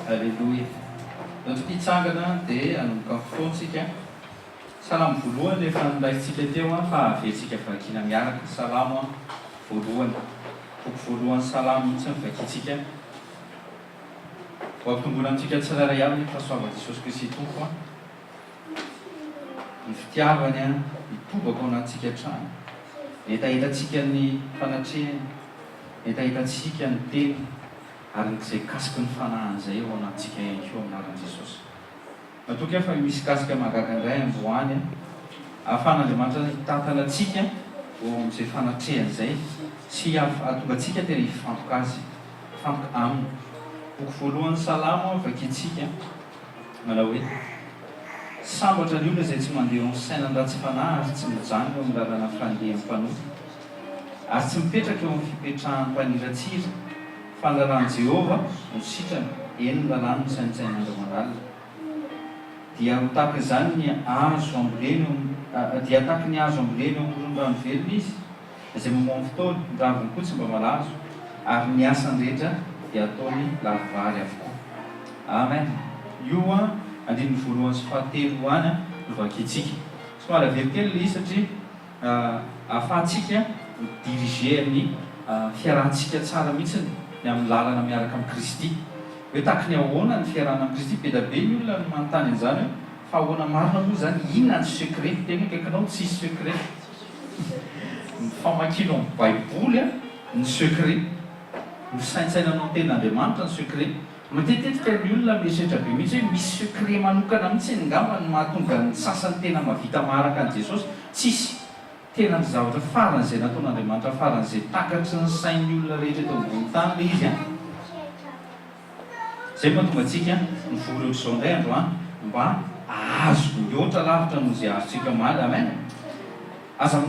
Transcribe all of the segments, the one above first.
Alleluia. Notokitsangana dia anomboka fotsika. Salamo voalohany efa nolaitsika teo fa avetsika vakina miaraka. Salamo voalohany. Boky voalohany salamo mihitsy vakitsika. Ho ampitomboana amintsika tsirairay avy ny fahasoavan'i Jesosy Kristy Tompo. Ny fitiavany mitobaka ao anatintsika trano. Etahitantsika ny fanatrehany, etahitantsika ny teny ary izay kasika ny fanahany izay ao anatintsika ihany koa aminaran'i Jesosy. Matoky fa misy kasika mahagaga indray androany ahafahan'Andriamanitra hitantana antsika eo amin'izay fanatrehany izay sy ahatonga antsika tena hifantoka azy, hifantoka aminy. Boky voalohany salamo vakitsika manao hoe sambatra ny olona izay tsy mandeha amin'ny sainandratsy fanahy ary tsy mijano eo amin'ny lalana fandehan'ny mpanohy ary tsy mipetraka eo amin'ny fipetrahan'ny mpaniratsira fa ny lalàn'i Jehova no sitrany, eny ny lalàna no saintsain'andro manalina. Dia tahaka izany ny hazo amboleny dia tahaka ny hazo amboleny eo amin'ny rano velona izy izay mamoa fotoana ny raviny koa tsy mba malazo ary ny asany rehetra dia ataony lavary avokoa. Amen. Io andininy voalohany sy fahatelo any no vakitsika. Somary avy kely ilay izy satria ahafahantsika diriger amin'ny fiarahantsika tsara mihitsy ny amin'ny lalana miaraka amin'ny Kristy. Hoe tahaka ny ahoana ny fiarahana amin'ny Kristy, be da be ny olona no manontany an'izany fa ahoana marina moa zany, inona ny secret? Tena kaikanao tsisy secret. Ny famakianao amin'ny Baiboly ny secret, ny saintsainanao ny ten'Andriamanitra ny secret. Matetetika ny olona mieritreritra be mihitsy hoe misy secret manokana mihitsy ngamba ny mahatonga ny sasany tena mahavita maharaka an' Jesosy. Tsisy. Tena ny zavatra faran'izay nataon'Andriamanitra faran'izay takatry ny sain'ny olona rehetra eto ambony tany le izy. Zay mahatonga antsika mivory ohatr'izao indray andro mba azo mihoatra lavitra noho izay azontsika maly. Amen. Aza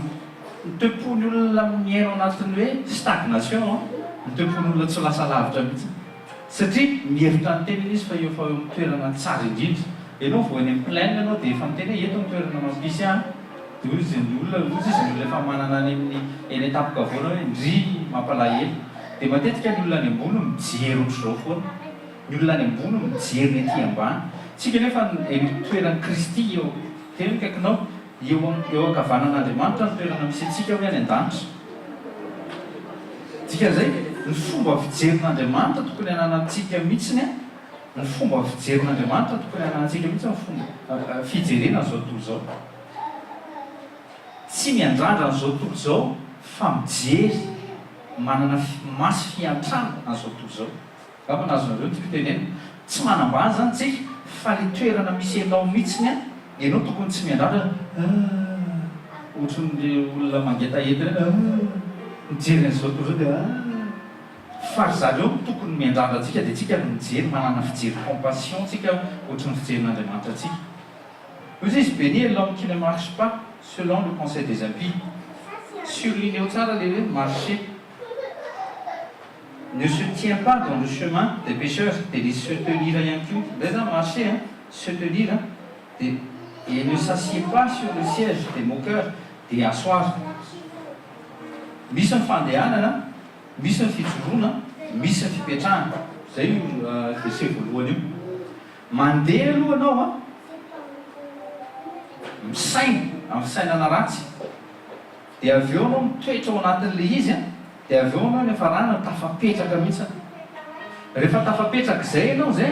mitoepon'ny olona miaino anatin'ny hoe stagnation, mitoepon'ny olona tsy lasa lavitra mihitsy. Satria mieritra ny tena izy fa eo amin'ny toerana tsara indrindra. Ianao vao any amin'ny plaine ianao dia efa miteny eto ny toerana mampisy dia hoy izy ny olona efa manana any amin'ny eny tapoka avoana hoe ndry mampalahelo. Dia matetika ny olona any ambony mijery ohatr'izao foana. Ny olona any ambony mijery ny aty ambany. Tsika nefa toeran'ny Kristy eo tena kaikinao eo ankavanan'Andriamanitra ny toerana misy antsika hoe any an-danitra. Tsika zay ny fomba fijerin'Andriamanitra tokony hananantsika mihitsiny ny fomba fijerin'Andriamanitra tokony hananantsika mihitsy ny fomba fijerena zao tontolo zao. Tsy miandrandra n'izao tontolo zao fa mijery manana masy fiantrana an'izao tontolo zao. Ngamba nazonareo ty fitenena tsy manambany zany tsika fa le toerana misy anao mihitsiny ianao tokony tsy miandrandra ohatran'le olona mangetahetana mijery an'izao tontolo zao dia fa zareo tokony miandrandra antsika dia tsika no mijery manana fijery compassion tsika ohatran'ny fijerin'Andriamanitra antsika. Vous êtes béni l'homme qui ne marche pas selon le conseil des impies. Surligné au tsara les marcher. Ne se tient pas dans le chemin des pécheurs et de se tenir rien que déjà marcher, se tenir et ne s'assied pas sur le siège des moqueurs et asseoir. Misy ny fandehanana, misy ny fijoroana, misy ny fipetrahana. Zay verset voalohany io. Mandeha aloha anao misaina amin'ny fisainana ratsy dia avy eo anao mitoetra ao anatin'ilay izy dia avy eo anao nefa rana tafapetraka mihitsy. Rehefa tafapetraka izay ianao zay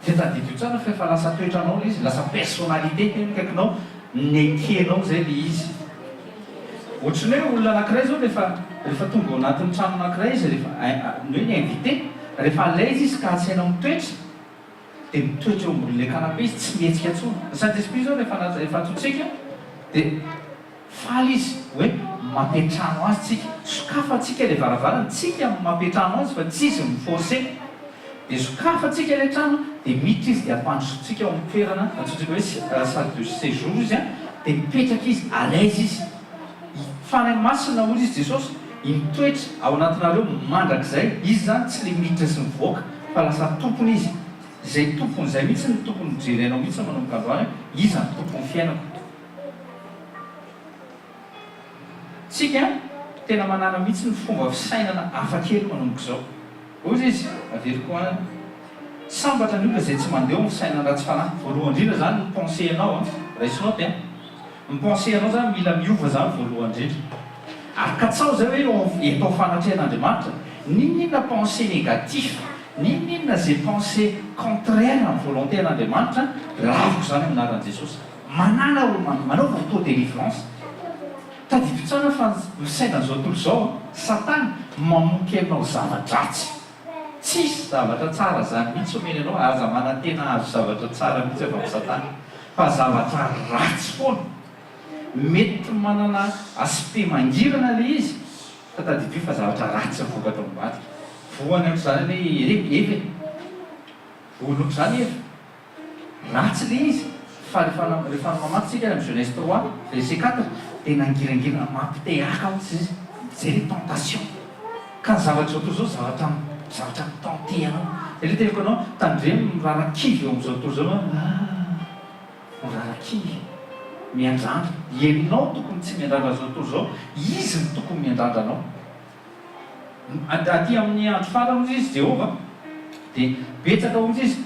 dia tadidio tsara fa efa lasa toetranao le izy, lasa personnalité tena kaikinao nekenao zay le izy. Ohatrany hoe olona anankiray zao rehefa tonga ao anatin'ny trano anankiray izy rehefa hoe ny invité, rehefa alaiza izy ka hasainao mitoetra dia mitoetra eo ambon'ilay canapé izy tsy mihetsika intsony. Saint-Esprit zao rehefa atsotsika dia faly izy hoe mampiatrano azy tsika, sokafa tsika ilay varavarana tsika mampiatrano azy fa tsy izy miforce. Dia sokafa tsika ilay trano dia miditra izy dia ampandrosotsika ao amin'ny toerana atsotsika hoe salle de séjour izy dia mipetraka izy alaiza izy. Fanahy masina hoy izy Jesosy mitoetra ao anatinareo mandrakizay. Izy zany tsy le miditra sy mivoaka fa lasa tompony izy. Zay tompony zay mihitsy ny tompony mijerenao mihitsy manomboka androany izy ny tompony fiainako. Tsika tena manana mihitsy ny fomba fisainana hafakely manomboka izao. Hoy izy avery koa sambatra ny olona zay tsy mandeha misaina ratsy fanahy voalohanyindrindra zany ny penséanao raisinoty a ny penséanao zany mila miova zany voalohanyindrindra ary katsao zay hoe etao fanatrehan'andriamanitra ninona pensée négatif ninona zay pensée contraire amin'ny volonté n'andriamanitra raviko zany aminaran'i jesosy manana olo manaova taux de référence tadiditsana fa misainan'izao tontolo zao satana mamoky anao zava-dratsy tsisy zavatra tsara zany mihitsy omeny anao aza manantena azo zavatra tsara mihitsy avy amin'ny satana fa zavatra ratsy foana mety manana aspect mangirana le izy fa tadidio fa zavatra ratsy avokatra mivadika voany amiko zany hoe evy voanoko zany evy ratsy le izy fa rehefa mamakytsika amin'ny Genèse 3 verset 4 tena angirangirana mampiteaka ohatsy izy zay le tentation ka ny zavatra zao tontolo zao zavatra mitente anao ele teniko anao tandremo mirarakivy eo amin'izao tontolo zao mirarakivy miandrandra ianao tokony tsy miandrandra zao tontolo zao izy ny tokony miandrandra anao aty amin'ny andro farany izy Jehova dia betsaka ozy izy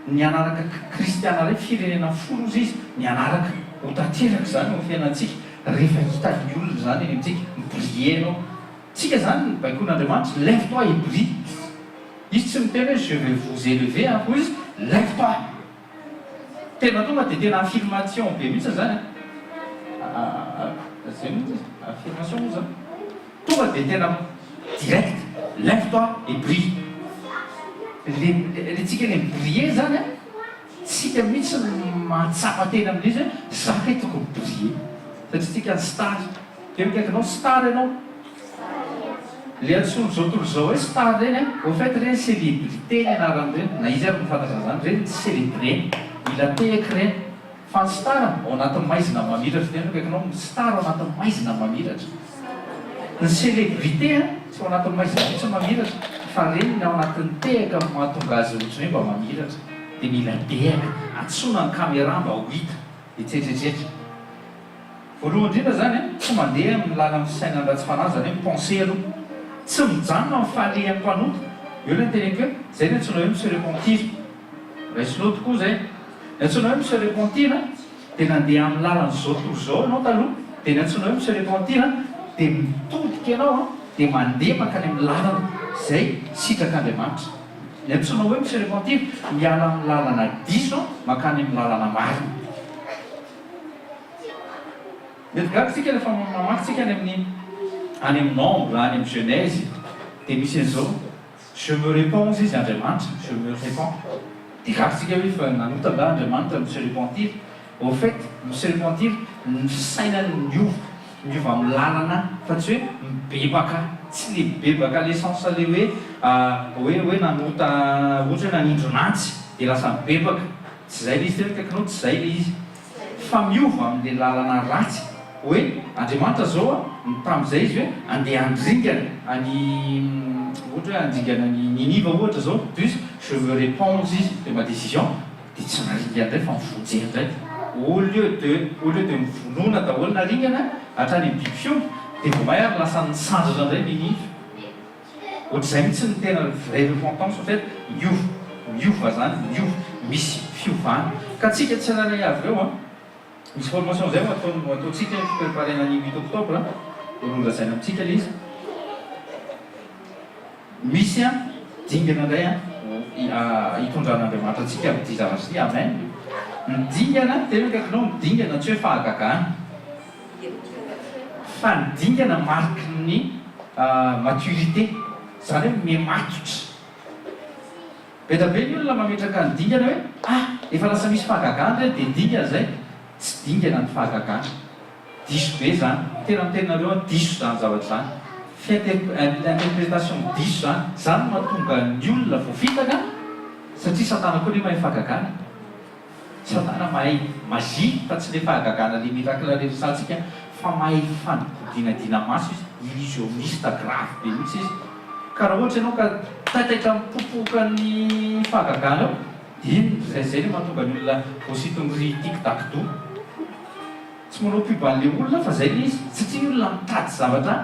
ny anaraka kristiana ray firenena folo izy izy ny anaraka ho tanteraka zany ho fiainantsika rehefa hita ny olona zany eny amintsika mibriller anao tsika zany ny baikon'andriamanitra lève-toi et brille izy tsy miteny hoe je vais vous élever ho izy lève-toi tena tonga dia tena affirmation be mihitsy zany zay mihitsy affirmation moa zany tonga dia tena direct lève-toi et brille le tsika le briller zany tsika mihitsy mahatsapa tena amin'izy hoe zaka hoe tokony briller satria tsika ny star de mikaikinao star ianao le antsoiny zao tontolo zao hoe star reny au fait reny célébrité ny anaran'ireny na izy ary mifantatra zany reny célébré mila tehaka reny fa ny star ao anatin'ny maizina mamiratra tena mikaikinao star ao anatin'ny maizina mamiratra ny célébrité tsy ao anatin'ny maizina mihitsy mamiratra fa reny ao anatin'ny tehaka mahatonga azy ohatrany hoe mba mamiratra dia mila tehaka antsona ny caméra mba ho hita itsetretrehtra voalohany indrindra zany tsy mandeha amin'ny lalany fisainany ratsy fanahy zany hoe pensée aloha tsy mijanona amin'ny fahalehan'ny mpanota eo le nyteneko hoe zay ny antsoina hoe monsieur repentir raisina tokoa zay ny antsoina hoe monsieur repentir dia nandeha amin'ny lalany zao tontolo zao anao taloha dia ny antsoina hoe monsieur repentir dia mitodika ianao dia mandeha makany amin'ny lalana zay sitrak'andriamanitra ny antsoina hoe monsieur repentir miala amin'ny lalana diso makany amin'ny lalana marina mety gakotsika rehefa mamakytsika any amin'ny nombre any amin'ny Genèse dia misy an'izao je me réponds izy andriamanitra je me réponds dia gakotsika hoe fa nanotanga andriamanitra monsieur repentir au fait monsieur repentir ny fisainany miova amin'ny lalana fa tsy hoe mibebaka tsy le bebaka l'essence le hoe nanota ohatra hoe nanindronantsy dia lasa mibebaka tsy zay le izy tena kaikinao tsy zay le izy fa miova amin'le lalana ratsy hoe andriamanitra zao tamin'izay izy hoe andeha andringana ohatra hoe andringana ny Ninive ohatra zao plus je me réponds izy de ma décision dia tsy naringana ndray fa mivojery ndray au lieu de mivonona daholo naringana hatrany biby fiompy dia vao may ary lasa nisandrana indray Ninive ohatr'izay mihitsy ny tena vrai repentance en fait miova zany miova misy fiovana ka tsika tsy anaray avy reo misy formation zay ataontsika préparena ny 8 octobre olondazaina amintsika le izy misy dingana indray hitondran'andriamanitra atsika amin'ity zavatra ty amen midingana tena kaikinao midingana tsy hoe fahagagana fa nidingana mariky ny maturité zany hoe mematotra be da be ny olona mametraka nydingana hoe efa lasa misy fahagagana zay dia dingana zay tsy dingana ny fahagagana diso be zany tena mitenareo diso zany zavatra zany interprétation diso zany mahatonga ny olona voafitaka satria satana koa le mahay fahagagana satana mahay magie fa tsy le fahagagana le miracle rehetratsika fa mahay fanodinadina maso izy illusionniste grave be mihitsy izy ka raha ohatra ianao ka tataitra mipopoka ny fahagagana ao dia zay le mahatonga ny olona aussitongry tic-tac-to tsy manao piban'le olona fa zay le izy satria ny olona mitady zavatra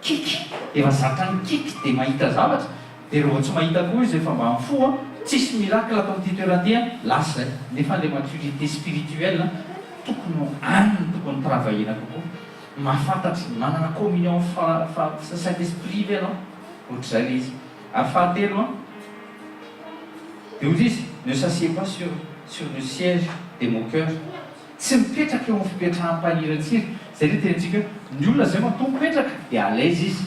kiky efa zatra ny kiky dia mahita zavatra dia rehefa tsy mahita koa izy efa mba mifoa tsisy miracle atao amin'ity toeran-tia lasa zay nefa le maturité spirituelle tokony anyny tokony travaillena kokoa mahafantatry manana communion saint esprit ve anao ohatr'izay le izy afahatelo de ozy izy ne s'assied pas sur le siège de mon cœur tsy mipetraka eo amin'ny fipetrahan'mpanirantsira zay le tenantsika ny olona zay mato mipetraka de alaise izy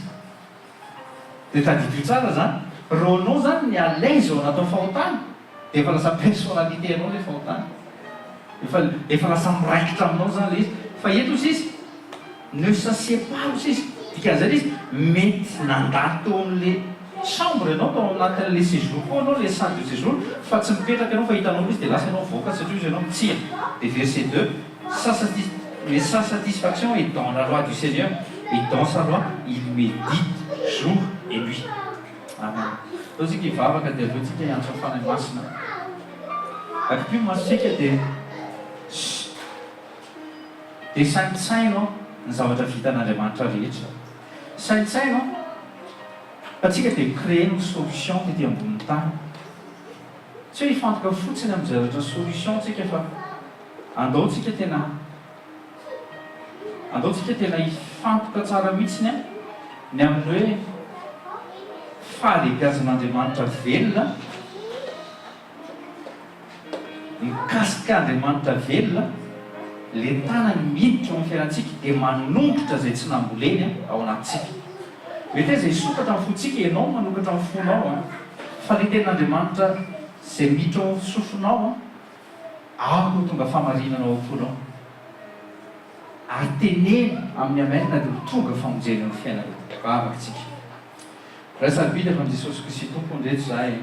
de tadidro tsara zany ronao zany ny alaise ao anatao fahotany de efa lasa personnalité anao le fahotany efa lasa miraikitra aminao zany le izy fa eto ozy izy ne s'assied pas ozy izy dikan'izay le izy mety nandalo teo amin'le chambre anao tao anatin'le séjour koa anao le salle de séjour fa tsy mipetraka anao fa hitanao izy de lasa anao voaka satria izy anao mitsira de verset 2 mais sa satisfaction est dans la loi du Seigneur et dans sa loi il médite jour et nuit. Amen. Tao tsika hivavaka de aveo tsika hiantso fanay masina akapio masotsika de saintsainao ny zavatra vitan'Andriamanitra rehetra saintsainao fa tsika de créer ny solution tety amboniny tany tsy hoe hifantoka fotsiny amin'ny zavatra solution tsika fa andao tsika tena hifantoka tsara mihitsiny a ny amin'ny hoe fahalebiazan'Andriamanitra velona mikasika Andriamanitra velona le tanany miditra amin'ny fiainantsika de manombotra zay tsy namboleny ao anatsika mety zay sokatra amin'ny fotsika ianao manokatra amin'ny fonao fa le ten'Andriamanitra zay miditra ao sofonao ao no tonga famarinanao ao fonao ary teneny amin'ny amainina de tonga famonjeny amin'ny fiainana vavakytsika raha sarobidy efa amin'i Jesosy Kristy tompo ndreto zahay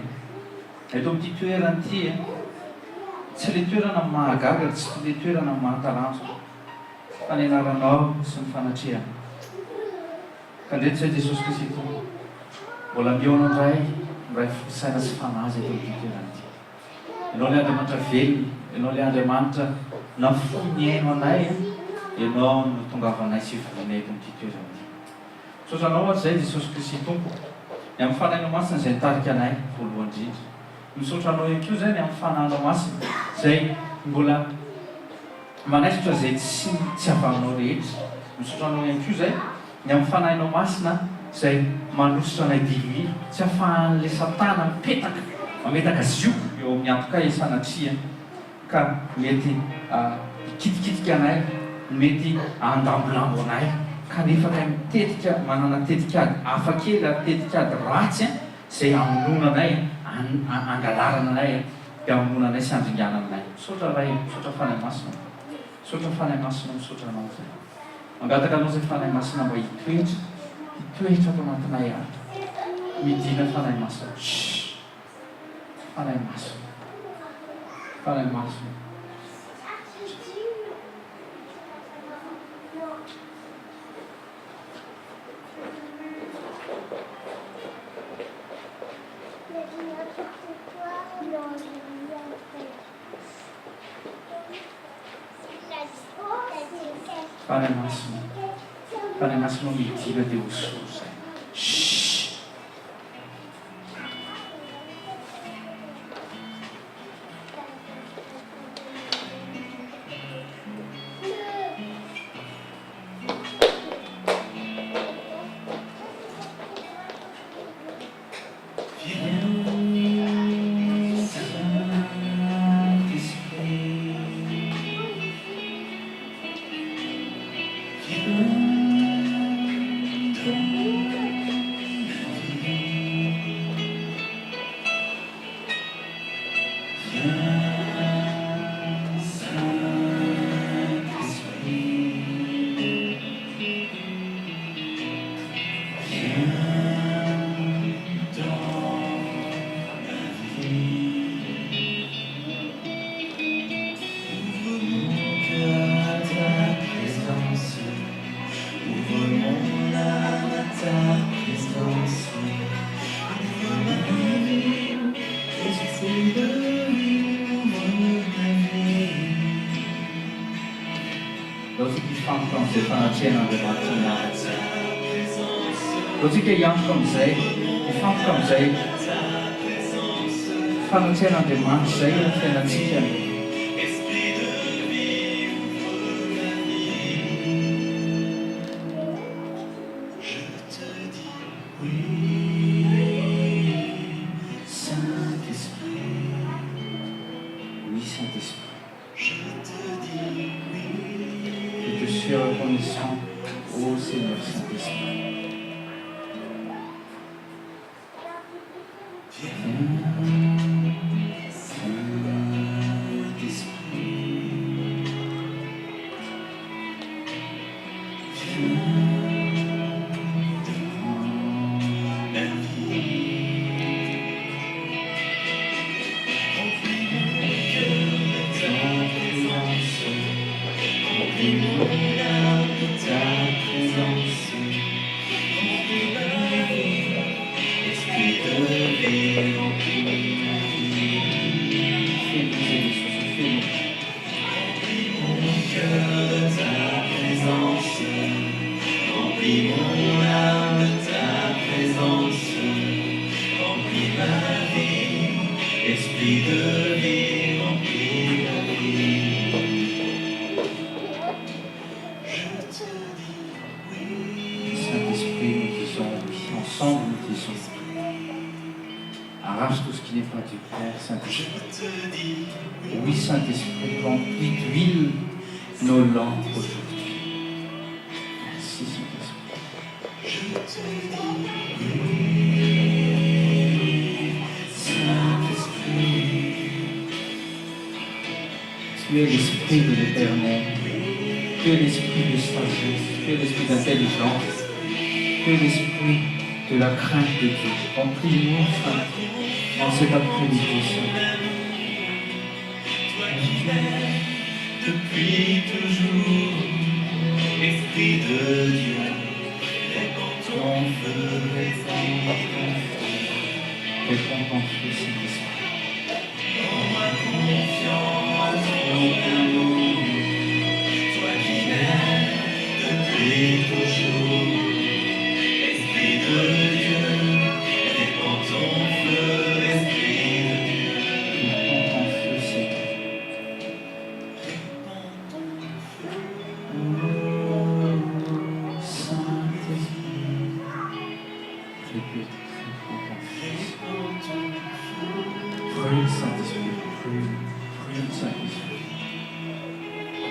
eto amin'ity toerana ity tsy le toerana mahagaga tsy le toerana mahatalanjo fa ny anaranao sy ny fanatrehana ka ndreto zay Jesosy Kristy tompo mbola miona ndray fosaina sy fanazy eto amin'ity toerana ity ianao le Andriamanitra velona ianao le Andriamanitra nafonyaino anay ianao no tongavanay sy vonay eto amin'ity toerana ity sotranao ohatra zay Jesosy Kristy tompo ny amin'ny fanahinao masina zay nitarika anay voalohany indrindra misotranao ihany koa zay ny amin'ny fanahinao masina zay mbola manaisitra zay tsy avaminao rehetra misotranao ihany koa zay ny amin'ny fanahinao masina zay manositra anay dimily tsy afahan'le satana mipetaka mametaka zio eo amin'ny antoka isanatria ka mety ikitikitika anay mety andambolambo anay kanefa kay mitetika manana tetikady hafa kely ary tetikady ratsy zay amononanay angalarananay de amononanay sy andringananay sotra ray sotra fanay masina sotra fanay masina misotra anao zay mangataka anao zay fanay masina mba hitoetra ato anatinay ary midina fanay masina fanay masina fanay masina fanay masina midina de hosoro zay zay fanatrehana Andriamanitra miaraka raha tsika hiantoka amin'izay hifantoka amin'izay fanatrehan'Andriamanitra zay ny fiainantsika. Reconnaissant au Seigneur Saint-Esprit. Arrache tout ce qui n'est pas du Père, Saint-Esprit. Oui, Saint-Esprit, remplis d'huile nos lampes aujourd'hui. Merci, Saint-Esprit. Saint-Esprit, tu es l'Esprit de l'Éternel, tu es l'Esprit de sagesse, tu es l'Esprit d'intelligence, tu es l'Esprit de la crainte de Dieu. Remplis-nous, Saint-Esprit. En cet après-midi, depuis toujours, Esprit de Dieu, répands ton feu, répands ton feu, Saint-Esprit. Dans ma confiance, ton amour, toi qui m'aimes depuis toujours, Esprit de Dieu, répands ton feu.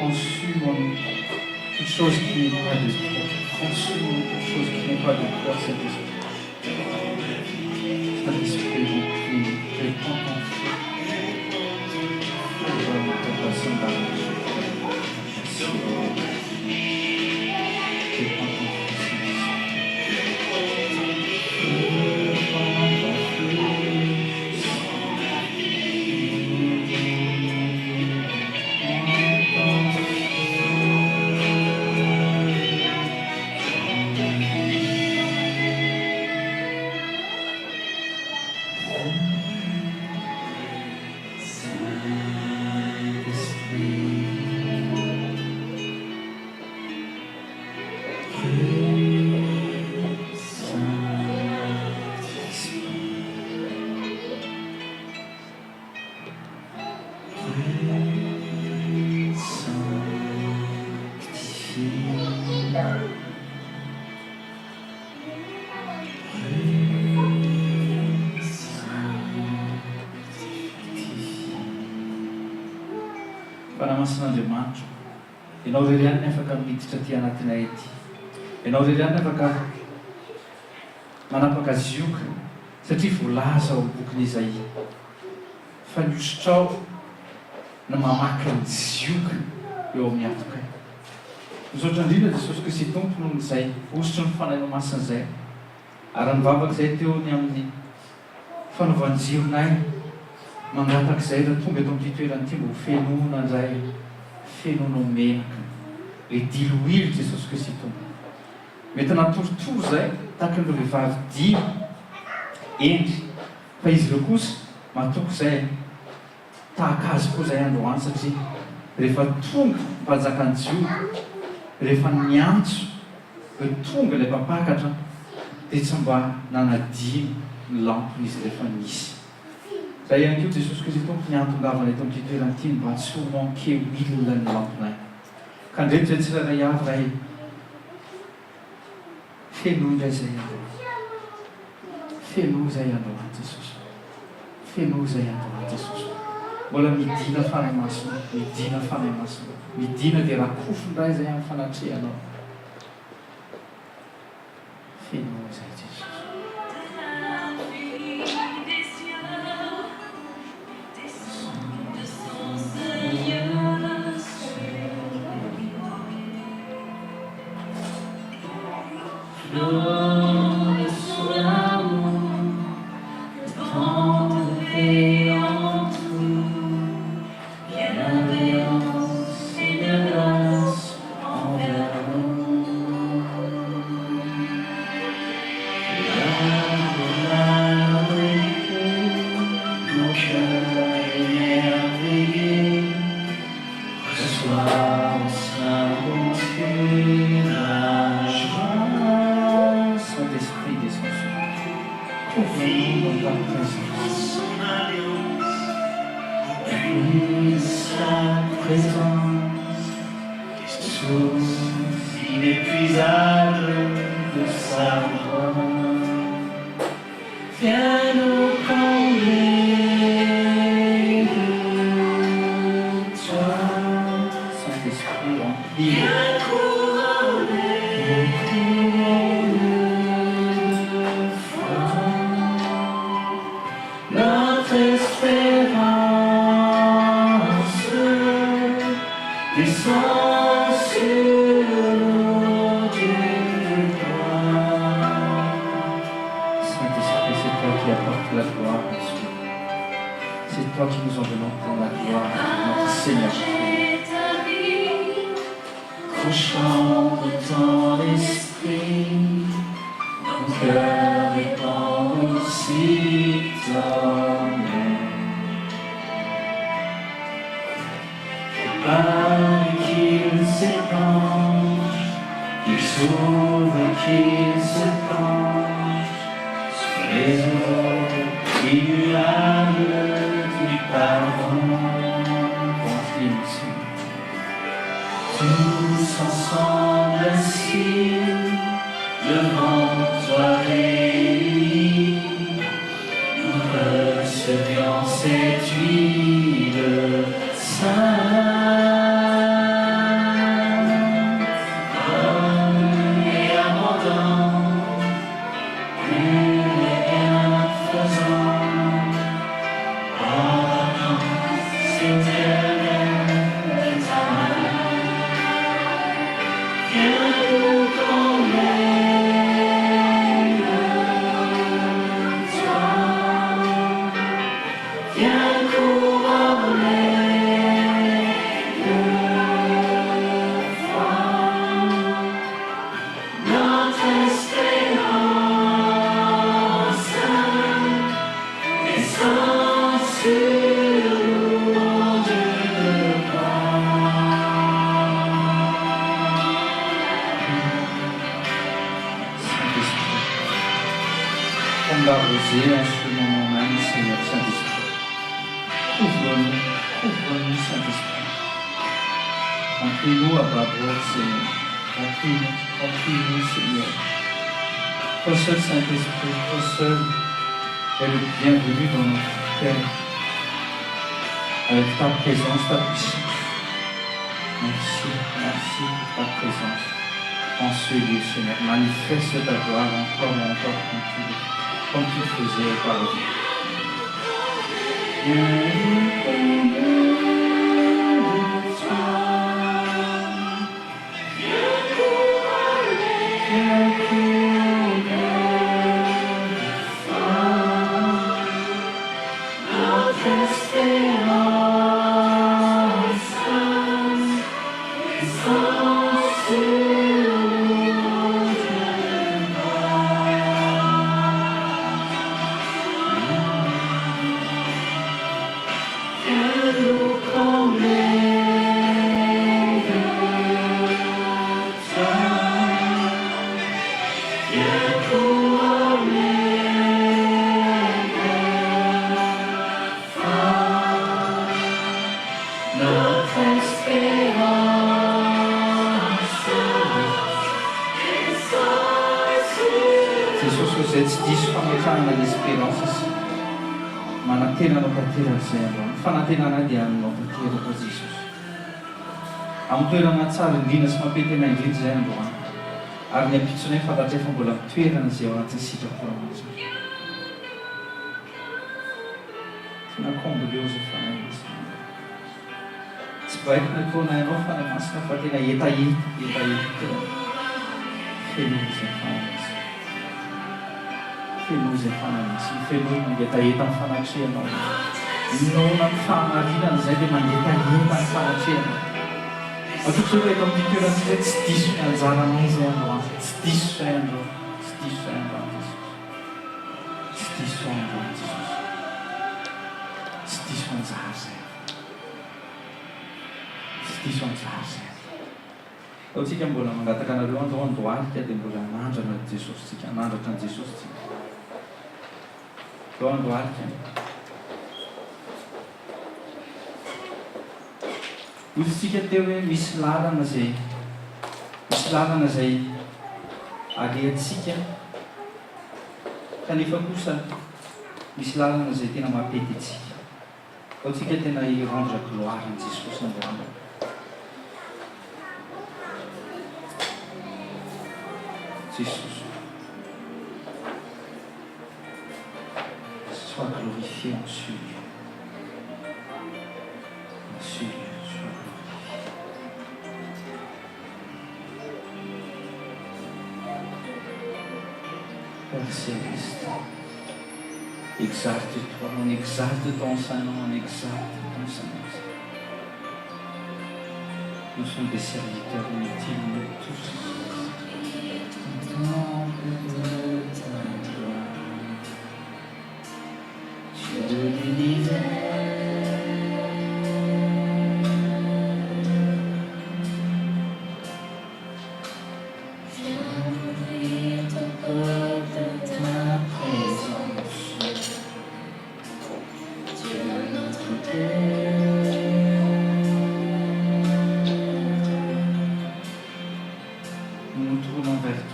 Consume toute chose qui n'est pas de toi. Consume toute chose qui n'est pas de toi, Saint-Esprit. Saint-Esprit, je prie, répands ton feu. Vraiment, ta personne dans le feu. Répands ton feu, Fanamasin'Andriamanitra, ianao irery ihany ny afaka miditra aty anatinay ity. Ianao irery ihany ny afaka manapaka zioka satria voalaza ao bokin'i Isaia fa niosotrao no mamaky ny zioka eo amin'ny atokay. Misaotra indrindra Jesosy Kristy Tompo noho izay osotry ny fanahinao masin'izay ary nivavaka izay teo ny amin'ny fanaovanjironay mangatak'izay raha tonga eto amin'ity toerana ity mbo fenona indray fenona menaka le diloilo Jesosy Kristy Tompo. Mety natorotoro izay tahaka ny vehivavy dimy endry fa izy ireo kosa matoko izay tahaka azy koa izay androany satria rehefa tonga mpanjakany Jiona rehefa niantso hoe tonga ilay mpampakatra dia tsy mba nanadiny ny lampony izy rehefa nisy. Zay ihany koa Jesosy Kristy tompony antongavana eto amin'ity toerana ity mba tsy ho manke milina ny lampinay. Ka ndreto zay tsirairay avy ray fenoy indray zay andro. Fenoy izay androany Jesosy. Fenoy izay androany Jesosy. Mbola midina fanahy masina, midina fanahy masina. Midina dia raha kofondray izay amin'ny fanatrehanao. Fenoy izay Jesosy. Manifeste ta gloire encore et encore comme tu le faisais par Yeah. diso fametrahana l'espérance sy manantenanao tanterak'izay androany fanantenana dia aminao tanteraka jesosy amin'ny toerana tsara indrina sy mampetena indrindra zay androany ary ny ampitsonay fantatray fa mbola mitoerana izay ao anatin'ny sitraporamantsy tena combliozy fanaymasina tsy baiko ny ataona ianao fanamasina fa tena etaeta fenoy zay fanamasina fenoy zay fanamasina fenoy mangetaeta ny fanatrehanao inaona ny fahamarinana zay dia mangetaeta ny fanatrehanao atotso hoe eto amin'ny toerana zay tsy diso ny anjaranay zay androany tsy diso zay androany tsy diso zay androany jesosy tsy diso androany jesosy tsy diso anjara zay diso anjara zay ao tsika mbola mangataka anareo andro andohalika dia mbola nandrana jesosy tsika nandratra ny jesosy tsika ao andohalika ozytsika teo hoe misy lalana zay alehantsika kanefa kosa misy lalana zay tena mampety atsika ao tsika tena irendre gloire ny jesosy androany Jésus, sois glorifié en ce lieu. En ce lieu, sois glorifié. Père Céleste, exalte-toi, on exalte ton Saint-Nom, on exalte ton Saint-Nom. Nous sommes des serviteurs inutiles, nous tous. Temple de ta gloire, Dieu de l'univers, viens ouvrir ton peuple de ta présence, Dieu notre Père. Nous nous tournons vers toi.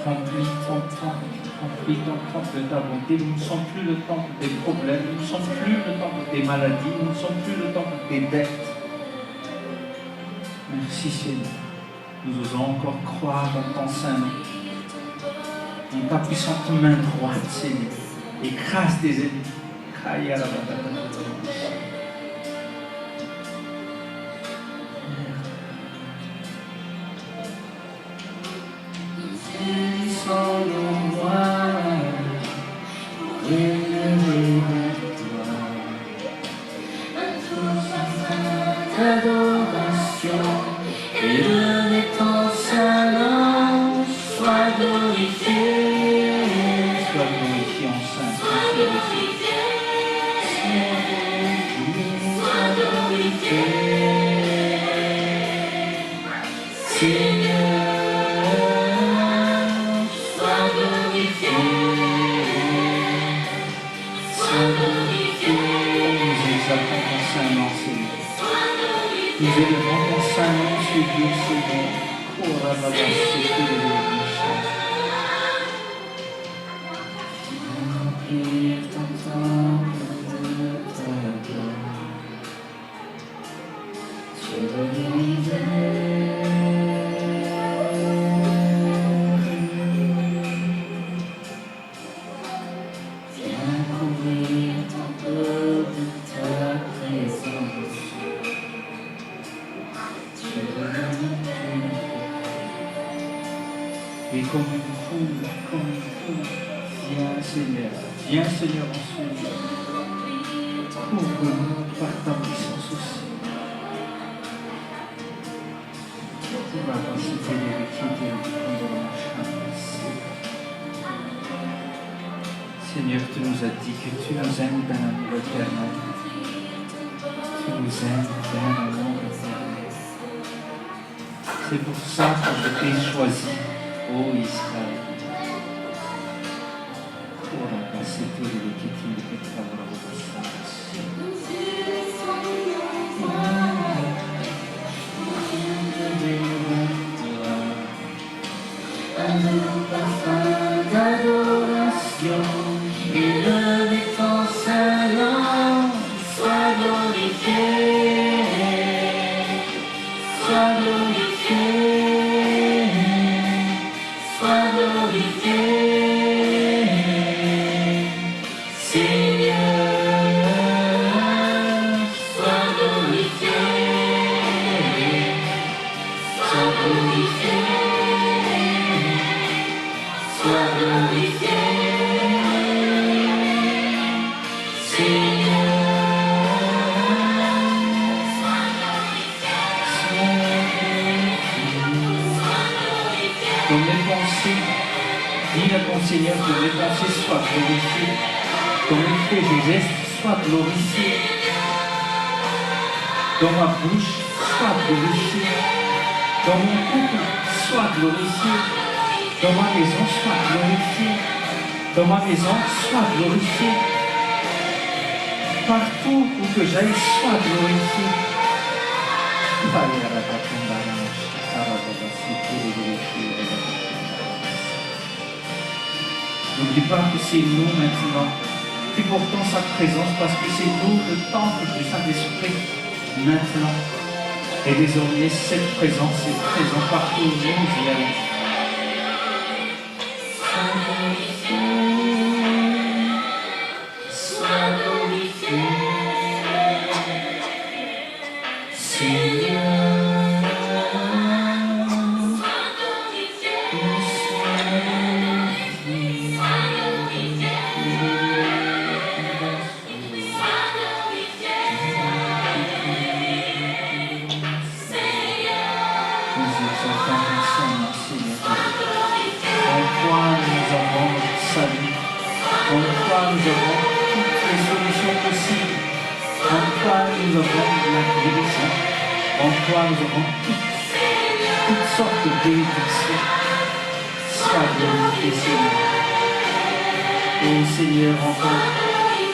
Remplis ton temple de ta bonté. Nous ne sommes plus le temple des problèmes, nous ne sommes plus le temple des maladies, nous ne sommes plus le temple des dettes. Merci Seigneur. Nous osons encore croire en ton Saint-Nom, en ta puissante main droite, Seigneur. Écrase tes ennemis. Sans le voir, élevé vers toi, à tous afin d'adoration, élevé ton Saint-Nom, sois glorifié en Saint, sois glorifié, Seigneur. Nous élevons ton Saint-Nom sur Dieu, Seigneur. Remplir ton temple de ta gloire, Dieu de l'univers, viens couvrir ton peuple de ta présence. Et comme une foule, viens Seigneur en ce lieu. Couvre-nous par ta puissance aussi. Tu vas passer les quitter Seigneur, tu nous as dit que tu nous aimes d'un amour éternel. Tu nous aimes d'un amour éternel. C'est pour ça que je t'ai choisi. Oh Israël, pour la passer tous les petits de Pétra, parfum d'adoration, élevé ton Saint-Nom, sois glorifié, sois glorifié, sois glorifié, Seigneur, sois glorifié, sois glorifié. Sois glorifié, Seigneur. Dans mes pensées, dis à ton Seigneur que mes pensées soient glorifiées, dans mes faits et gestes soient glorifiés, dans ma bouche sois glorifié, dans mon couple sois glorifié. Dans ma maison, sois glorifié. Dans ma maison, sois glorifié. Partout où que j'aille, sois glorifié. N'oublie pas que c'est nous maintenant qui portons sa présence parce que c'est nous le temple du Saint-Esprit maintenant. Et désormais, cette présence est présente partout où nous y allons. Sois glorifié, Seigneur. En toi nous avons toutes les solutions possibles. En toi nous avons la guérison. En toi nous avons toutes sortes de bénédictions. Sois glorifié, Seigneur. Oh Seigneur,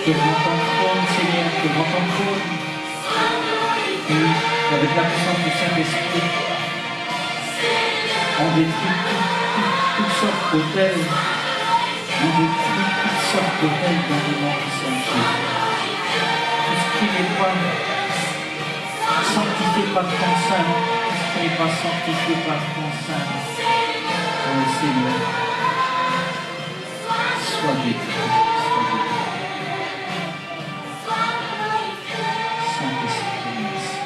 devant ton trône, Seigneur, devant ton trône. Oui, avec la puissance du Saint-Esprit, on détruit toutes sortes d'autels. On détruit toutes sortes d'autels dans le monde du Saint-Esprit. Tout ce qui n'est pas sanctifié par ton sein, tout ce qui n'est pas sanctifié par ton sein, oh Seigneur, sois détruit, sois détruit. Saint-Esprit, merci.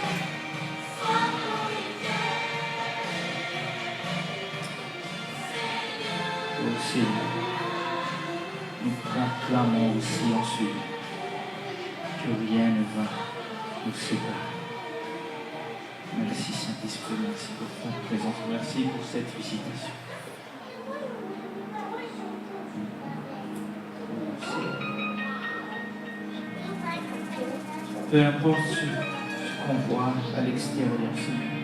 Oh Seigneur, nous proclamons aussi ensuite que rien ne va nous séparer. Merci Saint-Esprit, merci pour ta présence, merci pour cette visitation. Peu importe ce qu'on voit à l'extérieur, Seigneur,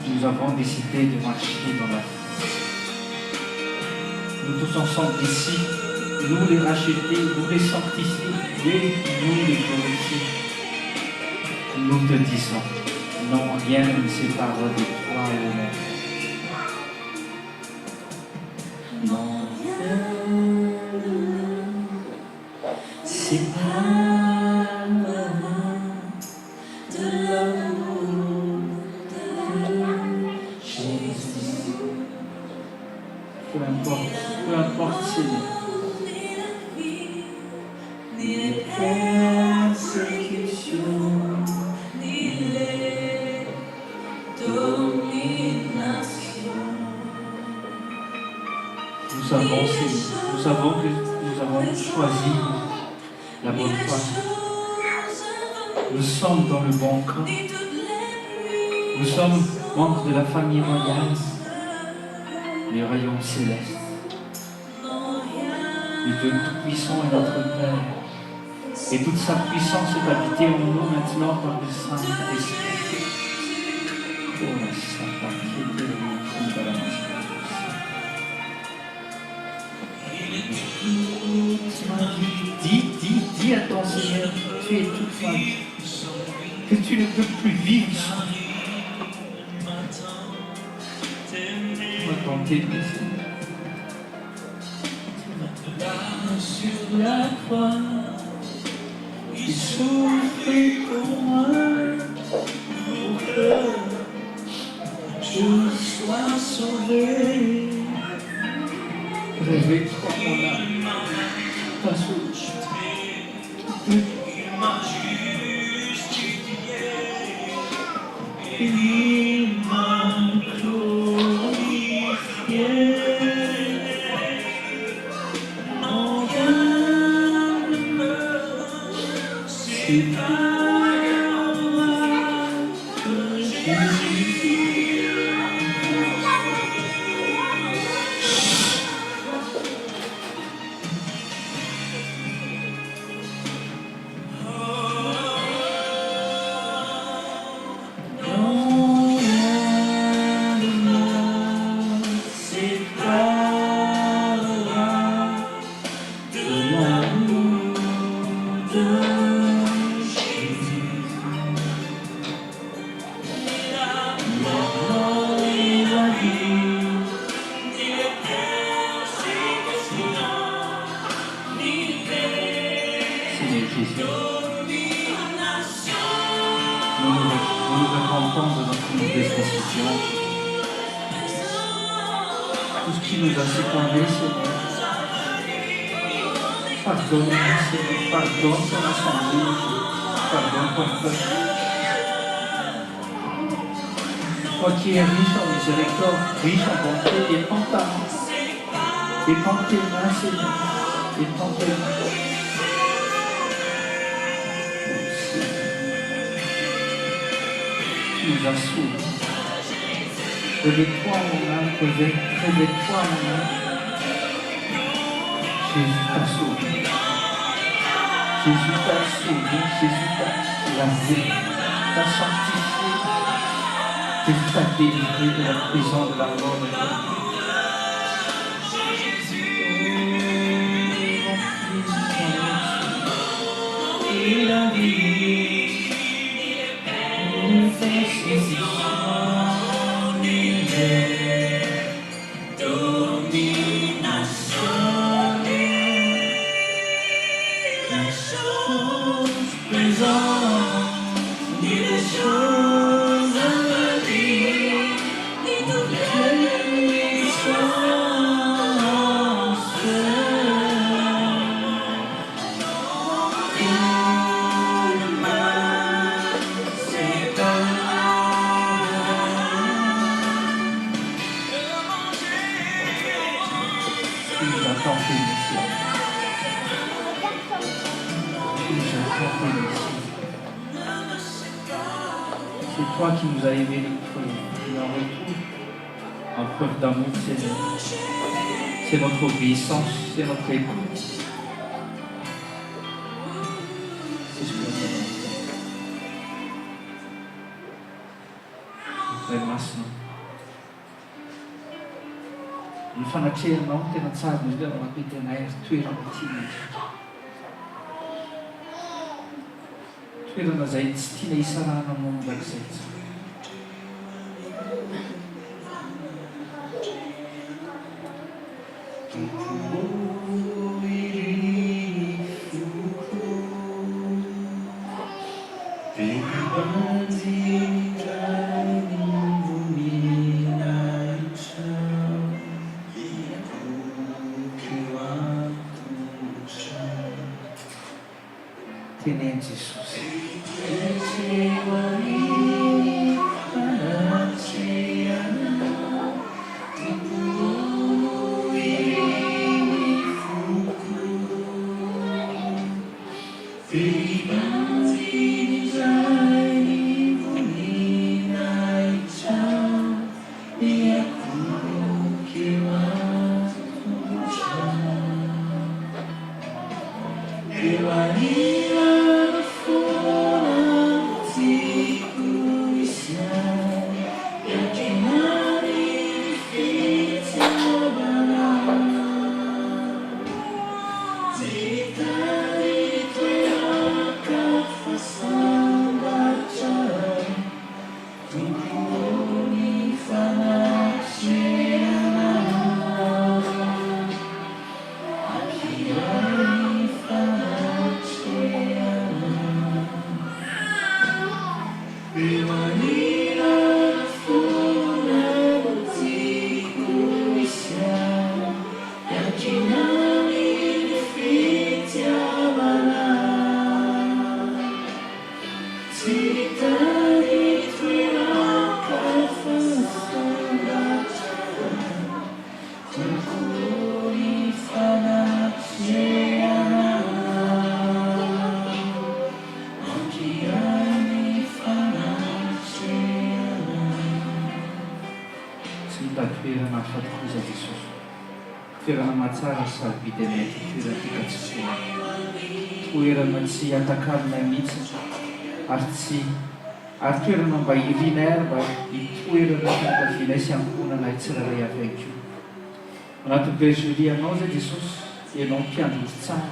nous avons décidé de marcher dans la foi. Nous tous ensemble ici, nous les racheter, nous les sanctifier et nous les glorifier. Nous te disons, non, rien ne nous sépare de toi, ô mon. Non, rien ne sépare de l'amour de Jésus. Peu importe, Seigneur. Ni les persécutions, ni les dominations. Nous savons, Seigneur, nous savons que nous avons choisi la bonne voie. Nous sommes dans le bon camp. Nous sommes membres de la famille royale, les royaumes célestes. Le Dieu Tout-Puissant est notre Père. Et toute sa puissance est habitée en nous maintenant par le Saint-Esprit. Oh, la Sainte Dis à ton Seigneur que tu es toute ma vie, que tu ne peux plus vivre sans lui. On va tenter, Seigneur. sur la croix, il souffrait pour moi, pour que je sois sauvé. Réveille-toi, mon âme, ta source. Il m'a justifié, il m'a glorifié. Non, rien ne me séparera de Jésus. Nous nous repentons de notre mauvaise décision. Tout ce qui nous a séparés, Seigneur. Pardonne-nous, Seigneur. Pardonne ton assemblée. Pardonne ton peuple. Toi qui es riche en miséricorde, riche en bonté, étends ta main. Étends tes mains, Seigneur. Étends tes mains. Nous a sauvés. Réveille-toi, mon âme, réveille-toi, mon âme. Jésus t'a sauvé. Jésus t'a sauvé. Jésus t'a lavé, t'a sanctifié. Jésus t'a délivré de la prison de la mort de la vie. Et la vie. C'est toi qui nous as aimés les premiers. En retour, en preuve d'amour, Seigneur. C'est notre obéissance, c'est notre écoute. C'est ce que nous avons fait. Masina. Ny fanatrehana no tena tsara izy io mampety anay ary toerana tiana. Toerana izay tsy tiana hisarahana aminao mandrakizay tsara. Tenente Jesus. Eu ainda não fui toerana fatikoza Jesosy, toerana mahatsara sarobidy anay, toerana tika tsy soa, toerana tsy hatakanina mihitsy ary toerana mba irianay ary mba hitoerana fianakavianay sy ankohonanay tsiraray avy ihany koa. Anatin'ny bergerianao zay Jesosy, ianao mpiandrozy tsara,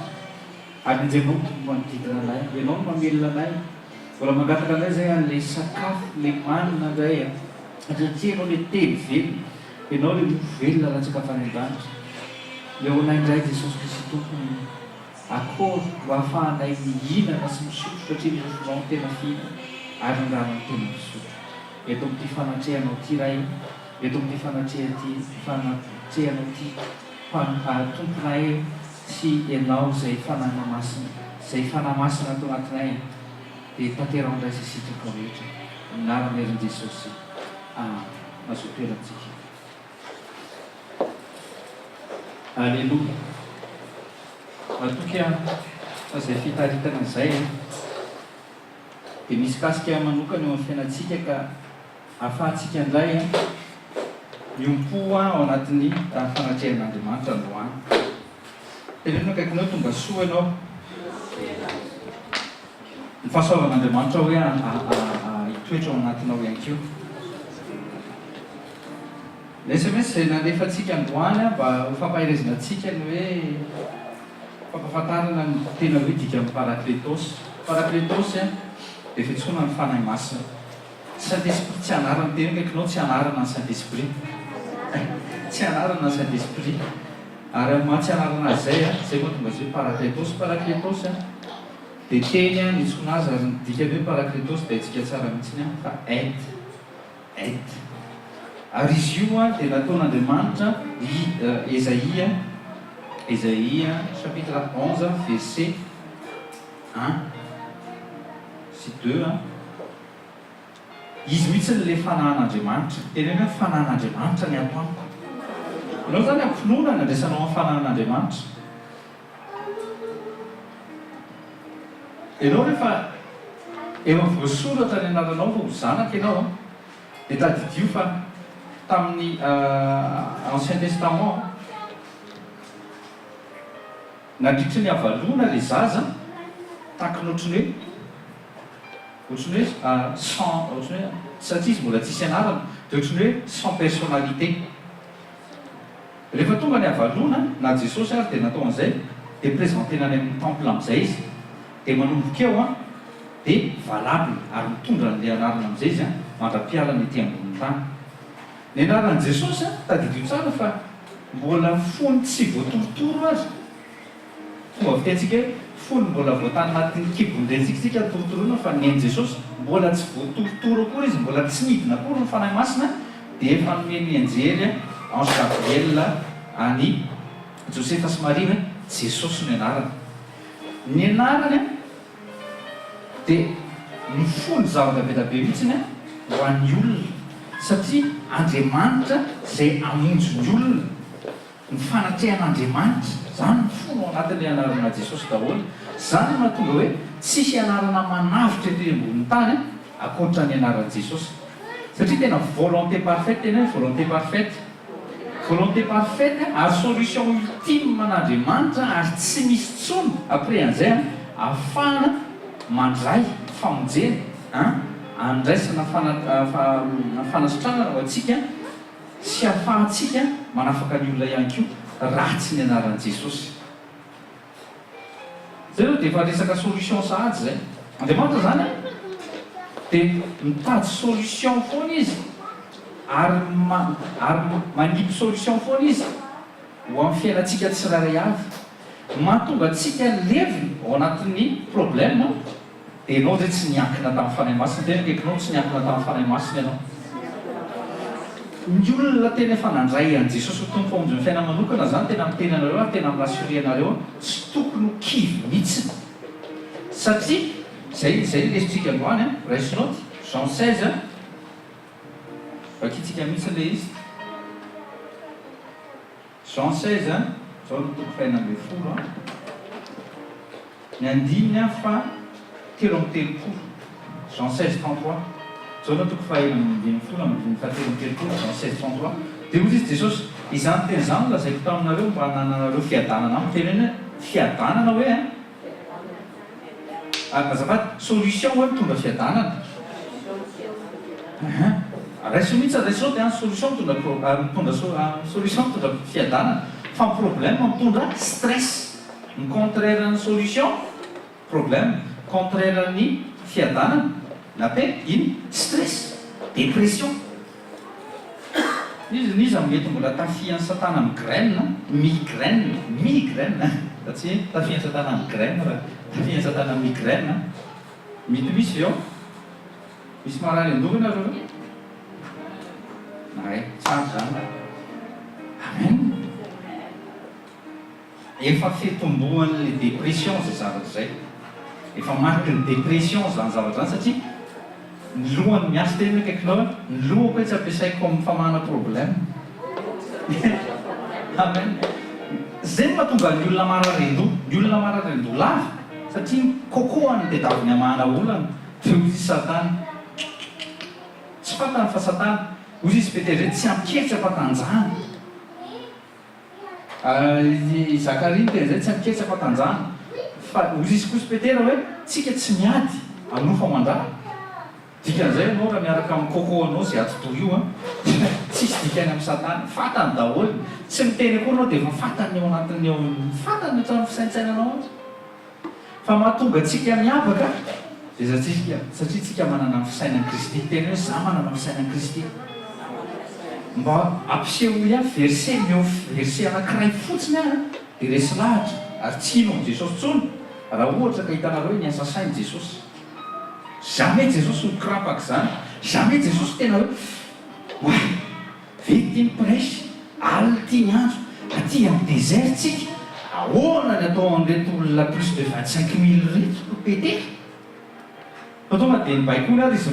ary injainao no manodidina anay, ianao no mamelona anay, mbola mangataka anay zay an'ilay sakafo, ilay manina indray satria ianao ilay telo velona, ianao ilay mofo velona latsaka avy any an-danitra. Eo anay indray Jesosy Kristy tompony, akory mba hahafahanay mihinana sy misotro satria mofonao no tena fihina ary ny rano no tena misotro. Eto amin'ity fanatrehanao ity ray, eto amin'ity fanatrehanao ity tomponay sy ianao izay fanana masina, izay fanahy masina ato anatinay dia tanterao indray izay sitraka rehetra. Amin'ny anarana erin' Jesosy, mahazo toerantsika. Alleluia. Matoky izay fitaritana izay dia misy kasika manokana eo amin'ny fiainantsika ka ahafahantsika indray miompo ao anatin'ny fanatrehan'Andriamanitra androany. Tenenao akaikinao tonga soa ianao, ny fahasoavan'Andriamanitra hoe hitoetra ao anatinao ihany koa. SMS izay nandefantsika androany mba ho fampahirezinantsika ny hoe fampahafantarana ny tena hoe dika amin'ny parakletosy. Parakletosy dia fiantsoana ny fanahy masina. Saint-Esprit tsy anarana, tena akaikinao tsy anarana ny Saint-Esprit, tsy anarana ny Saint-Esprit. Ary amin'ny maha tsy anarana izay zay moa tonga zay parakletosy. Parakletosy dia teny nitsoina azy ary dika hoe parakletosy dia antsika tsara mihitsiny fa aide. Ary izy io dia nataon'Andriamanitra Esaïa chapitre 11 verset 1 sy 2. Izy mihitsy n'ilay fanahin'Andriamanitra, tena hoe fanahin'Andriamanitra ny ato amiko. Ianao zany ampinoana ny andraisanao amin'ny fanahin'Andriamanitra. Ianao rehefa efa voasoratra ny anaranao fa ho zanaka ianao dia tadidio fa tamin'ny Ancien Testament nandritry ny avalona ilay zaza tahaka ohatrany hoe satria izy mbola tsisy anarana dia ohatrany hoe sans personnalité. Rehefa tonga ny avalona na Jesosy ary dia natao an'izay dia présentena any amin'ny temple amin'izay izy dia manomboka eo dia valable ary mitondra n'ilay anarana amin'izay izy mandra-pialana ety ambony tany. Ny anaran'i Jesosy tadidio tsara fa mbola fony tsy voatorotoro azy. Fomba fitentsika hoe fony mbola voatany anatin'ny kibon'iretsika torotoroana fa ny Jesosy mbola tsy voatorotoro akory izy, mbola tsy midina akory ny fanahy masina dia efa nomeny anjery Ange Gabriel any Josefa sy Maria hoe Jesosy ny anarana. Ny anarany dia ny fony zavatra be dia be mihitsiny ho an'ny olona satria Andriamanitra izay amonjo ny olona. Ny fanatrehan'Andriamanitra zany ny fony ao anatin'ilay anarana Jesosy daholo. Zany no mahatonga hoe tsisy anarana manavitra eto ambony tany ankoatra ny anaran'i Jesosy. Satria tena volonté parfaite, tena hoe volonté parfaite. Volonté parfaite ary solution ultime an'Andriamanitra ary tsy misy tsony après an'izay ahafahana mandray famonjena andraisana fanasitranana ho antsika sy ahafahantsika manafaka ny olona ihany koa ratsy ny anaran'i Jesosy. Zay aloha dia efa resaka solution sahady zay. Andriamanitra zany dia mitady solution foana izy ary manipy solution foana izy ho amin'ny fiainantsika tsiraray avy. Mahatonga antsika levy ao anatin'ny problème dia ianao zay tsy niankina tamin'ny fanahy masina. Tena akaikinao tsy niankina tamin'ny fanahy masina ianao. ny olona tena efa nandray an' jesosy ho tompo famonjy ny fiaina manokana zany tena miteny anareo a tena mirasorianareo tsy tokony ho kivy mihitsy satria zay lesitsika androany a raisinoty Jean 16 vakitsika mihitsy le izy Jean 16 zao no toko faina ambe folo ny andiminy a fa telo amby telopolo Jean 16 33 zao no toko fahaina ambin'ny folo ambin'ny fahatelo amby telopolo Jean 16 33 dia ozy izy jesosy izany teny zany lazaiko taminareo mba hananareo fiadanana amin'ny teneny fiadanana hoe azafady solution hoe mitondra fiadanana raiso mihitsy raisao dia solution mitondra solution mitondra fiadanana fa ny problème mitondra stress ny contraire ny solution problème contraire ny fiadanana na pe iny stress dépression izy mety mbola tafian'ny satana migraine satria tafian'ny satana migraine raha tafian'ny satana migraine mety misy eo misy marary andovy nareo tsara zany amen efa fitombohan'le dépression zay zavatra zay efa mariky ny dépression zany zavatra zany satria ny lohany miasy teny akaikinao ny lohako hoe tsy ampiasaiko amin'ny famahana problème amen zay no mahatonga ny olona mararendo ny olona mararendo lava satria kokohany dia daviny amahana olana feo izy satana tsy fatany fa satana ozy izy petery tsy ampiketry ampatanjahana Zakaria teny zay tsy ampiketry ampatanjahana fa ozy izy kosa petera hoe tsika tsy miady amin'ny famandraha dikan'izay anao raha miaraka amin'ny koko anao zay atotoy io tsisy dikany amin'ny satana fatany daholo tsy miteny koa anao dia efa fatany eo anatiny eo fatany hatrany fisaintsainanao fa mahatonga tsika miavaka dia satria tsika manana ny fisainan'i Kristy teny hoe za manana ny fisainan'i Kristy mba ampiseho ia verset anankiray fotsiny dia resy lahatra ary tsy ino amin'i Jesosy tsony raha ohatra ka hitanareo ny asa sain'i Jesosy jamais Jesosy mikrapaka zany jamais Jesosy tena hoe oa vety mipresy alina ty ny andro aty amin'ny désert tsika ahoana ny atao an'ireto olona plus de 25 000 reto péter tonga dia ny baikoly ary izy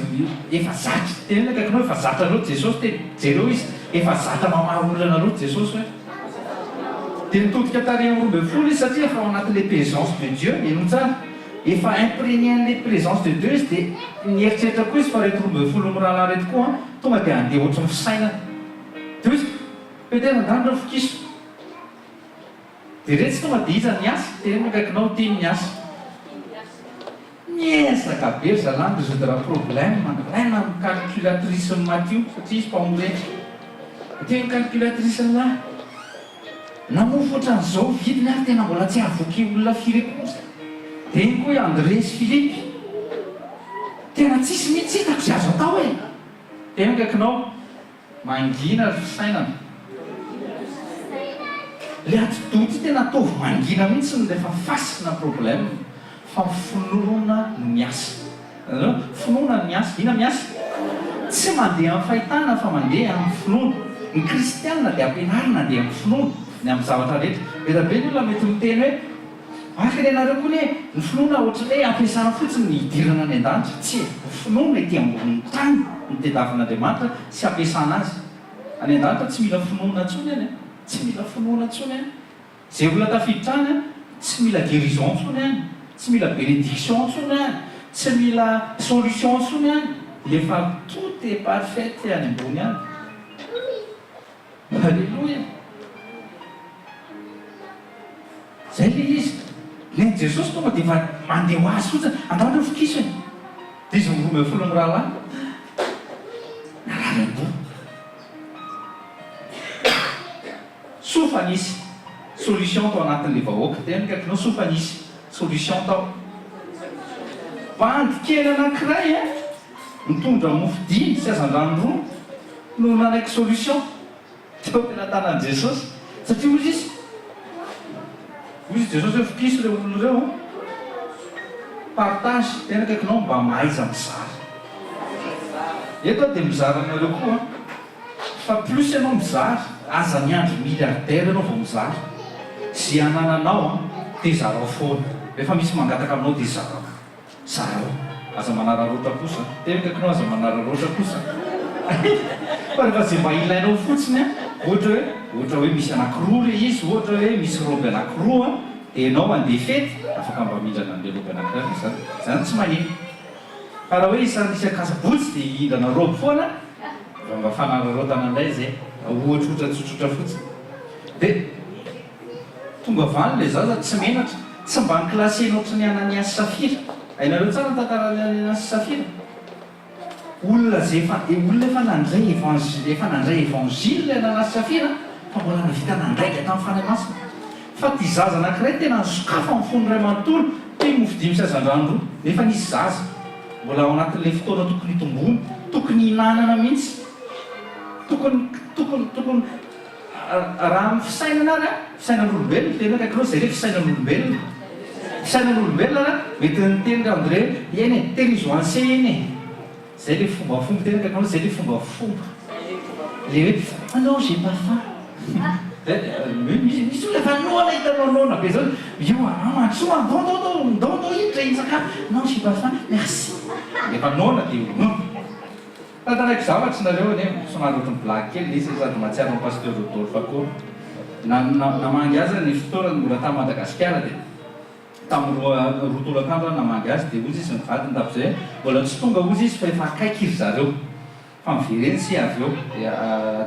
efa zatra tena akaikinao efa zatra loatra Jesosy teny jereo izy efa zatra mamaha olana loatra Jesosy hoe dia nitodika tary amin'ny roa ambin'ny folo izy satria efa ao anatin'le présence de Dieu eno tsara efa imprégné an'le présence de Dieu izy dia nieritreritra koa izy fa reto roa ambin'ny folo mirahalahy reto koa tonga dia andeha ohatry ny fisainana dia izy petera andandra fokiso dia reto tsy tonga dia iza ny asa tena akaikinao ty ny asa miezaka be zalany résoudre problème raina amin'ny calculatrice ny Matthieu satria izy mpamoreny tena calculatrice ny lahy namofo ohatran'izao vidiny ary tena mbola tsy avoky olona firy kosa dia iny koa André sy Philippe tena tsisy mihitsy hitako zay azo atao hoe tena akaikinao mangina ry fisainana le atodoty tena ataovy mangina mihitsy ny rehefa fasina problème fa finoana no miasa finoana no miasa ina miasa tsy mandeha amin'ny fahitana fa mandeha amin'ny finoana ny kristianina dia ampianarina andeha amin'ny finoana ny amin'ny zavatra rehetra eda be ny olona mety miteny hoe akany ianareo koa ny finoana ohatra hoe ampiasana fotsiny ny hidirana any an-danitra tsy ny finoana ety ambony tany ny tediavin'Andriamanitra sy ampiasana azy any an-danitra tsy mila finoana ntsony any tsy mila finoana ntsony any zay olona tafiditra any tsy mila guérison ntsony any tsy mila bénédiction ntsony any tsy mila solution ntsony any lefa tout est parfait any ambony any alléluia zay le izy ny Jesosy tonga dia efa mandeha ho azy fotsiny andandra fokiso e dia izy roa ambin'ny folo mirahalahy nararam-bo sofanisy solution tao anatin'le vahoaka tena kaikinao sofanisy solution tao bandy kely anankiray mitondra mofo dimy sy azan-drano roa no nanaiky solution teo tena tanan'i Jesosy satria ozy izy Jesosy hoe fokiso le olo ireo partage tena kaikinao mba mahaiza mizara eto dia mizara anareo koa fa plus ianao mizary aza miandro milliardaire ianao vao mizary zay anananao a dia zarao foana rehefa misy mangataka aminao dia zarao aza manararoatra kosa tenakakinao aza manararoatra kosa fa rehefa zay mba ilainao fotsiny a ohatra hoe misy anakiroa le izy ohatra hoe misy roby anakiroa dia ianao mandeha fety afaka mba mindrana an'le roby anakiray zany tsy manino fa raha hoe isakasabotsy dia hindrana roby foana mba fanararoatana indray zay ohatrotra tsotsotra fotsiny dia tonga vany le zaza tsy menatra tsy mba nyklasenao ohatry ny anany asy safira hainareo tsara tantarany asy safira olona efa nandray évangile ananasy safira fa mbola navita nandraika tamin'ny fanahy masina fa ty zaza anakiray tena nisokafa amin'ny fony ray manontolo teny mofidimy sazandrandro nefa nisy zaza mbola ao anatin'ilay fotoana tokony hitombony tokony hinanana mihitsy tokony raha amin'ny fisainana ary fisainan'olombelona tena kaikireo zay le fisainan'olombelona mety niteny andre eny e telizoanse eny e zay le fombafomba tena kaikireo zay le fombafomba le hoe non j'ai pas faim misy olona fa noana hitanao nona be zao io mantsoa ndao hiditra insakafo non j'ai pas faim merci efa nona dia tantaraiky zavatra nareo ane somary ohatriny blaky kely izy sady mahatsiaro amin'ny pasteur Rodolphe akory namangy azy ny fotoana mbola tamin'ny Madagasikara dia tamin'ny roatolo akandro namangy azy dia ozy izy nivadiny tapizay mbola tsy tonga ozy izy fa efa akaiky iry zareo fa mivereny sy avy eo dia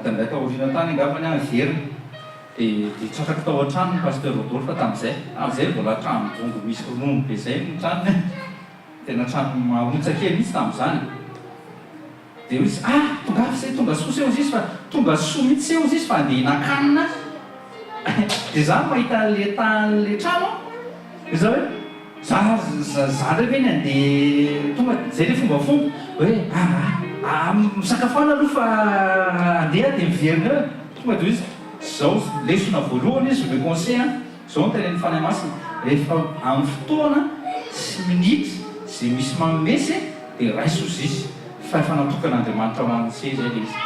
dandray taorina tany angavany any veriny dia tsatraky tao an-trano ny pasteur Rodolphe tamin'izay amin'izay mbola trano dongo misy ronono be zay ny tranony tena trano mahontsa-kely mihitsy tamin'izany dia izy tonga afy zay tonga soa seho izy izy fa tonga soa mihitsy seho izy izy fa andeha nakanina dia zany mahita le trano iza hoe za ndraiky eny andeha tonga zay le fombafomba hoe misakafoana aloha fa andeha dia miverina eo tonga dia izy zao lesona voalohany izy le conseil zao nytenen'ny fanahy masina rehefa amin'ny fotoana sy minitra zay misy mamesy dia raiso izy izy fa efa natokan'Andriamanitra ho an'ny se zay le izy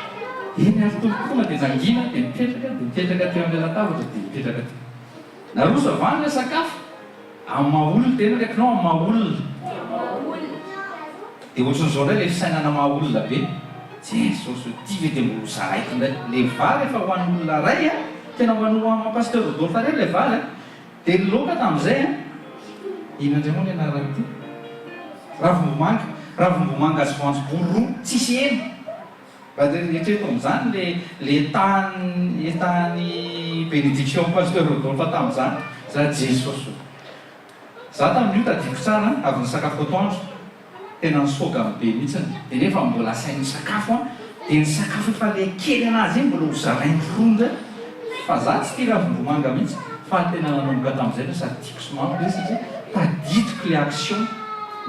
eny ary tompotonga dia nangina dia mipetraka teo amin'ilay latabatra dia mipetraka teo naroso avany le sakafo amin'ny mahaolona tena kaikinao amin'ny mahaolona dia ohatran'izao indray le fisainana mahaolona be jesosy ty ve dia mbolo zaraiko indray le vary efa ho an'ny olona ray a tena ho an'ny pasteur Rodolphe reny le vary a dia loka tamin'izay a inandray moa ny anarany ty ravim-bomanga azy voanjobory roa tsisy eny eritreto amin'izany le tany bénédiction pasteur Rodolphe tamin'izany za jesosy za tamin'io tadiko tsara avy ny sakafo atoandro tena nisoga be mihitsiny dia nefa mbola sain'ny sakafo a dia ny sakafo efa le kely anazy eny mbola hozarainy ronda fa za tsy tia ravim-bomanga mihitsy fa tena nanomboka tamin'izay no sady tiako somamy le satria tadidiko le action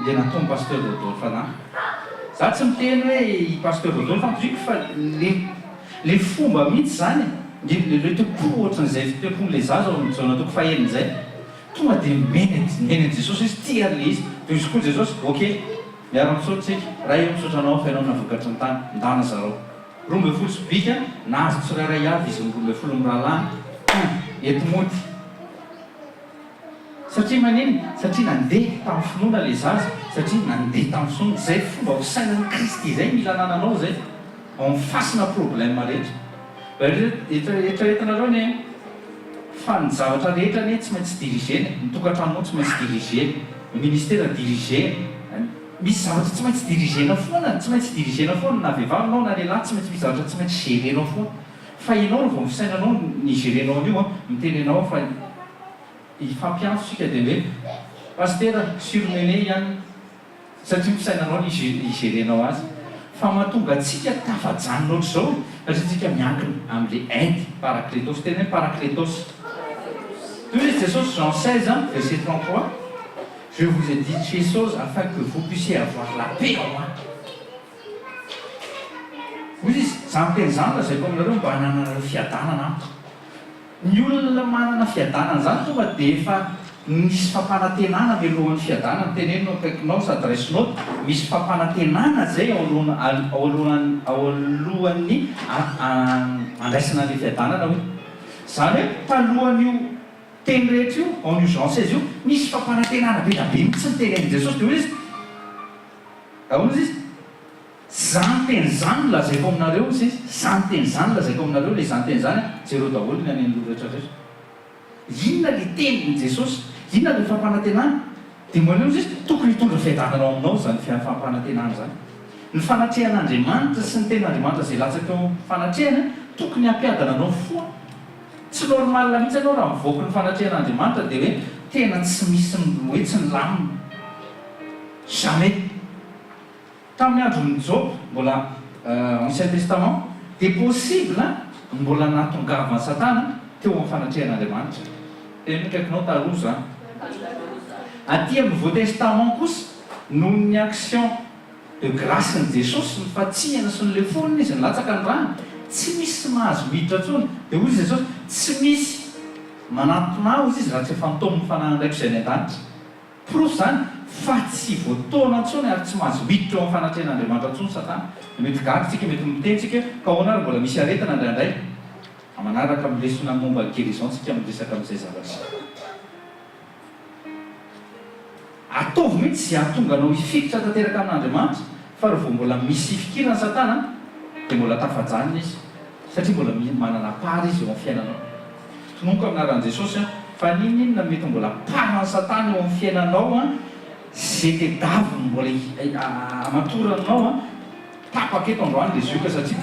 le nataon'ny pasteur Rodolphe anahy za tsy miteny hoe i pasteur Rodolphe ampoiko fa le fomba mihitsy zany le tepo ohatran'izay fitepon'le zaza zao nataoko fahelin'izay tonga dia menany jesosy izy tia le izy dia izy koa jesosy ok miara misaotra tsika raha eo misaotra anao fa ianao navokatra ny tany ndana zareo 12 sobika nahazo tsirairay avy izy 12 miralany eto mody satria maniny satria nandeha tamin'ny finoana le zaza satria nandeha tamin'ny finoana zay fomba fisainan'ny Kristy zay mila anananao zay ao mifasina problème rehetra eritreretanareo ny fa ny zavatra rehetra ny tsy maintsy dirigeny mitokantranonao tsy maintsy dirigeny ministère dirigé misy zavatra tsy maintsy dirigena foana tsy maintsy dirigena foana na vehivavinao na lehilahy tsy maintsy misy zavatra tsy maintsy gérenao foana fa ianao vao misainanao ny gérenao an'io mitenenao fa ifampiantso sika dia hoe pasteur surmené ihany satria misainanao ny gérenao azy fa mahatonga atsika tafajanona ohatr'izao satria tsika miankina amin'le aide paraclétos tena hoe paraclétos toy Jesosy Jean 16 verset 33 je vous ai dit ces choses afin que vous puissiez avoir la paix en moi ozy izy za miteny zany la zay ko aminareo mba hananareo fiadanana ny olona manana fiadanana zany tonga dia efa misy fampanantenana mialohan'ny fiadanana tenenino akaikinao sady raisinao misy fampanantenana zay aolohan'ny andraisana le fiadanana hoe zany hoe talohan'io teny rehetra io en urgence izy io misy fampanantenana be dabe mitsy ny tenenin' jesosy de hoe izy ahoana izy zany teny zany lazaiko aminareo izy izy zany teny zany lazaiko aminareo le zany teny zany jereo daholo ny anen'olo rehetrarehetra inona le tenin' jesosy inona le fampanantenana dia maneo izy tokony hitondra fiadananao aminao zany fampanantenana zany ny fanatrehan'andriamanitra sy ny ten'andriamanitra zay latsaka eo fanatrehana tokony hampiadana anao foa tsy normalina mihitsy anao raha mivoaka ny fanatrehan'andriamanitra dia hoe tena tsy misy hoe tsy ny lamina jamais tamin'ny andron'ny Job mbola ancien testament dia possible mbola natongavany satana teo amin'ny fanatrehan'andriamanitra tena kaikinao taloha zany aty amin'ny Nouveau Testament kosa noho ny action de grâce ny Jesosy ny fatsihana sy ny lefonina izy ny latsaka ny rano tsy misy mahazo miditra ntsony dia hoy izy Jesosy tsy misy manantona izy raha tsy fantominy fanahindraiko izay ny an-danitra proof zany fa tsy voataona ntsony ary tsy mahazo miditra eo amin'ny fanatrehan'andriamanitra ntsony satana mety gakytsika mety mitentsika ka ahoana ary mbola misy aretina indraindray manaraka amin'ny lesona momba ny guérison tsika miresaka amin'izay zavatra ataovy mihitsy zay ahatonga anao hifikitra tanteraka amin'andriamanitra fa raha vao mbola misy fikirana satana dia mbola tafajanina izy satria mbola manana pary izy eo amin'ny fiainanao tononika aminaran'i Jesosy fa ninona mety mbola parany satana eo amin'ny fiainanao zay tedaviny mbola amatoranao tapaka eto androany les yeux satria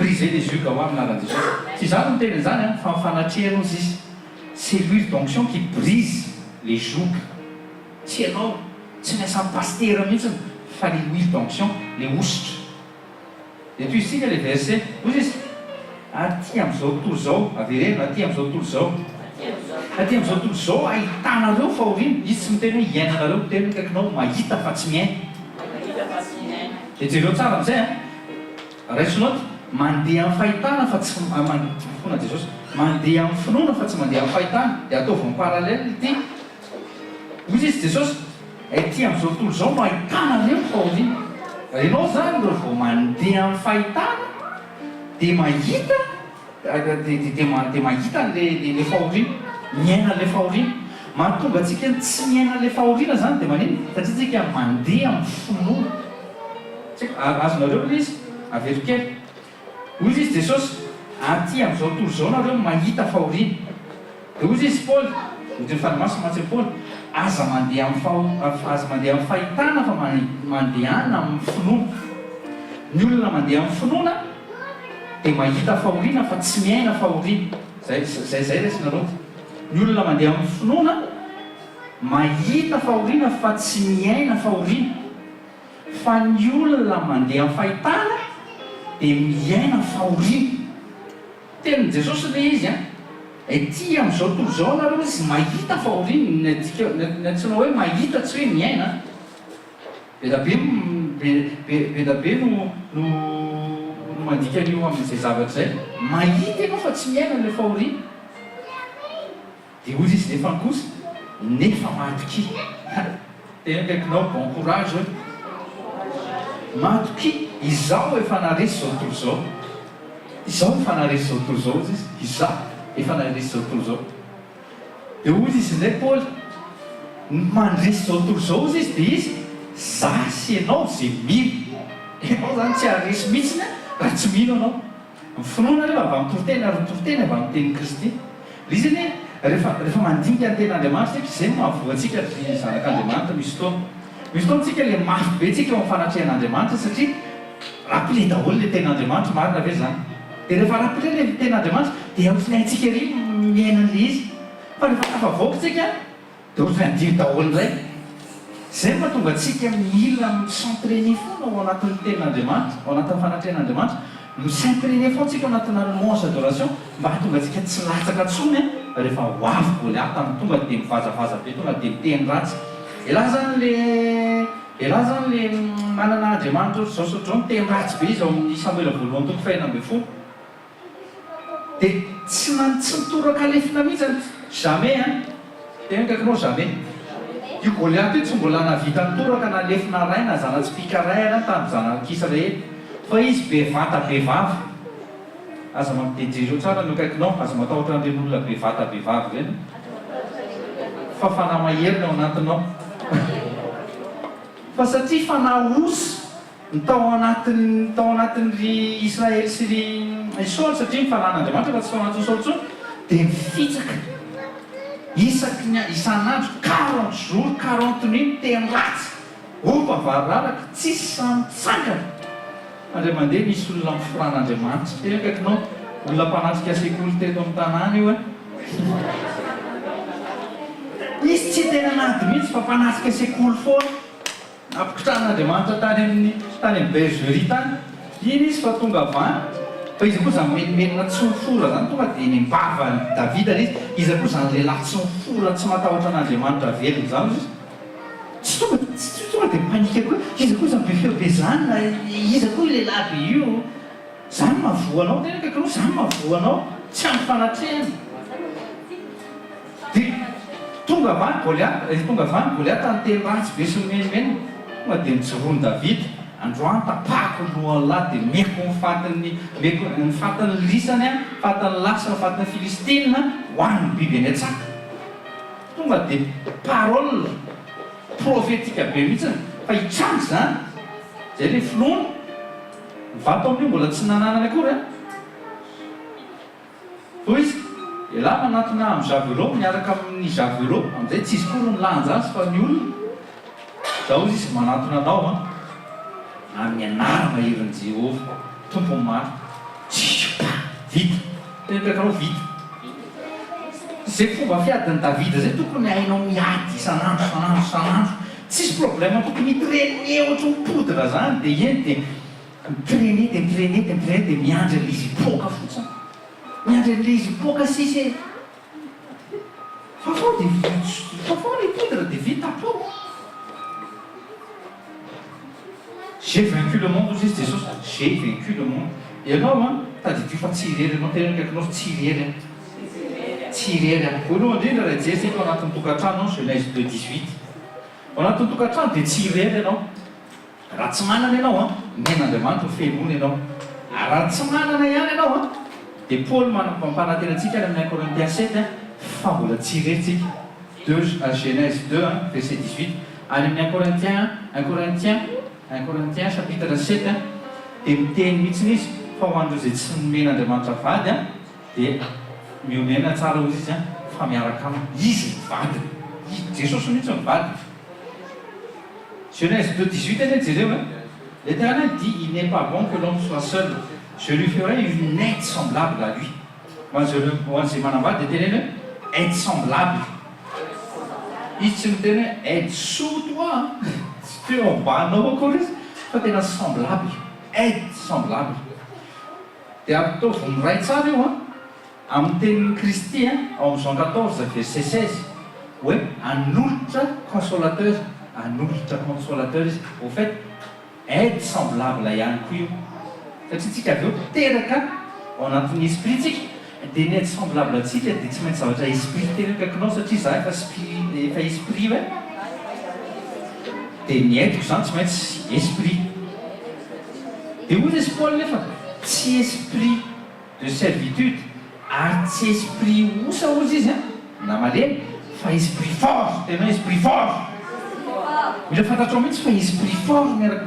briser les yeux ka ho aminaran'i Jesosy tsy zany no tena zany fa mifanatrehanao izy izy c'est l'huile d'onction qui brise les jougs tsy ianao tsy miasa pastera mihitsy fa le huile d'onction le ositra de toy isika le verset ozy izy aty amin'izao tontolo zao avereno aty amin'izao tontolo zao aty amin'izao tontolo zao ahitanareo fahoriana izy tsy miteny hoe iainanareo miteny kaikinao mahita fa tsy miaina de jereo tsara amin'izay raisonao mandeha amin'ny fahitana fa tsy fona Jesosy mandeha amin'ny finoana fa tsy mandeha amin'ny fahitana dia ataovy ny parallèle ity ozy izy Jesosy aty amin'izao tontolo zao no ahitanareo fahoriana ianao zany raha vao mandeha amin'ny fahitana dia mahita dia mahita le fahoriana miaina le fahoriana mahatonga antsika tsy miaina le fahoriana zany dia manino satria tsika mandeha amin'ny finoana azonareo le izy averokely ozy izy Jesosy aty amin'izao tontolo zao nareo mahita fahoriana dia ozy izy Paul ny fanomasina matsy Paul aza mandeha amin'ny fahitana fa mandehana amin'ny finoana ny olona mandeha amin'ny finoana dia mahita fahoriana fa tsy miaina fahoriana zay resinareo ny olona mandeha amin'ny finoana mahita fahoriana fa tsy miaina fahoriana fa ny olona mandeha amin'ny fahitana dia miaina fahoriana tenin' Jesosy le izy ety amin'izao tontolo zao nareo izy mahita fahoriana natsinao hoe mahita tsy hoe miaina be dabe no mandika an'io amin'izay zavatra zay mahita ianao fa tsy miaina le fahoriana dia ozy izy nefa kosa nefa matoky tena kaikinao bon courage hoe matoky izao efa naresy zao tontolo zao izao efa naresy zao tontolo zao izy izao efa naresy zao tontolo zao dia ozy izy ndray Paul mandresy zao tontolo zao izy dia izy zasy ianao zay mino ianao zany tsy haresy mihitsy raha tsy mino anao mifinoana rehefa avy amin'ny toriteny avy amin'ny tenin'i Kristy izy iny rehefa mandinika ny ten'Andriamanitra zay mahavoantsika ny zanak'Andriamanitra misy fotoana tsika le mafy be tsika eo amin'ny fanatrehan'Andriamanitra satria rappele daholo le ten'Andriamanitra marina ve zany dia rehefa rappele le ten'Andriamanitra dia ohatrany haintsika ery miainan'le izy fa rehefa tafavoaka tsika dia ohatrany adiny daholo indray zay mahatonga antsika mila micentrainer foana ao anatin'ny ten'Andriamanitra ao anatin'ny fanatrehan'Andriamanitra micentrainer foana tsika ao anatina louange adoration mba hahatonga antsika tsy latsaka ntsony rehefa hoavy goliaty amin'ny tonga dia mivazavaza be tonga dia miteny ratsy elahy zany le manana Andriamanitra zao sotrao miteny ratsy be izy ao amin'ny Samuela voalohany toko fahaenina ambin'ny folo dia tsy mitoraka alefina mihitsy jamais tena kaikinao zany io Goliaty io tsy mbola navita nitoraka na lefina ray na zana-tsipika ray ana tamin'ny zanak'Isa rehetra fa izy bevata bevavy aza mampidejezo tsara no kaikinao aza matahotra an'ireny olona bevata bevavy reny fa fanahy maherina ao anatinao fa satria fanahy osy ny tao anatin'ry Israely sy ry Saoly satria mifanan'Andriamanitra fa tsy tao anatin'ny Saoly tsony dia mifitsaka isaky isan'andro 40 jours 40 nuits teny ratsy vavararaka tsisy samitsangana andray mandeha misy olona miforan'Andriamanitra tena kaikinao olona mpanatrika sekoly teto amin'ny tanàna io izy tsy tena nady mihitsy fa mpanatrika sekoly foana nampikotran'Andriamanitra tany amin'ny bergerie tany iny izy fa tonga avany fa izy koa zany menimenina tsy mifora zany tonga dia nimbava Davida izy koa zany lehilahy tsy mifora tsy matahotra an'Andriamanitra velona zany izy tsy tonga dia panika koa izy koa zany be feo be zany izy koa lehilahy be io zany mahavoanao tena kaikinao zany mahavoanao tsy amin'ny fanatrehana dia tonga avany Goliaty tany ratsy be sy menimena tonga dia nijoroany Davida androany tapahako lohany lahy dia meko ny fatin'ny lisany a fatin'ny lasa fatin'ny Filistina hoan'ny biby any atsaka tonga dia parole profetika be mihitsiny fa hitrangy zany zay le finoana mivato amin'io mbola tsy nananany akory fa izy ialahy manatona amin'ny Javelot miaraka amin'ny Javelot amin'izay tsy izy kory ny lanjasy fa ny olona zao izy manatona anao amin'ny anara maherin' Jehovah tompony maro vita tena kaikinao vita zay fomba fiadin'ny Davida zay tokony hainao miady isan'andro tsisy problème tokony mitraîner ohatra mipodra zany dia eny dia mitraîner dia miandry an'ilay izy hipoaka fotsiny miandry an'ilay izy hipoaka sisy fa fao ilay podra dia vita po. J'ai vaincu le monde, aussi c'est ça. J'ai vaincu le monde. Et alors, t'as dit, tu vas tirer, non, t'as quelque chose tirer. Tirer. Pour nous, on dit, c'est qu'on a ton toucatan, non, Genèse 2:18. On a ton toucatan de tirer, non. Ratsamana, non, mais on demande au fait, non. Ratsamana, non. Et Paul, on parle de la tika, dans Corinthiens 7, fable tirer, 2 à Genèse 2, verset 18. Allez, 1 Corinthiens chapitre 7 dia miteny mihitsiny izy fa ho andreo izay tsy nomen'Andriamanitra vady dia miomena tsara ozy izy fa miaraka aminy izy mivady Jesosy mihitsy mivady. Genèse 2:18 any jereo l'Éternel dit il n'est pas bon que l'homme soit seul, je lui ferai une aide semblable à lui. Hoan'izay manambady dia teny hoe aide semblable izy tsy miteny hoe aide sous toi teo ambanao akory izy fa tena semblable aide semblable dia ataovy miray tsara io amin'ny tenin'ny Kristy ao amin'ny Jean 14 verset 16 hoe anolotra consolateur izy au fait aide semblable ihany koa io satria tsika avy eo teraka ao anatin'ny esprit tsika dia ny aide semblable atsika dia tsy maintsy zavatra esprit tena kaikinao satria za efa esprit hoe dia ny haitiko zany tsy maintsy esprit dia ozy izy Paul nefa tsy esprit de servitude ary tsy esprit osa ozy izy na malemy fa esprit fort tena esprit fort mila fantatrao mihitsy fa esprit fort miaraka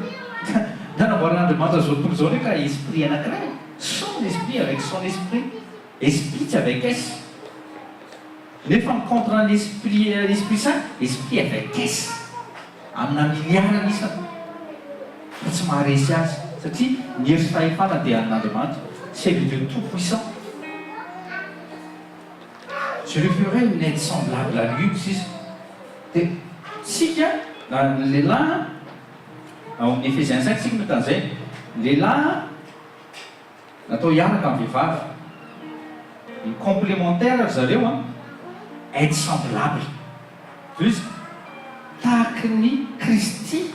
nanamboaran'Andriamanitra zao tontolo zao ndraika esprit anankiray son esprit avec son esprit tsy avec S nefa contre l'esprit saint esprit avec S amina miliarana isa fa tsy maharesy azy satria ny hery fahefana dia an'Andriamanitra c'est le tout puissant. Je lui ferai une aide semblable à lui aussi. Dia sika lehilahy ao amin'ny Ephésiens 5 sika mitan'izay lehilahy natao hiaraka amin'ny vehivavy ny complémentaire zareo aide semblable izy tahaka ny Kristy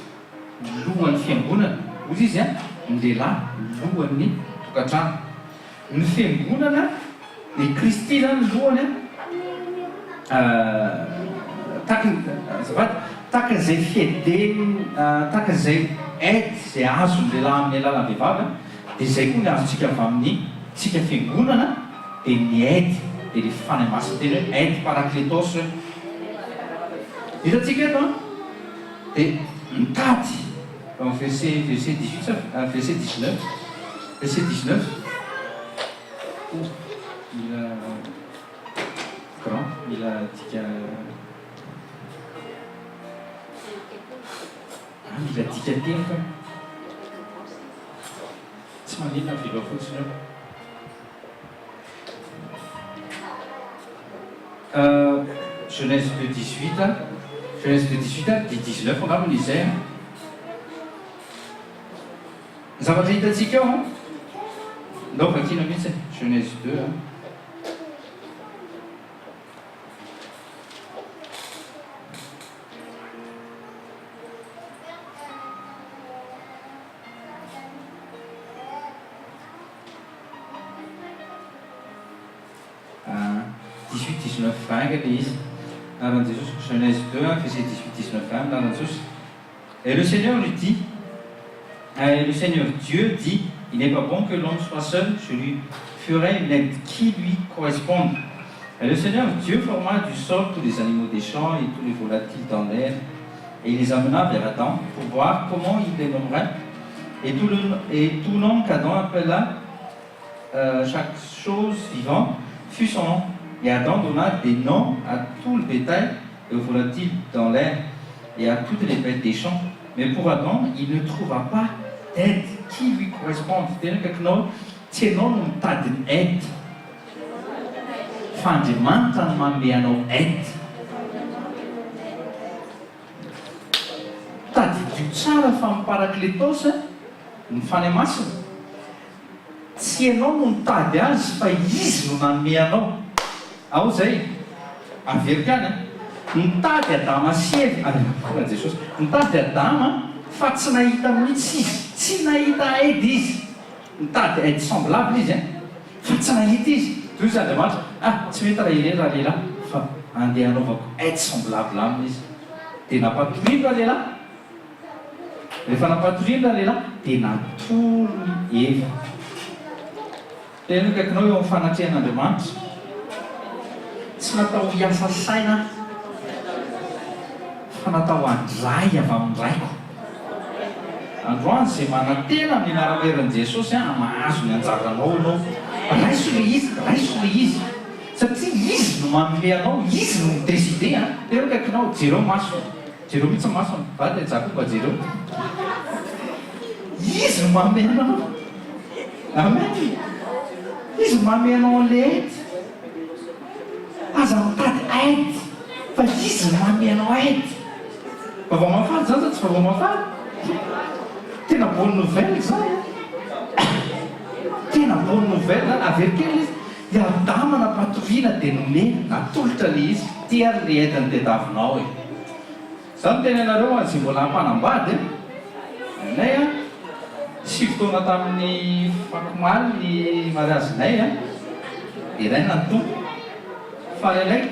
lohan'ny fiangonana ozy izy ny lehilahy lohan'ny tokantrano ny fiangonana ny Kristy zany lohany takan'izay fedeny takan'izay aide izay azony lehilahy amin'ny alalan'ny vehivavy dia izay koa ny azontsika avy amin'ny tsika fiangonana dia ny aide dia le fanahy masina teny hoe aide parakletos hoe hitatsika eto dia mitady verset 18 verset 19 verset 19 mila grand mila dika mila dika teny fa tsy maninona vilo fotsiny Genèse de 18 Genèse de 18 dia 19 angambany izay zavatra hitantsika eo ndao vakina mihitsy Genèse 2 18-19 vainga le izy naran Jésus Genèse 2 verset 18-19 naran Jésus et le Seigneur lui dit le Seigneur Dieu dit il n'est pas bon que l'homme soit seul, je lui ferai une aide qui lui corresponde. Et le Seigneur Dieu forma du sol tous les animaux des champs et tous les volatiles dans l'air et il les amena vers Adam pour voir comment il les nommerait. Et tout nom qu'Adam appela chaque chose vivante fut son nom. Et Adam donna des noms à tout le bétail et aux volatiles dans l'air et à toutes les bêtes des champs. Mais pour Adam, il ne trouva pas d'aide qui lui corresponde. C'est-à-dire que nous, c'est non pas d'aide. Fandimantana manome anao aide. Tadidio tsara fa miparakletos ny fanahy masina. Tsy ianao no mitady azy fa izy no nanome anao. Ao zay averika any nitady Adama sy Eva Jesosy nitady Adama fa tsy nahita mihitsy izy tsy nahita aide izy nitady aide semblable izy fa tsy nahita izy toy izy Andriamanitra tsy mety raha ireny raha lehilahy fa andeha anaovako aide semblable aminy izy dia napatoriny raha lehilahy rehefa napatoriny raha lehilahy dia natolony Eva tena kaikinao eo amin'ny fanatrehan'Andriamanitra tsy natao hiasa saina fa natao andray avy amin'ny raiko androany izay manantena amin'ny anara-peran'i Jesosy mahazo ny anjaranao anao raiso le izy satria izy no manome anao izy no mideside tena kaikinao jereo maso jereo mihitsy maso vady ajakoba jereo izy no manome anao amen izy no manome anao an'le aide aza mitady aide fa izy no manome anao aide vavao mafaly zany sa tsy vavao mafaly tena bonne nouvelle zany tena bonne nouvelle zany averikely izy Adama napatoriana dia nome natolotra le izy tia le aide ny tediavinao zany tena ianareo azy mbola hampanambady nay sivy-taona tamin'ny fakomaly ny mariazinay dia ray nantompo fa ilay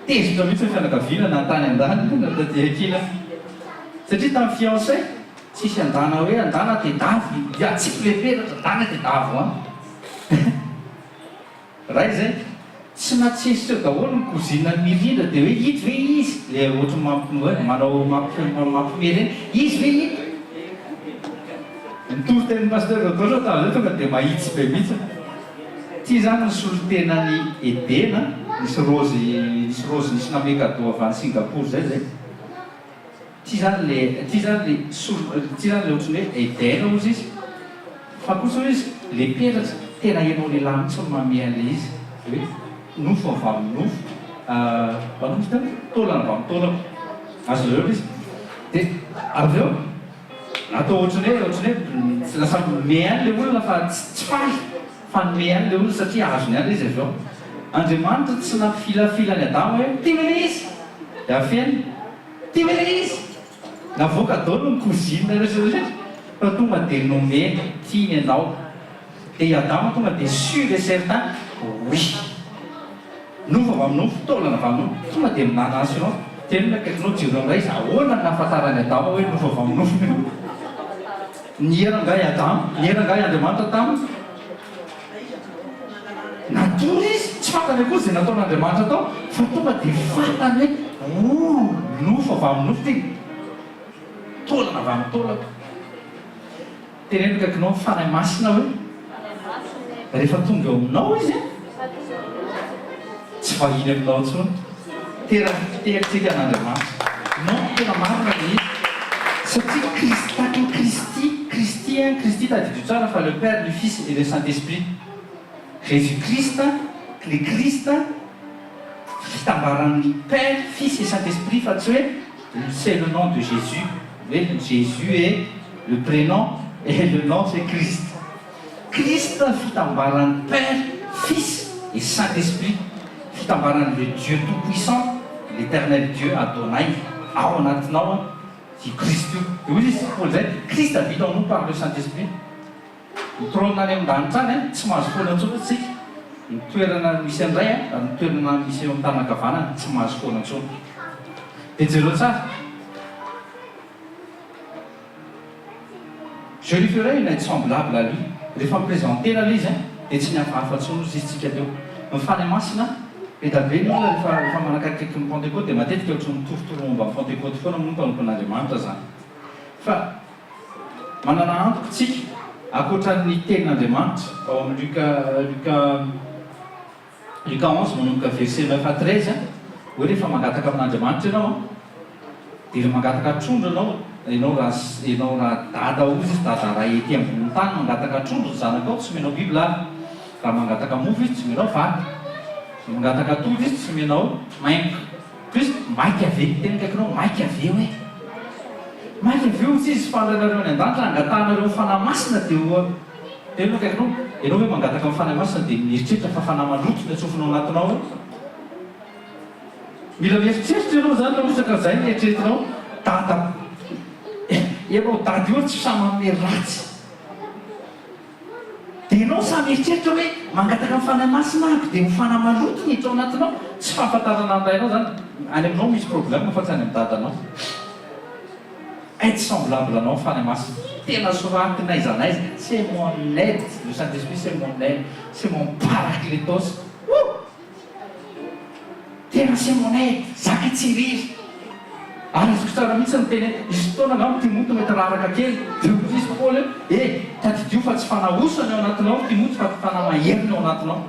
tezitra mihitsy ny fianakaviana nantany andany nataty akila satria tamin'ny fiancé tsisy andana hoe andana dia davy tsiko lehibe andana dia davo raha izay tsy natsesitra daholo ny kozina mirindra dia hoe hito ve izy le ohatry manao mampime reny izy ve hito nitory teniny pasteur Dr zao tamin'izay tonga dia mahitsy be mihitsy ty zany ny solontenany Edena nisy rozy nisy name cadeau avy any Singapour zay ty zany le ohatrany hoe Edena ozy izy fa kosa hoe izy le peratra tena ianao lehilahy mihitsy no manome an'le izy hoe nofo avy amin'ny nofo manofo tena taolana avy amin'ny taolana azo leo izy dia avy eo natao ohatrany hoe lasa nome any le olona fa tsy faly fa nome any le olona satria azony any izy avy eo Andriamanitra tsy nafilafila ny Adama hoe ty mele izy dia afeny ty mele izy navoaka daholo ny kozina rehetrarehetra fa tonga dia nome tiany ianao dia Adama tonga dia sûr et certain oui nofo avy amin'ny nofo taolana avy amin'ny nofo tonga dia minana assurance tena kaikinao jiro ray izy ahoana nahafantarany Adama hoe nofo avy amin'ny nofony niherangay Adama niherangay Andriamanitra taminy natory izy tsy fantany akory izay nataon'Andriamanitra tao fa tonga dia fantany hoe nofo avy amin'ny nofo ty taolana avy amin'ny taolako teneno kaikinao fanahy masina hoe rehefa tonga eo aminao izy tsy vahiny aminao intsony teritsika an'Andriamanitra non tena marina ny satria Christy tadidio tsara fa le Père, le Fils et le Saint-Esprit Jésus-Christ, le Christ fitambaran'ny Père, Fils et Saint-Esprit fa tsy hoe c'est le nom de Jésus mais Jésus est le prénom et le nom c'est Christ Christ fitambaran'ny Père, Fils et Saint-Esprit fitambaran'ny le Dieu tout-puissant l'éternel Dieu Adonai ao anatinao io Christ io izy Paul zay Christ habite en nous par le Saint-Esprit mitrônina any amin-danitra any tsy mahazo foana intsony tsika ny toerana misy andray ny toerana misy eo amin'ny tanakavanana tsy mahazo foana intsony dia jereo tsara je lui ferai une aide semblable à lui rehefa miprésentena le izy dia tsy mihafahafa intsony izy tsika teo mifany masina etabe ny olona rehefa manakaiky ny Pentecôte dia matetika ohatry mitorotoro momba ny Pentecôte foana moa mpanompon'Andriamanitra zany fa manana antoko tsika akoatran'ny tenin'Andriamanitra ao amin'ny Luka 11 manomboka verset 9 à 13 hoe rehefa mangataka amin'Andriamanitra ianao dia mangataka trondro ianao raha dada ozy izy dada raha ety ambony tany mangataka trondro ny zanakao tsy menao biby lava raha mangataka mofo izy tsy menao vaky mangataka atody izy tsy menao maingo plus maiky ave tena kaikinao maiky ave hoe maiky ave tsy izy fandrainareo any an-danitra angatanareo fanahy masina dia tena kaikinao ianao hoe mangataka amin'ny fanahy masina dia mieritreritra fa fanahy maloto ny atsofinao anatinao hoe mila mieritreritra ianao zany raha ohatra ka zay mieritreritinao dada ianao dady io tsy samy ratsy dia ianao samy mieritreritra hoe mangataka amin'ny fanahy masina ako dia mifanahy maloto ny hitra ao anatinao tsy fahafantarana an'rainao zany any aminao misy problème fa tsy any amin'ny dadanao aide semblable anao fanahy masina tena soratiny aiza n'aiza c'est mon aide le Saint-Esprit c'est mon aide c'est mon paraclétos tena c'est mon aide zaka tsirery ary azoko tsara mihitsy ny teny izy fotoana angamo Timoty mety raraka kely dia izy Paul tadidio fa tsy fanahosany ao anatinao Timoty fa fanahy maheriny ao anatinao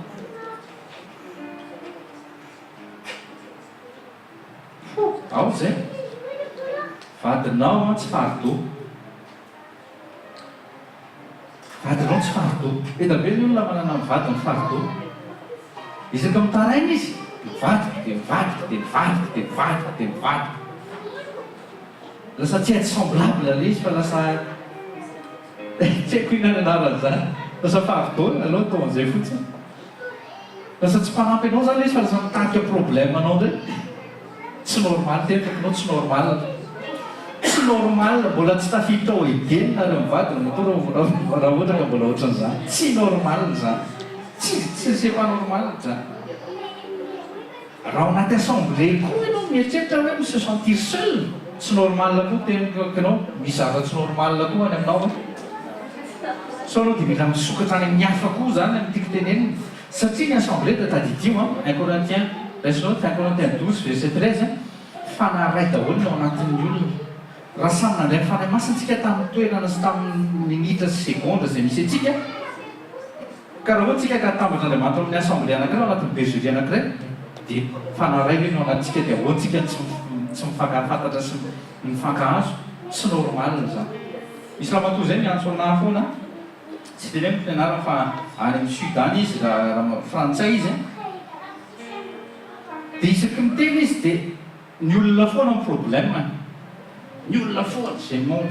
ao zay vadinao tsy fardo vadinao tsy fardo etabe ny olona manana mivadiny fardo isaka mitaraina izy mivadika dia mivadika dia mivadika dia mivadika dia mivadika lasa tsy aide semblable le izy fa lasa tsy haiko inany anarany zany lasa fardo alao atao an'izay fotsiny lasa tsy mpanampy anao zany le izy fa lasa mitanika problème anao ndray tsy normal tena kaikinao tsy normal tsy normal mbola tsy tafiditra ao edeny nareo mivadina mato raha ohatra ka mbola ohatran'izany tsy normal zany tsy c'est pas normal zany raha ao anaty assemblée koa ianao mieritreritra hoe se sentir seul tsy normal koa tena kaikinao misy zava tsy normal koa any aminao so anao dia mila misokatra any amin'ny hafa koa zany amin'tiako teneniny satria ny assemblée de tadidio 1 Corinthiens 12 verset 13 fanahy ray daholo no ao anatin'ny olona raha samy nandray ny fanahy masintsika tamin'ny toerana sy tamin'ny minitra sy seconde zay misy atsika ka raha ohatsika ka tambatr'Andriamanitra amin'ny assemblée anankiray ao anatin'ny bergerie anankiray dia fanahy ray no ao anatsika dia ahoantsika tsy mifankafantatra sy mifankahazo tsy normal zany misy raha matoa zay miantso anahy foana tsy teny hoe mpianarana fa any amin'ny sud any izy raha frantsay izy dia isaky miteny izy dia ny olona foana ny problème ny olona foana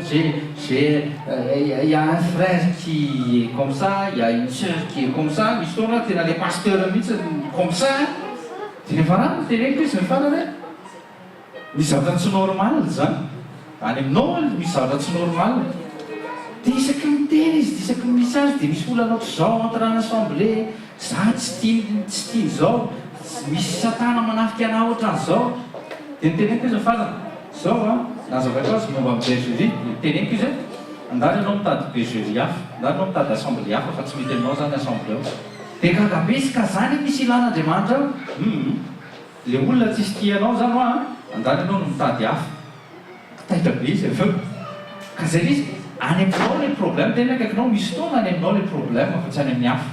j'ai il y a un frère qui est comme ça il y a une sœur qui est comme ça misy foana tena le pasteur mihitsy comme ça dia rehefa raha miteneniko izy mifanana misy zavatra tsy normal zany any aminao misy zavatra tsy normal dia isaky miteny izy dia isaky misy azy dia misy olana ohatr' zao entrany assemblée za tsy tia zao misy satana manafika anah ohatran'izao dia niteneniko izy fazana zao a nazavako azy momba amin'ny bergerie teneniko izy andary ianao mitady bergerie hafa andary ianao mitady assemblée hafa fa tsy mety aminao zany assemblée ao dia kakabesy ka zany misy ilan'andriamanitra ao le olona tsisy tianao zany hoa andany ianao no mitady hafa taitra be izy aveo ka zay izy any aminao le problème tena akaikinao misy fotoana any aminao le problème fa tsy any amin'ny hafa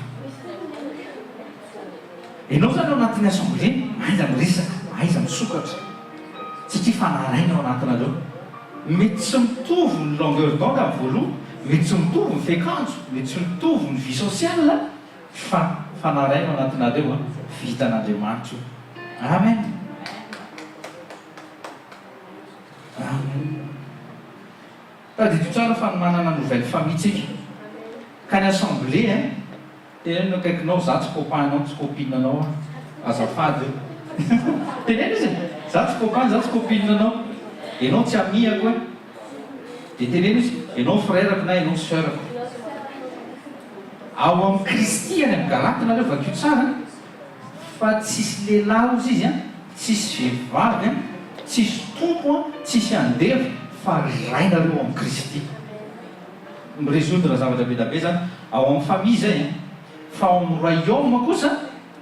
ianao zany ao anatin'ny assemblée maiza miresaka maiza misokatra satria fanaraina ao anatinareo mety tsy mitovy ny longueur d'onde amin'ny voaloha mety tsy mitovy ny fékanjo mety tsy mitovy ny vie sociale fa fanaraina ao anatinareo vitan'andriamanitra io amen amen tadidio tsara fa manana nouvelle famille tsika ka ny assemblée teneno akaikinao za tsy copainao tsy copine anao azafady eo teneno izy za tsy copain za tsy copine anao ianao tsy amiako dia teneno izy ianao frèrako na ianao sœurako ao amin'ny kristy any amin'ny galaty nareo vakio tsara fa tsisy lehilahy ozy izy tsisy vehivavy tsisy tompo tsisy andevy fa rainareo amin'ny kristy mirésoudre zavatra be da be zany ao amin'ny famille zay fa ao amin'ny royaume kosa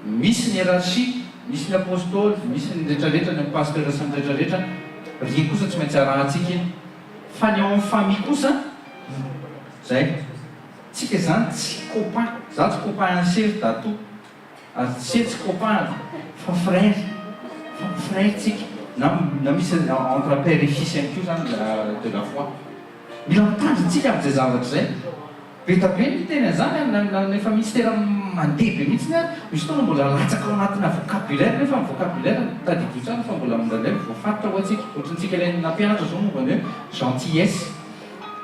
misy ny hiérarchie misy ny apôstôly misy ny rehetrarehetra ny pasteur sy ny rehetrarehetra ry kosa tsy maintsy arahantsika iny fa ny ao amin'ny famille kosa zay tsika zany tsy copain za tsy copain ansery dato se tsy copain fa frère tsika na misy entre père et fils ihany kio zany de la foi mila mitandritsika amin'izay zavatra zay be tabe ny tena zany nefa misy tena mandeha be mihitsy misy fotoana mbola latsaka ao anatina vocabulaire nefa ny vocabulaire tadidio tsara fa mbola mindraindray voafaritra ho atsika ohatrantsika ilay nampianatra zao mombany hoe gentillesse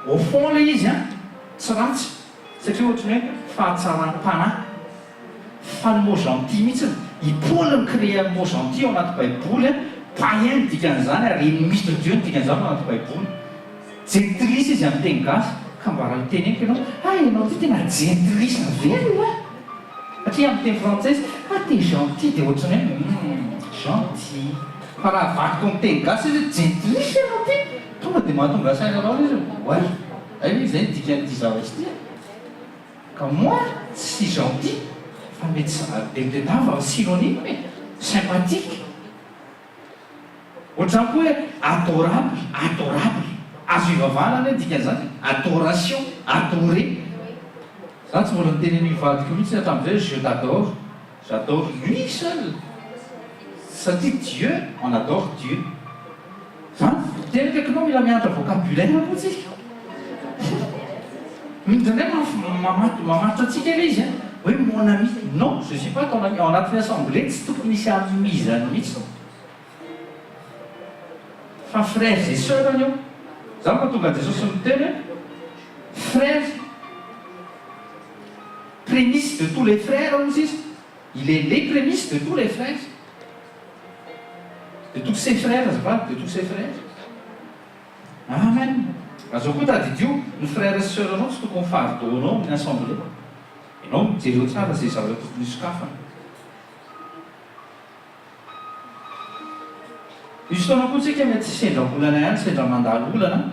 au fond le izy tsy ratsy satria ohatrany hoe fahatsaram-panahy fa ny mot gentil mihitsy i Paul micréé ny mot gentil ao anaty baiboly païen ny dikan'izany ary ennemi de Dieu ny dikan'izany ao anaty baiboly gentillesse izy amin'ny teny gasy ka mba raha miteneniko ianao ianao ty tena gentillesse very satria amin'ny teny français t'es gentil dia ohatrany hoe gentil fa raha valiko amin'ny teny gasy izy gentillesse ianao ty tonga dia mahatonga sainareo izy oay ay zay dikan'ity zavatra ty ka moi si gentil fa mety detava synonyme sympathique ohatrany koa hoe adorable azo ivavahana ny dikan'izany adoration adoré za tsy mbola niteneny ivadiko mihitsy hatramin'izay j'adore lui seul satria Dieu on adore Dieu zany tena kaikinao mila mianatra vocabulaire koa tsika mindraindray mamaritra atsika ilay izy hoe mon ami non je suis pas ton ami ao anatin'ny assemblée tsy tokony misy amizany mihitsy fa frères et sœurs any eo za mahatonga Jesosy miteny frère prémisse de tous les frères ozy izy il est les prémices de tous les frères de tous ses frères azafady de tous ses frères amen azao koa tadidio ny frère sy sœur anao tsy tokony faridoanao amin'ny assemblée ianao mijereo tsara zay zavatra tokony isokafana misy fotoana koa tsika mety sendra olana ihany sendra mandalo olana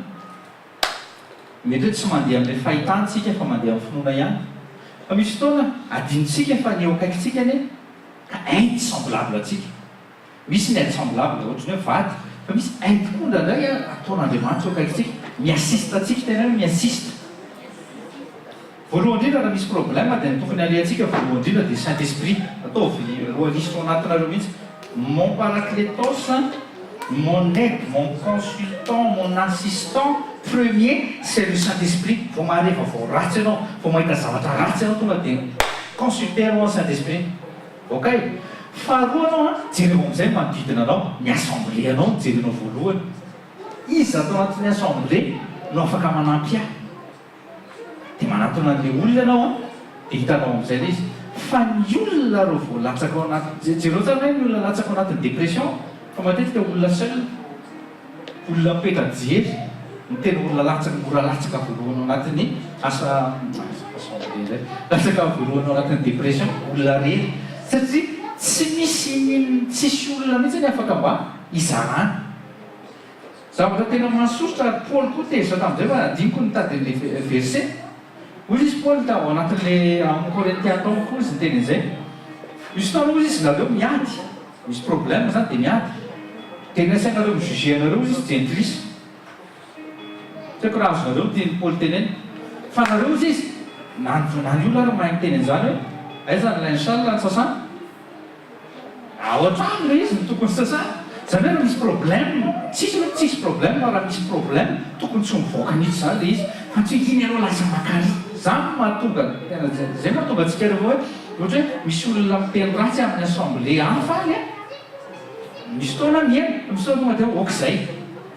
mety hoe tsy mandeha amin'ilay fahitantsika fa mandeha amin'ny finoana ihany fa misy fotoana adinontsika fa ny eo akaikitsika ane ka aide semblable atsika misy ny aide semblable ohatrany hoe vady fa misy aide koa ndraindray ataon'andriamanitra eo akaikitsika miassiste atsika tena hoe miassiste voalohany indrindra raha misy problème dia tokony aleantsika voalohany indrindra dia saint esprit ataovy loalisitro anatinareo mihitsy mon paraclétos mon aide mon consultant mon assistant premier c'est le Saint-Esprit vao maharehefa vao ratsy ianao vao mahita zavatra ratsy ianao tonga dia consulter anao Saint-Esprit ok faharoa anao jereo amin'izay manodidina anao ny assemblée anao jerenao voalohany izy atao anatin'ny assemblée no afaka manampy ahy dia manatona an'ilay olona anao dia hitanao amin'izay le izy fa ny olona reo vao latsaka ao anaty jereo tsara hoe ny olona latsaka ao anatin'ny dépression fa matetika olona seul olona mipetra jery miteny olona latsaka mora latsaka voalohany ao anatin'ny asa zay latsaka voalohany ao anatin'ny dépression olona rery satria tsy misy tsisy olona mihitsy ny afaka mba izarana zavatra tena mahasosotra ary Paoly koa tezitra tamin'izay fa adiniko nitadin'le verset ozy izy Paoly ta ao anatin'le amin'ny Korintia tao koa izy nyteny an'izay misy taona ozy izy nareo miady misy problème zany dia miady tena sainareo mijuge anareo izy gentlis tsy haiko raha azonareo nyteny Paoly teneny fa nareo izy izy nany olona ary mahay miteny an'izany hoe aiza ny lainysala ny sasana ao an-trano le izy ny tokony sasana zany hoe raha misy problème tsisy problème raha misy problème tokony tsy mivoaka nitsy zany le izy fa tsy hihiny anao lasa makary zany mahatonga tena zay mahatonga antsika rehefa hoe ohatra hoe misy olona miteny ratsy amin'ny assemblée hafa any misy fotoana miaina misy fotoana tonga dia ok'izay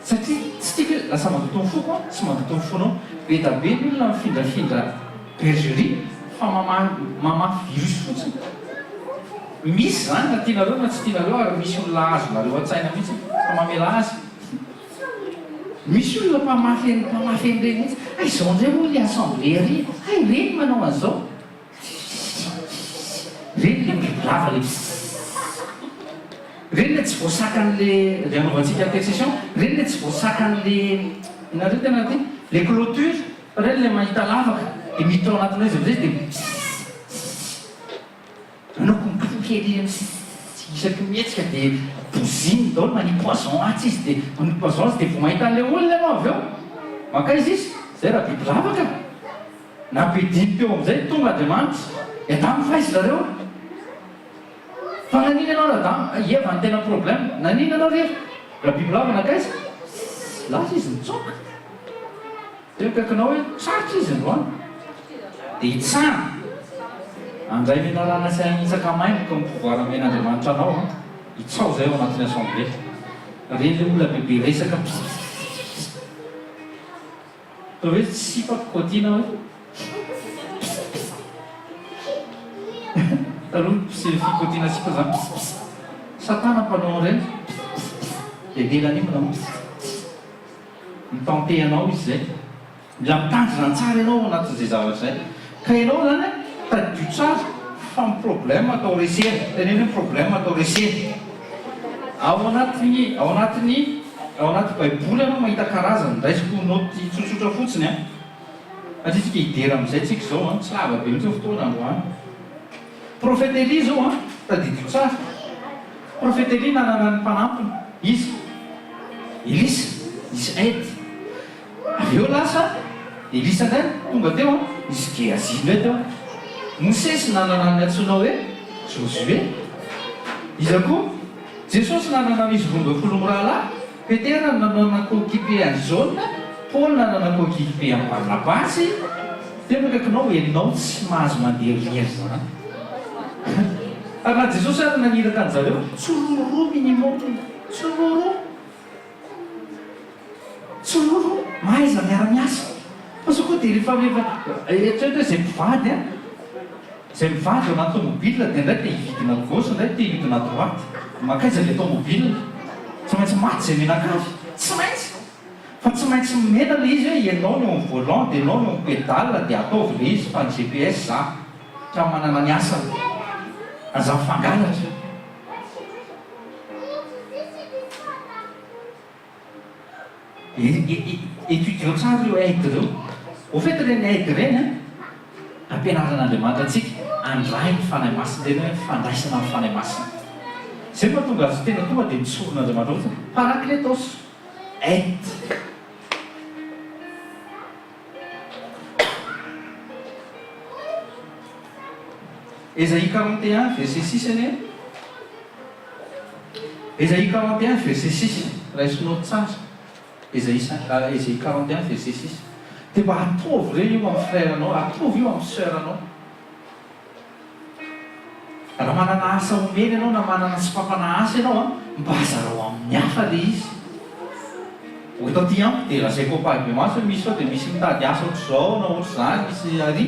satria tsy tika hoe lasa mandoto ny foko tsy mandoto ny fonao be da be ny olona mifindrafindra bergerie fa mamafy virus fotsiny misy zany na tianareo na tsy tianareo ary misy olona azonareo an-tsaina mihitsy fa mamela azy misy olona mpamafy an'ireny mihitsy izao ndray moa le assemblée ary reny manao an'izao reny le mibibilava le reny le tsy voasakan'le ry anaovantsika intercession reny le tsy voasakan'le inareo tena ty le clôture fa reny le mahita lavaka dia miditra ao anatinao izy amizay dia anao kely isaky mihetsika dia boziny daolo mani poison atsy izy dia mani poison azy dia vo mahita an'le olona anao avy eo maka izy izy zay raha biby lavaka na be dimy teo amizay tonga Andriamanitra adamo fa izy nareo fa nanina anao radamo eva ny tena problème nanina anao rehefa raha biby lava naka izy lasa izy mitsoka dia mikaikinao hoe sarotra izy androany dia hitsana andray menarana saitsaka maimboka mipouvoir amen'Andriamanitra anao hitsao zay ao anatin'ny assemblée reny le olona bebe resaka to hoe tsy sipako kotiana hoe taloha fikotiana sipa zany satana mpanao reny dia lelany io manao mitante anao izy zay mila mitandrina tsara ianao anatin'izay zavatra zay ka ianao zany tadio tsara fa my problème atao resena teneny hoe problème atao resena ao anaty baiboly anao mahita karazany raisiko noty tsotsotra fotsiny satria tsika idera amizay tsika zao tsy lava be mitsy fotoana androany profeta Elia zao tadidio tsara profeta Elia nanana ny mpanampiny izy Elisa izy aide avy eo lasa Elisa ndray tonga teo izy Géhazi ndray teo Mosesy nanana ny antsoinao hoe Josué izy koa Jesosy nanana izy 12 mirahalahy Petera nanana coéquipier any jaune Paul nanana coéquipier any Barnabasy dia mikaikinao enao tsy mahazo mandeha riery zany ary na Jesosy ary naniraka any zareo tsoloro minimum tsoloro mahaiza miara-miasa fa so koa dia rehefa eritreretra zay mpivady zay mivady ao anaty tomobile dia ndray te hividina gauche ndray te hividina droite makaiza le tomobile tsy maintsy maty zay menakavy tsy maintsy fa tsy maintsy mena le izy hoe ianao ny eo amin'ny volant dia ianao ny eo amin'ny pédale dia ataovy le izy fa ny GPS za ka manana ny asa aza mifangalatra étudiant tsara io aide reo au fait reny aide reny ampianaran'Andriamanitra atsika andray ny fanahy masina reny hoe fandraisana ny fanahy masina zay mahatonga azy tena tonga dia misoron'Andriamanitra ohatsy parakletos aide Ésaïe 41 verset 6 anie Ésaïe 41 verset 6 raisinao tsara Ésaïe 41 verset 6 dia mba ataovy reny io amin'ny frère anao ataovy io amin'ny sœur anao raha manana asa omeny ianao na manana sy pampana asa ianao mba azarao amin'ny hafa le izy ohatra ty amiko dia lazaiko ampahibemaso misy sao dia misy mitady asa ohatra zao na ohatra zany misy ary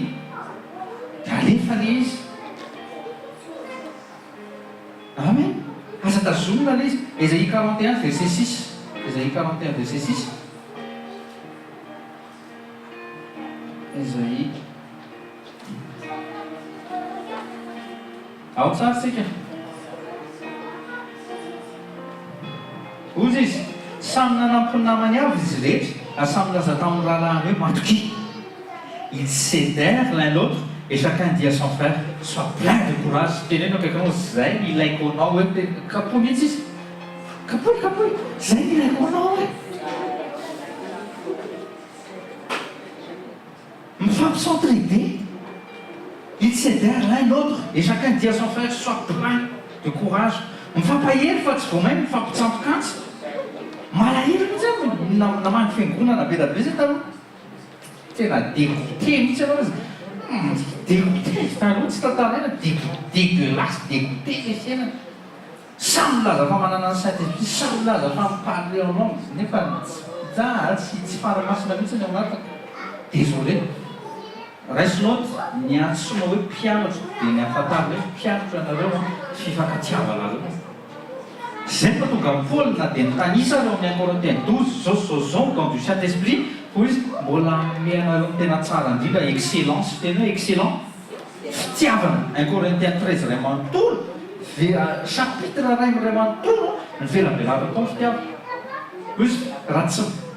dia alefa le izy amen asa tazomina le izy Ésaïe 41 verset 6 Ésaïe 41 verset 6 Ésaïe ao tsara tsika ozy izy samy nanampinamany avy izy rehetra ary samy laza tamin'ny rahalahany hoe matoki ils cédèrent l'un l'autre et chacun dit à son frère sois plein de courage teneno kaikanao zay ilaiko anao hoe kapoy mihitsy izy kapoy zay ilaiko anao hoe mifampisentraider ils cédèrent l'un l'autre et chacun dit à son frère sois plein de courage mifampahery fa tsy vao mahay mifampitsampokantso malahelo mihitsy a namany fiangonana be da be zay taloha tena dégoûté mihitsy anao izy dégoûté izy taloha tsy tantaraina dégueulasse dégoûté zay fiainana samy laza fa manana ny Saint-Esprit samy laza fa miparle en langue nefa tsy faramasina mihitsy ny agnatiny désolé raisinao ny antsoina hoe mpianatra dia ny afatary hoe mpianatra anareo fifankatiavana reo zay fa tonga Paul na dia nitanisa reo amin'ny Corinthiens 12 zao sozon dans du Saint-Esprit ho izy mbola mianareo tena tsara indrindra excellence tena hoe excellent fitiavana 1 Corinthiens 13 ray manontolo chapitre ray ray manontolo ny velambelavana tao fitiavana ho izy raha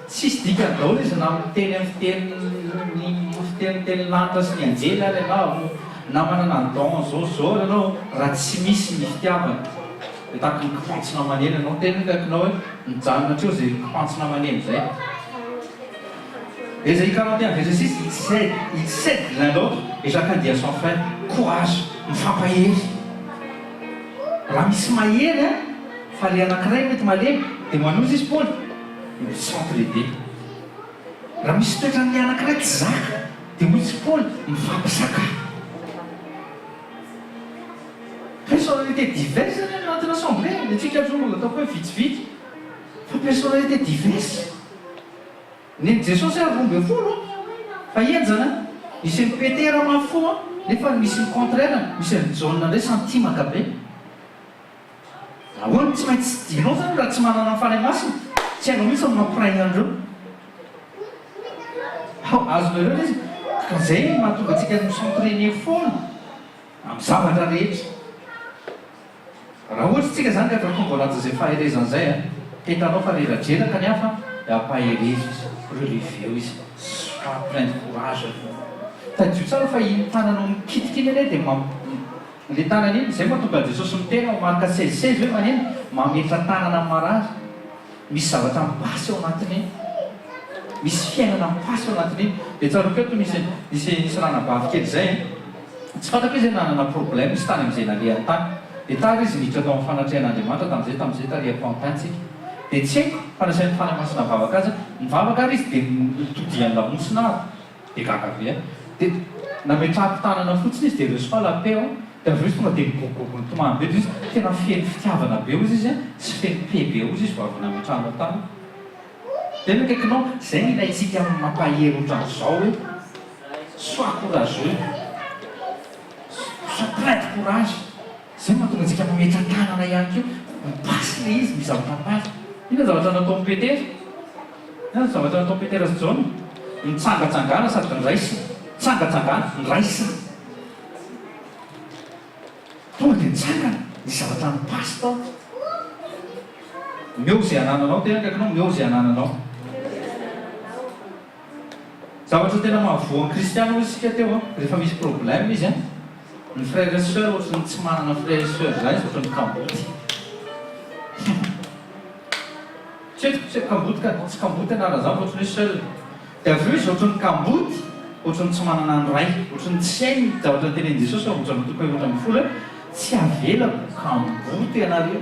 tsisy dikany daholo izy na miteny amin'ny fiteniteny lanitra sy ny anjely ary ianao na manana ny don zao ianao raha tsy misy ny fitiavana tahaka ny kifantsona maneny anao tena kaikinao hoe mijanona treo zay kifantsona maneny zay et zay 41 verset 6 il cède l'un l'autre et chacun dit à son frère courage mifampahery raha misy mahery fa le anankiray mety malemy dia manozy izy Paul s'entraider raha misy toetrany anankiray tsy zaka dia misy Paul mifampisaka personnalité diverse zany anatin'ny assemblée dia tsika zao ataoko hoe vitsivitsy fa personnalité diverse neny Jesosy ary 12 fa enjana misy ny Pétera mafo nefa misy ny contraire misy ny Jaune ndray santimaka be ahoany tsy maintsy dinao zany raha tsy manana fanahy masina tsy hainao mihitsy amin'ny mampiray andreo azonareo izy ka zay mahatonga antsika misentraîner foana amin'ny zavatra rehetra raha ohatry tsika zany rehefa tonga anaty zay faherezan'izay hitanao fa reradraraka ny hafa dia ampaherezo izy releveo izy soit plein de courage tadio tsara fa iny tananao mikitikiny ane dia le tanany iny zay mahatonga Jesosy mitena marka 16 hoe maneny mametra tanana marary misy zavatra mipasy ao anatiny iny misy fiainana mipasy ao anatiny iny dia tsara keto misy ranabavy kely zay tsy fantako izy nanana problème sy tany am'izay nalehany tany dia tara izy niditra tao amin'ny fanatrehan'Andriamanitra tam'izay tariapantantsika dia tsy haiko fanasain'ny fanamasina vavaka azy mivavaka ary izy dia mitodian'ny lamosina ary dia gagavea dia nametrahako tanana fotsiny izy dia reso falapeo dia avy izy tonga dia migogogony tomany be izy tena feno fitiavana be ozy izy sy feno pe be ozy izy vao avy nametrahana tany dia mikaikinao zay ny ilaitsika amin'ny mampahery ohatran'izao hoe sois courageux sois plein de courage zay mahatonga antsika mametra tanana ihany keo mipasy le izy mizavatra mipasy ina zavatra natao Pétera ina zavatra natao Pétera sy Jaune mitsangatsangana sady ny raisina tsangatsangana ny raisina tonga dia nitsangana ny zavatra mipasy tao meo zay anananao tena kaikinao meo zay anananao zavatra tena mahavoan'ny kristiana izy sika teo rehefa misy problème izy ny frère et sœur ohatry ny tsy manana frère et sœur zay izy ohatry ny kamboty tsy kamboty ka tsy kamboty anarana zany ohatry ny seul dia avy eo izy ohatry ny kamboty ohatry ny tsy manana ny ray ohatry ny tsy hainy zavatra ny tenen'i Jesosy ohatry toko ohatry ny folo tsy avelako kamboty anareo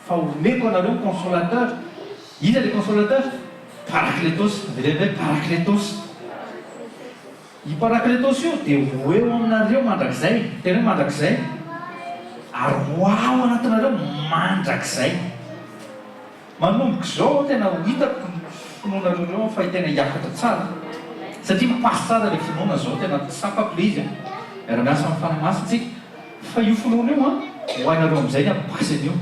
fa omeko anareo consolateur iza le consolateur parakletos avelany hoe parakletos i parakletos io dia ho eo aminareo mandrakizay tena hoe mandrakizay ary ho ao anatinareo mandrakizay manomboka izao tena ho hitako finoanareo reo fa tena hiakatra tsara satria mipasy tsara le finoana zao tena sapako le izy miara-miasa amin'ny fanahy masitsika fa io finoana io ho hainareo amin'izay ny ampasy an'io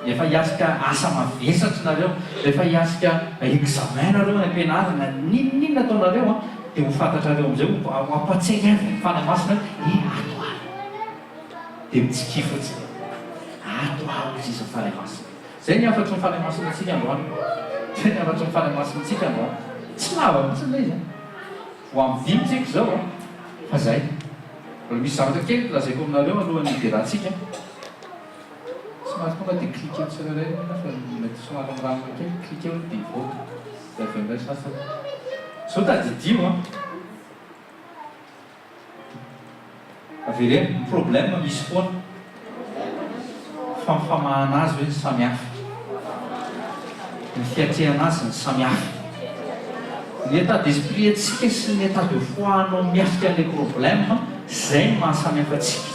efa hiasika asa mavesatra nareo rehefa hiasika examen nareo ny ampianarana ninonina ataonareo dia ho fantatrareo amin'izay ho ampatseny any ny fanahy masina ato aho dia mitsikifo tsy ato aho izy izy fanahy masina zay ny afatry ny fanahy masina antsika androany zay ny afatry ny fanahy masina antsika androany tsy lava mihitsy lay izy ho amin'ny dimitsiko zao fa zay mbola misy zavatra kely lazaiko aminareo alohan'ny iderahantsika somary tonga dia cliquer tsirairay fa mety somary miranona kely cliquer dia voaka dia avy indray sasany zao tadidio avy ireny problème misy foana famafamahana azy hoe ny samihafa ny fiatrehana azy ny samihafa ny état d'esprit atsika sy ny état de foi anao miafika an'ilay problème zay ny mahasamihafa atsika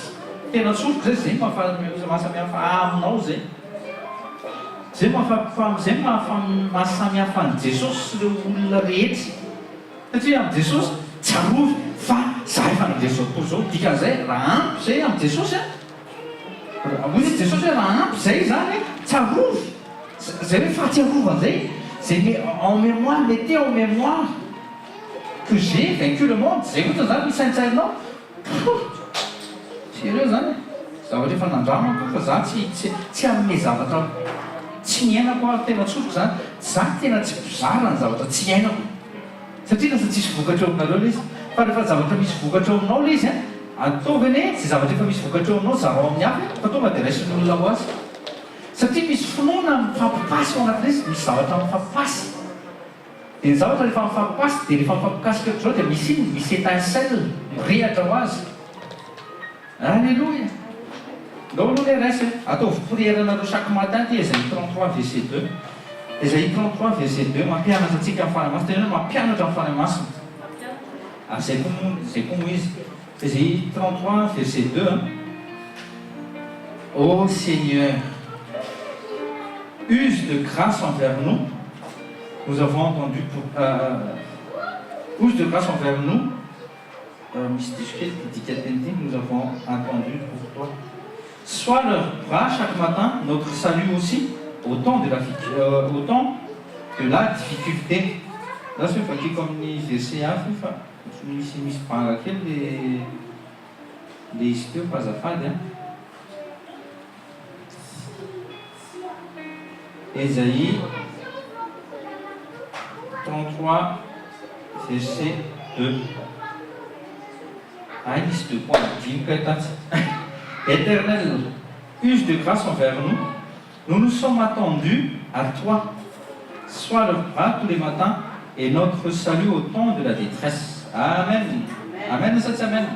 tena tsofoka zay zay mahasamihafa aminao zay zay zay mahasamihafa an' Jesosy sy ireo olona rehetra satria amin'i Jesosy tsarovy fa za efa amin'i Jesosy tokoa zao dikan'izay raha ampy zay amin'i Jesosy ozy Jesosy hoe raha ampy zay zany tsarovy zay hoe fahatsiarovana zay zay met en mémoire, mettez en mémoire que j'ai vaincu le monde zay ohatra zany misaintsainao sérieux zany zavatra efa nandramako fa za tsy hanome zavatra tsy miainako tena tsofoka zany za tena tsy mpizara ny zavatra tsy hainako satria lasa tsisy vokatra eo aminareo lay izy fa rehefa zavatra misy vokatra eo aminao lay izy ataovy ane tsy zavatra efa misy vokatra eo aminao zarao amin'ny hafa fa tonga dia raisin'ny olona ho azy satria misy finoana mifampipasy ao anatin'izy misy zavatra mifampipasy dia ny zavatra rehefa mifampipasy dia rehefa mifampikasika ohatr'izao dia misy iny misy étincelle mirehatra ho azy alléluia ndao aloha lay raisy ataovy prière anareo chaque matin ty Ésaïe 33 verset 2 Ésaïe 33 verset 2 mampianatra antsika amin'ny fanahy masina tena mampianatra amin'ny fanahy masina zay koa moa izy Ésaïe 33 verset 2 Ô Seigneur, use de grâce envers nous. Nous avons entendu use de grâce envers nous. Nous avons entendu pour toi. Sois leur bras chaque matin, notre salut aussi, au temps de la difficulté. Là, c'est pas comme ni verset A, c'est mis par laquelle les histoires pas à faire. Ésaïe 33, verset 2. Éternel, use de grâce envers nous. Nous nous sommes attendus à toi. Sois le bras tous les matins et notre salut au temps de la détresse. Amen. Amen. Amen.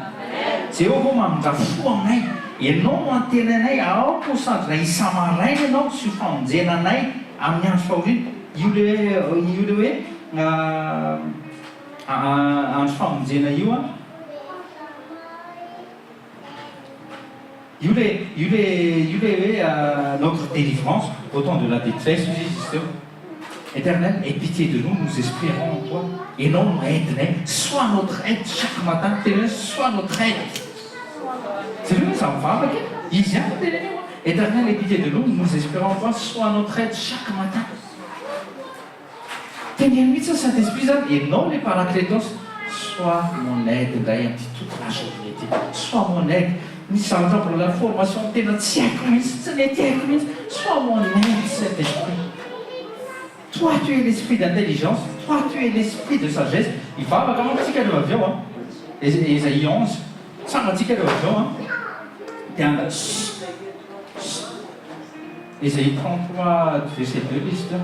Jéhovah mamindra-fo aminay. Ianao no antena anay aoko sandry isa-maraina ianao sy famonjena anay amin'ny andro fahoriana. Io le hoe andro famonjena io notre délivrance au temps de la détresse. Éternel, aie pitié de nous, nous espérons en toi. Et non, aide, sois notre aide chaque matin, sois notre aide. C'est vrai, ça me parle, il vient de Éternel, aie pitié de nous, nous espérons en toi, sois notre aide chaque matin. Tenez-lui ça, Saint-Esprit, et non les paraclétos, sois mon aide, d'ailleurs, toute la journée, sois mon aide. Misy zavatra pour la formation tena tsy haiko mihitsy tsy mety haiko mihitsy sois mon aide Saint-Esprit. Toi tu es l'esprit d'intelligence, toi tu es l'esprit de sagesse. Mivavaka manko antsika aloha avy eo Ésaïe 11 tsanga antsika aloha avy eo dia anga Ésaïe 33 verset 2 liste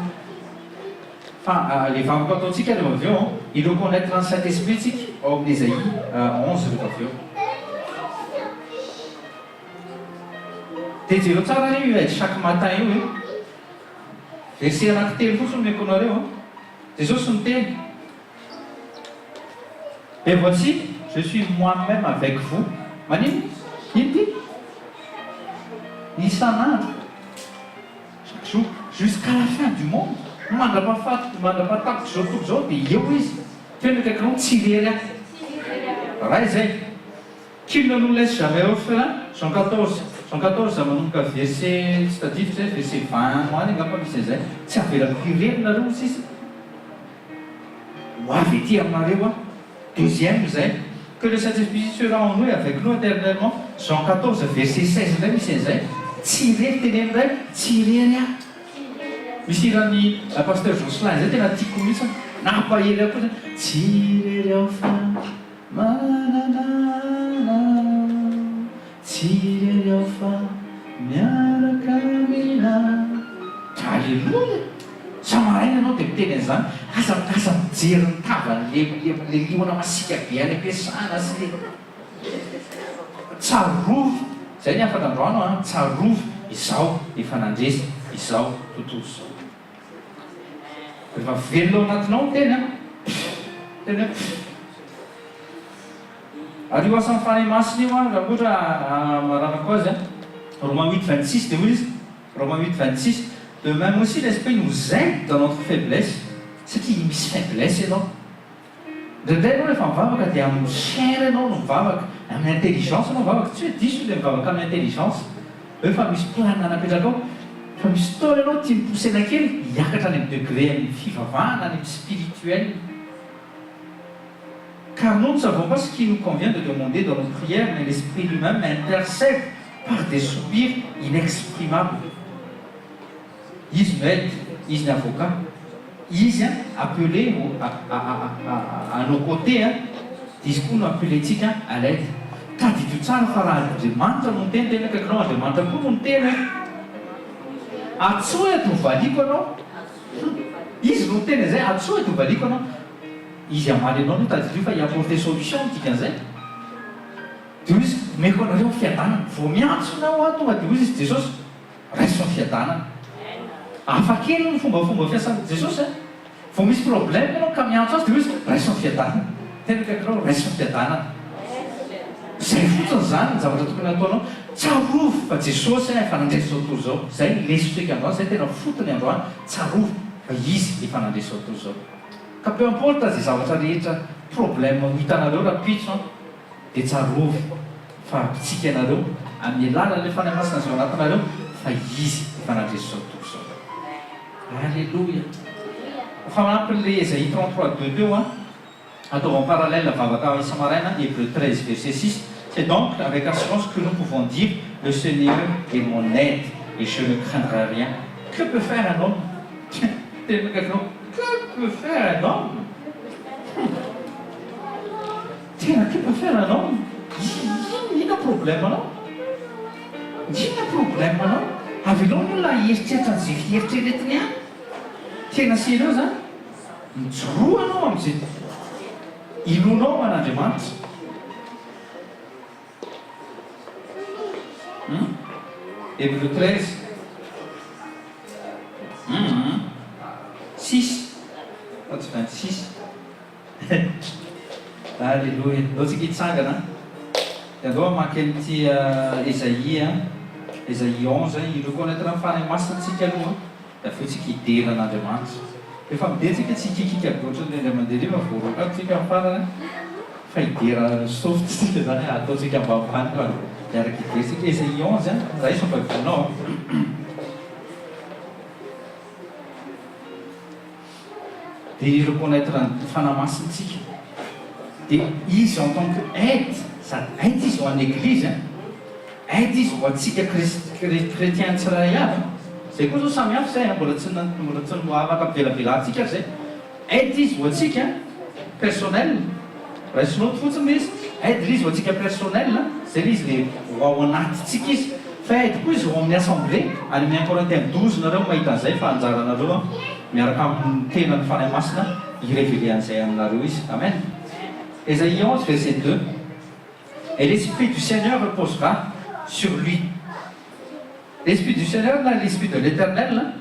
les vavaka ataontsika aloha avy eo il reconnaître un Saint-Esprit tsika ao amin'ny Ésaïe 11 rehefa avy eo. Dia jereo tsara io aide chaque matin io verset anankitelo fotsiny meko anareo Jesosy miteny et voici je suis moi-même avec vous manino ino ty isan'andro chaque jour jusqu'à la fin du monde mandra-patakotra zao toko zao dia eo izy tena kaikanao tsy irery ahy raha izay qu'il ne nous laisse jamais orphelins Jean 14 manomboka verset tsy tadidiko zay verset 20 hoany angamba misy an'izay tsy avelako irenynareo sisa ho avy ety aminareo deuxième zay que le Saint-Esprit sera en nous et avec nous éternellement Jean 14 verset 16 ndray misy an'izay tsy irery teneniray tsy irery ahy misy irany pasteur Jocelyn zay tena tiako mihitsy nampahely ao koa zany tsirery ao fa mananana tsirery ao fa miaraka mina alleloia samaraina anao dia miteny an'izany asa mijery ny tavany le liona masika be any ampiasana sy le tsarovo zay ny afaka androano a tsarovo izao efa nandresy izao tontolo zao rehefa velona ao anatinao teny a teny hoe ary io asan'ny fanahy masina io a raha ohatra marana koa azy a Romains 8, 26 de oui Romains 8, 26 de même aussi l'esprit nous aide dans notre faiblesse satria misy faiblesse ianao ndraindray anao rehefa mivavaka dia amin'ny chair ianao no mivavaka amin'ny intelligence anao mivavaka tsy hoe diso le mivavaka amin'ny intelligence hoe fa misy planina napetraka ao fa misy fotoana ianao tia miposena kely hiakatra any amin'ny degré amin'ny fivavahana any amin'ny spirituel car nous ne savons pas ce qui nous convient de demander dans nos prières mais l'esprit lui-même intercède par des soupirs inexprimables izy no aide izy ny avocat izy a appelé à nos côtés a izy koa no appelentsika à l'aide tadidio tsara fa raha andriamanitra no miteny tena akakinao andriamanitra koa no miteny atsoa eto valiko anao izy no miteny zay atsoa eto valiko anao izy amaly anao no tadidio fa hiapporter solution dikan'izay dia izy meko anareo fiadanana vo miantsonao a tonga dia izy jesosy raiso ny fiadanana hafa kely ny fombafomba fiasan'i jesosy a vo misy problème ianao ka miantso azy dia izy raiso ny fiadanana tena kakinao raiso ny fiadanana zay fotsiny zany ny zavatra tokony ataonao tsarovo fa jesosy efa nandresy zao tontolo zao zay lesitsika androany zay tena fotony androany tsarovo fa izy efa nandresy zao tontolo zao ka peu importe zay zavatra rehetra problème hitanareo raha pitso dia tsarovo fa pitsika anareo amin'ny alalan'le fanahy masina zao anatinareo fa izy efa nandresy zao tontolo zao alléluia fa manampin'le Ésaïe 33:2 a atao en parallèle la vavaka Samaraina Hébreux 13 verset 6 c'est donc avec assurance que nous pouvons dire le Seigneur est mon aide et je ne craindrai rien que peut faire un homme que peut faire un homme tiens que peut faire un homme inona problème anao inona problème anao avelao olona heritreritra an'izay fieritreretiny any tena sereo zany mijoroa anao amin'izay ilonao an'Andriamanitra Hébreux 13 6 26 alléluia loatsika hitsangana dia andao amaky an'ity Ésaïe Ésaïe 11 ireo koa anatina mifanahy masina antsika aloha da fotsika hidera an'Andriamanitra rehefa midetsika tsy hikikika ohatrany indray mandehariva voaroka tsika mifarana fa hidera sofitsika zany ataotsika mbamifany koa miaraka hidersika Ésaïe 11 raha iso mpavivanao dia ireo koa anatina mifanahy masintsika dia izy en tant que aide sady aide izy ho an'ny église aide izy ho atsika chrétien tsiraray avy zay koa zao samy hafa zay mbola tsy afaka mivelabelantsika zay aide izy ho atsika personnel raha isonoto fotsiny izy aide izy ho atsika personnel zay le izy le ho ao anatitsika izy fa aide koa izy ho amin'ny assemblée any amin'ny 1 Corinthiens 12 nareo mahita an'izay fa anjaranareo miaraka amin'ny tena ny fanahy masina irévélé an'izay aminareo izy amen Ésaïe 11 verset 2 et l'esprit du Seigneur reposera sur lui l'esprit du Seigneur là l'esprit de l'éternel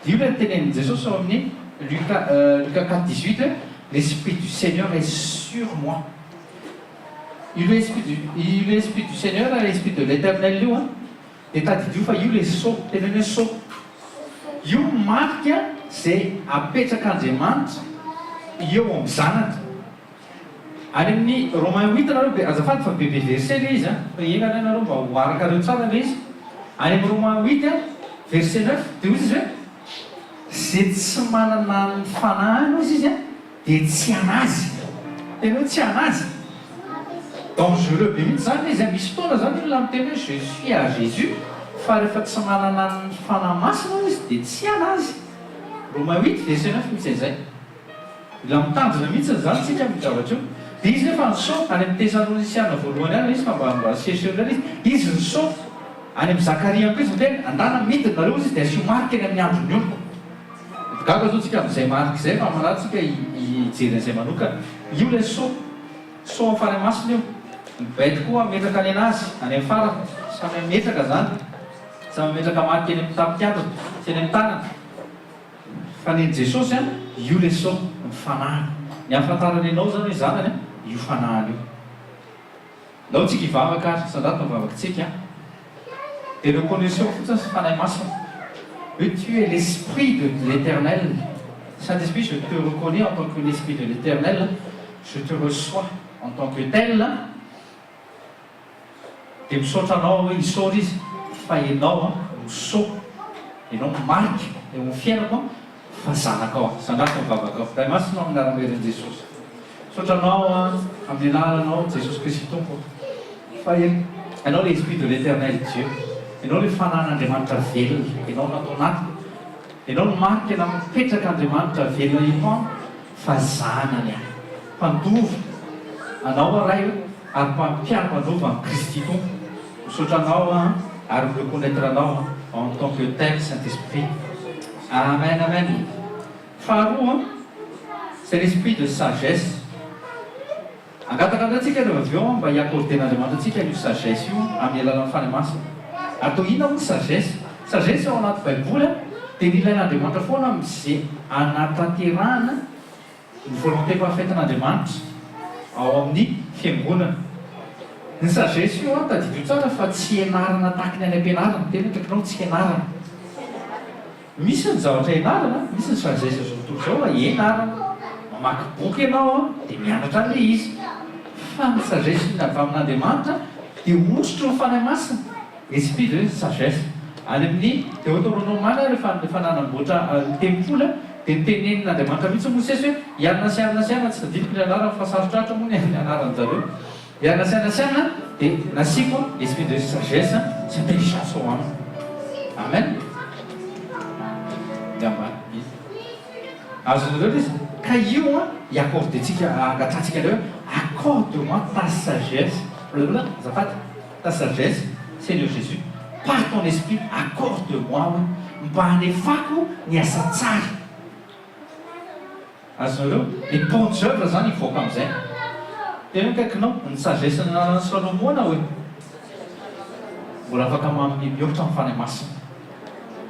io le tenen'i Jesosy ao amin'ny Lucas 4:18 l'esprit du Seigneur est sur moi io l'esprit du Seigneur là l'esprit de l'éternel io dia tadidio fa io le so teneny hoe so io marika zay apetrak'Andriamanitra eo amin'ny zanany any amin'ny Romains 8 nareo be azafady fa bebe verset le izy fa enana nareo mba ho arakareo tsara le izy any amin'ny Romains 8 verset 9 dia ozy izy hoe zay tsy manana ny fanahy ozy izy dia tsy anazy tena hoe tsy anazy dangereux be mihitsy zany izy misy fotoana zany olona miteny hoe je suis à Jésus fa rehefa tsy manana ny fanahy masina izy dia tsy anazy Romains 8 verset 9 misy an'izay. Mila mitandrina mihitsy zany tsika mitavatra io. Dia izy nefa nysao any amin'ny Tesalonisiana voalohany any izy fa mba serserina izy nysao any amin'ny Zakaria koa izy ndray andana midina nareo izy dia asio marika eny amin'ny androny io. Gaga zao tsika amin'izay marika izay fa manatsika hijery an'izay manokana. Io ilay sao amin'ny fanamasina io. Ny baity koa metraka any anazy any amin'ny farany samy metraka zany. Samy metraka marika eny amin'ny tampon-kiatony sy eny amin'ny tanana. Fa ny Jesosy io ilay sao mifanahana. Ny ahafantarany ianao zany hoe zanany io fanahana io. Nao tsika hivavaka ary sandaty mivavakantsika. Et reconnaissons fotsiny sy fanahy masina. Oui, tu es l'esprit de l'Éternel. Saint-Esprit, je te reconnais en tant que l'esprit de l'Éternel. Je te reçois en tant que tel. Dia misaotra anao hoe isaotra izy fa ianao misao, ianao marika eo amin'ny fiainako fa zanakao, zanako mivavaka. Fanahy masina amin'ny anaran'ny Jesosy. Misaotra anao amin'ny anaranao Jesosy Kristy Tompo. Fa ianao l'esprit de l'Éternel Dieu. Ianao ilay fanan'Andriamanitra velona, ianao natao anatiny. Ianao ny marika na mipetraka Andriamanitra velona io fa zanany mpandovo anao ray ary mpampiaro-pandova amin'ny Kristy Tompo. Misaotra anao ary mireconnaître anao en tant que tel Saint-Esprit. Amen, amen. Faharoa, c'est l'esprit de sagesse. Angataka-antsika rehefa avy eo mba hiakorden'Andriamanitra antsika io sagesse io amin'ny alalan'ny fanahy masina. Atao ina moa sagesse? Sagesse ao anaty baiboly dia ny ilain'Andriamanitra foana amin'izay anatanterahana ny volonté parfaitan'Andriamanitra ao amin'ny fiangonana. Ny sagesse io tadidiro tsara fa tsy ianarana tahaka ny any am-pianarana. Tena kaikinao tsy ianarana. Misy ny zavatra ianarana, misy ny sagesse zao tontolo izao ianarana. Mamaky boky ianao dia mianatra an'ilay izy. Fa ny sagesse ny avy amin'Andriamanitra dia osotro ny fanahy masina. Esprit de sagesse. Any amin'ny Deutéronomie rehefa nanamboatra ny tempolo dia nitenenin'Andriamanitra mihitsy Mosesy hoe iarina sy iarina tsy tadidiko ny anarana fa sarotratra moa ny anaran'ny zareo. Iarina sy iarina dia nasiako esprit de sagesse sy intelligence ao aminy. Amen. Gamba izy. Azonareo izy ka io hiakordentsika angatrantsika ilay hoe accorde-moi ta sagesse. Azafady ta sagesse. Seigneur Jésus, par ton esprit, accorde-moi mba hanefako ny asa tsara. Azonareo, ny bonnes œuvres zany hivoaka amin'izay. Tena kaikinao ny sagesse nananan'i Salomon hoe mbola afaka mihoatra amin'ny fanahy masina.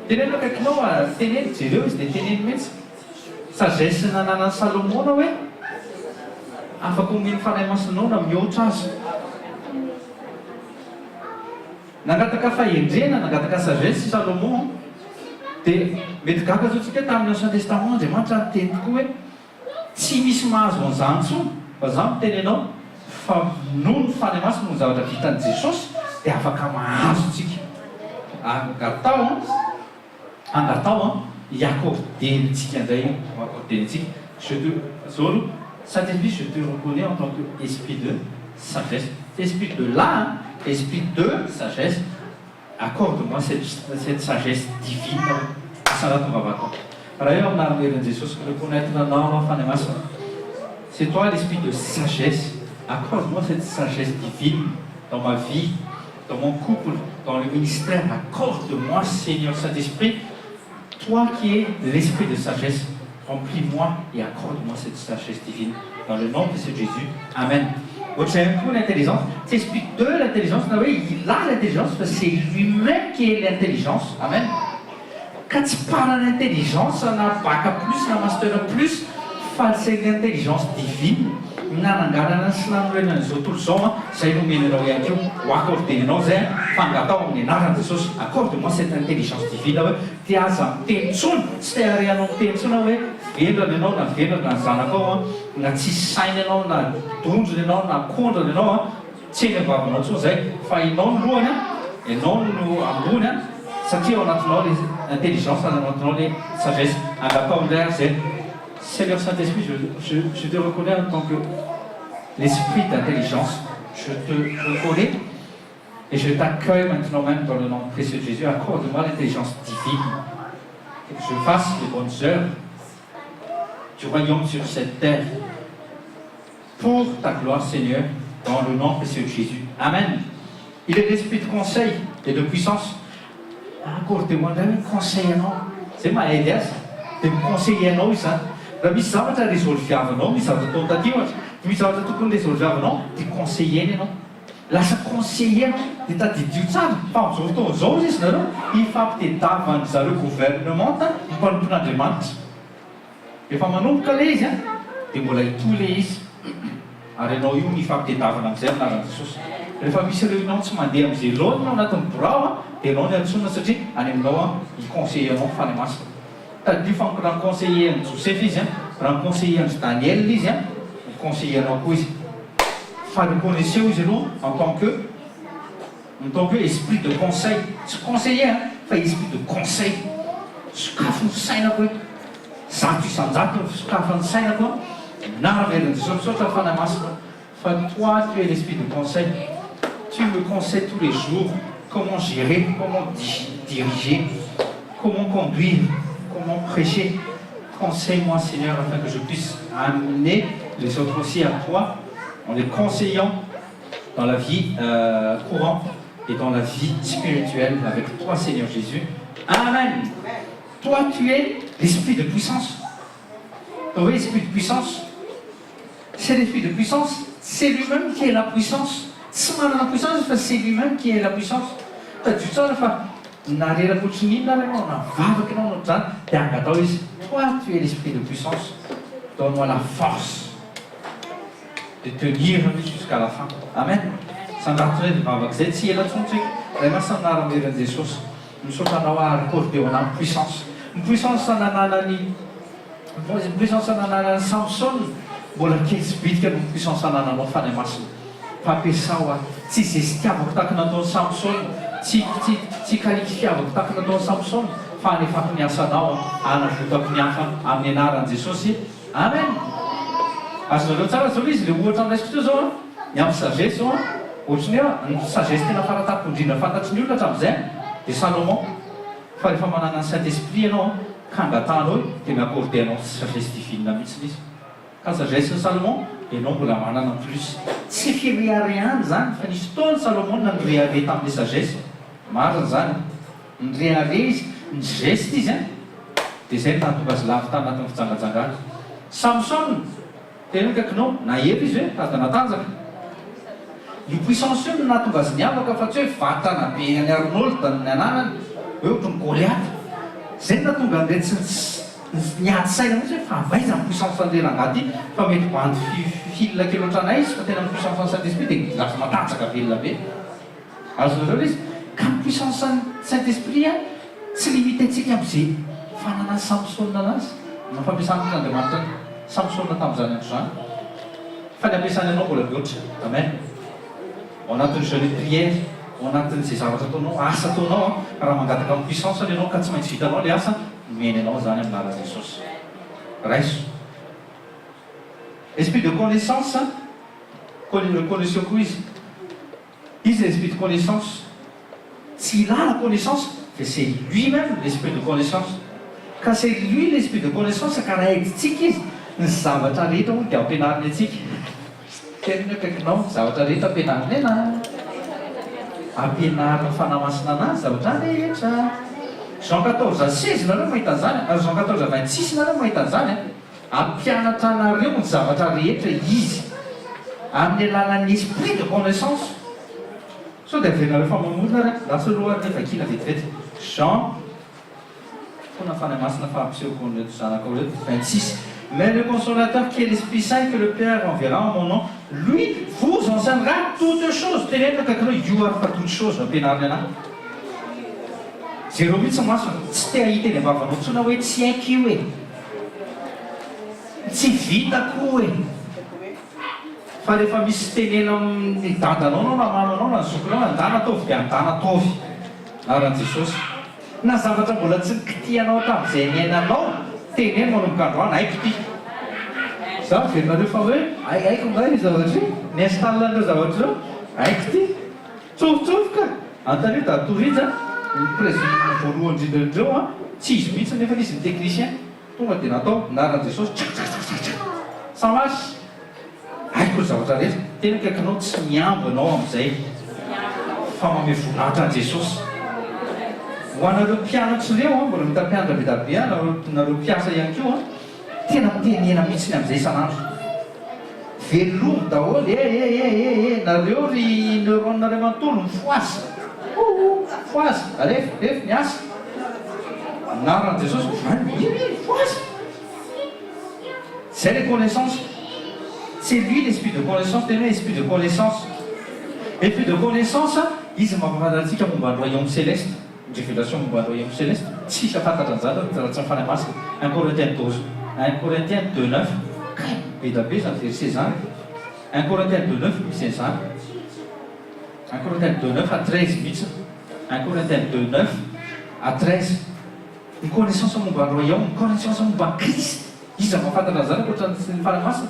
Tena kaikinao teneny jereo izy dia teneny mihitsy. Sagesse nananan'i Salomon hoe afaka omeny fanahy masinao na mihoatra azy. Nangataka fahendrena, nangataka sagesse Salomon dia mety gaga zao tsika tamin'ny Ancien Testament Andriamanitra nyteny tokoa hoe tsy misy mahazo an'izany intsony fa za miteny ianao fa noho ny fanahy masina ny zavatra vitan'i Jesosy dia afaka mahazo tsika. Angatao hiakordenitsika indray hiakordenitsika. Zao Saint-Esprit, je te reconnais en tant qu'esprit de sagesse. Esprit de là, esprit de sagesse, accorde-moi cette sagesse divine. C'est toi l'esprit de sagesse. Accorde-moi cette sagesse divine dans ma vie, dans mon couple, dans le ministère. Accorde-moi, Seigneur Saint-Esprit, toi qui es l'esprit de sagesse, remplis-moi et accorde-moi cette sagesse divine. Dans le nom de Jésus. Amen. Donc c'est un peu l'intelligence. C'est l'esprit de l'intelligence. Il a l'intelligence parce que c'est lui-même qui est l'intelligence. Amen. Quand tu parles d'intelligence, on a bac à plus, on a master à plus. C'est l'intelligence divine. Nanangarana sy nanorenana izao tontolo izao izay nomenanao ihany koa accordenanao zay fangatao amin'ny anaran'i Jesosy. Accorde-moi cette intelligence divine hoe ty aza miteny intsony tsy te harianao miteny intsony hoe velona ianao na velona ny zanakao na tsisy saina ianao na donjona ianao na kondrana ianao tsy eny avavanao intsony zay fa ianao no lohany ianao no ambony satria ao anatinao le intelligence ao anatinao le sagesse. Angatao indray zay. Seigneur Saint-Esprit, je te reconnais en tant que l'esprit d'intelligence. Je te reconnais et je t'accueille maintenant même dans le nom précieux de Jésus. Accorde-moi l'intelligence divine. que je fasse les bonnes œuvres du royaume sur cette terre pour ta gloire, Seigneur, dans le nom précieux de Jésus. Amen. Il est l'esprit de conseil et de puissance. Accordez-moi un conseil, non? C'est ma Elias. De me conseiller, non, ça. La mise ça va résolver avant, mais ça va tout à dire. Mais ça va tout comme résolver avant, de conseiller, non? Là, ça conseiller, non? De dire ça, pas surtout aux autres, non? Il faut que tu avances le gouvernement, il faut que tu demandes. Il faut que tu les, hein? Tu voulais tous les. Alors, il faut que tu avances dans la ressource. Rehefa misy réunion tsy mandeha amin'izay laonina anatin'ny birao dia ianao ny antsoina satria any aminao conseiller anao fany masina. Tadio fa raha conseiller an'i Joseph izy raha conseiller an'i Daniel izy conseiller anao koa izy. Fa reconnaissez izy aloha en tant que esprit de conseil. Tsy conseiller fa esprit de conseil. Sokafo ny sainako hoe zato isan-jato ny sokafo ny sainako naraverin'ny Jesosy misaotra fanahy masina. Fa toi tu es l'esprit de conseil. Tu me conseilles tous les jours comment gérer, comment diriger, comment conduire, comment prêcher. Conseille-moi, Seigneur, afin que je puisse amener les autres aussi à toi, en les conseillant dans la vie courante et dans la vie spirituelle avec toi, Seigneur Jésus. Amen. Toi, tu es l'esprit de puissance. Tu vois, l'esprit de puissance, c'est l'esprit de puissance, c'est lui-même qui est la puissance. Tsy manana puissance fa c'est lui-même qui est la puissance. Tadio tsara fa narerakotriny inona ianao navavaka ianao noho zany dia angatao izy. Toi tu es l'esprit de puissance. Donne-moi la force de tenir jusqu'à la fin. Amen. Sandatonay dia mivavaka izay tsy ela intsony tsika. Ray masy anaran'eran'i Jesosy. Misaotra anao accordeo anahy puissance. Ny puissance anananany puissance anananany Samson mbola kely tsy bitika no puissance anananao fanahy masina. Fampiasao tsy izay sy tiavako tahaka nataon'ny Samson, tsy kaliky fiavako tahaka nataon'ny Samson, fa anefako ny asanao anavotako ny hafa amin'ny anaran'i Jesosy. Amen. Azonareo tsara zao izy le ohatra an'raisiko teo zao ny amin'ny sagesse zao ohatrany hoe ny sagesse tena faratapoko indrindra fantatry ny olona hatramin'izay dia Salomon. Fa rehefa manana ny Saint-Esprit ianao ka angatanao dia miaccorde anao sagesse divine mihitsy izy. Ka sagesse ny Salomon ianao mbola manana plus. Tsy firehareany zany fa nisy fotoana Salomon nandrehare tamin'ilay sagesse. Marina zany. Nirehare izy, ny geste izy dia izay nahatonga azy lavy tany anatin'ny fijangajangana. Samson tena kaikinao nahery izy hoe tadana tanjaka. Io puissance io no nahatonga azy niavaka fa tsy hoe vatana be any Arnold ny ananany hoe ohatran'ny Goliath. Zay nahatonga an'ireny tsy niady saina mihitsy hoe fa avaiza ny puissance an'ireny angaty fa mety bandy filina kely ohatranay izy fa tena ny puissance ny Saint-Esprit dia lasa matanjaka velona be. Azonareo izy ka ny puissance ny Saint-Esprit tsy limitentsika amin'izay fananany Samson anazy. Fampiasana n'Andriamanitra Samson tamin'izany andro zany. Fa ny ampiasany ianao mbola be ohatra. Amen. Ao anatin'ny jeûne de prière, ao anatin'izay zavatra ataonao, asa ataonao raha mangataka amin'ny puissance ianao ka tsy maintsy vitanao ilay asa nomeny anao zany amin'ny anaran'i Jesosy. Raiso. Esprit de connaissance, connaissez koa izy. Izy l'esprit de connaissance. S'il a la connaissance, c'est lui-même l'esprit de connaissance. Ka c'est lui l'esprit de connaissance ka raha haidintsika izy ny zavatra rehetra moa dia ampianariny antsika. Tena akaikinao ny zavatra rehetra ampianariny anahy. Ampianariny fanahy masina anazy zavatra rehetra. Jean 14:16 nareo mahita an'izany. Jean 14:26 nareo mahita an'izany. Ampianatra anareo ny zavatra rehetra izy amin'ny alalan'ny esprit de connaissance. So dia avenareo fa mamorona re lasa alohan'ny vakila vetivety. Jean fona fanahy masina fahampisehoako ny zanaka ao reto 26. Mais le consolateur qui est l'Esprit Saint que le Père enverra en mon nom, lui vous enseignera toutes choses. Tenez le kakalo you are pas toutes choses ampianariny anahy. Zéro mihitsy maso tsy te ahita ny avavanao tsona hoe tsy haiko io e. Tsy vitako hoe. Fa rehefa misy tenena amin'ny dadanao na mamanao na zokonao andana ataovy dia andana ataovy. Naran'i Jesosy. Na zavatra mbola tsy nikitianao tamin'izay niainanao, teneny manomboka androany haiko ity. Za verinareo fa hoe haiko nga io zavatra io, ny instalan'ireo zavatra ireo, haiko ity. Tsofotsofoka. Antanio da Torija, ny président voalohany indrindra indreo tsy izy mihitsy nefa izy ny teknicien tonga dia natao naran jesosy samasy aiko ry zavatra rehetra tena kaikanao tsy miambo anao amin'izay fa mame vonatra an jesosy ho anareo mpianatra ireo a mbola mitampianatra be dabe a nareo mpiasa ihany keo a tena mitenena mihitsy ny amin'izay isanandro velomo daholo nareo ry neuronareo manontolo mifoasy foasy ref miasa naran jesosy foasy c'est les connaissances c'est lui l'esprit de connaissance tena hoe esprit de connaissance esprit de connaissance izy mampafantarantsika momba ny royaume céleste révélation momba ny royaume céleste tsisy afantatra an'izany raha tsy mifanahy masina 1 Corinthiens 12 1 Corinthiens 2:9 be da be zany verset zany 1 Corinthiens 2:9 misy an'izany 1 Corinthiens 2:9 à 13 mihitsy 1 Corinthiens 2:9 à 13 ny connaissance momba ny royaume ny connaissance momba ny Christ izy mahafantatra an'izany ohatrany ny fanahy masina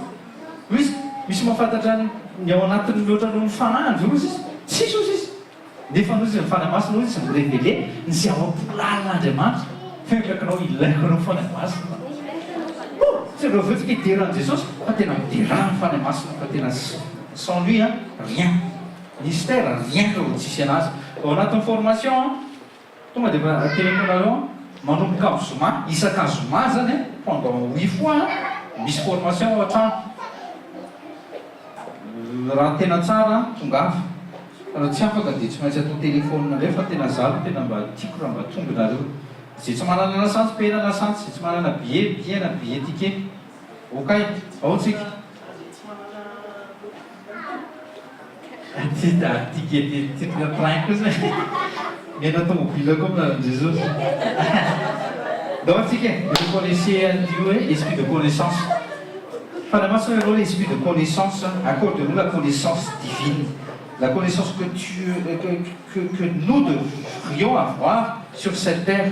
izy misy mahafantatra ny ao anatin'ny ohatrany mifanahandro ozy izy tsisy ozy izy nefa nozy mifanahy masina ozy izy mirévélé ny zava-polalin'Andriamanitra fekakinao ilaiko anao mifanahy masina tsy reo vetsika hideran'i Jesosy fa tena midera mifanahy masina fa tena sans lui rien mystère rien que tsisy anazy ao anatin'ny formation tonga dia teneniko nareo manomboka amin'ny zoma isaka zoma zany pendant 8 fois misy formation ao an-trano raha tena tsara tongava raha tsy afaka dia tsy maintsy atao telefônina ndray fa tena zalo tena mba tiako raha mba tonga nareo zay tsy manana lasantsy pena lasantsy zay tsy manana billet na billet ticket okay ao tsika ticket train kosa mena tomobile comme naran Jesosy donc vous connaissez Dieu, esprit de connaissance. Finalement, l'esprit de connaissance accorde-nous la connaissance divine, la connaissance que nous devrions avoir sur cette terre,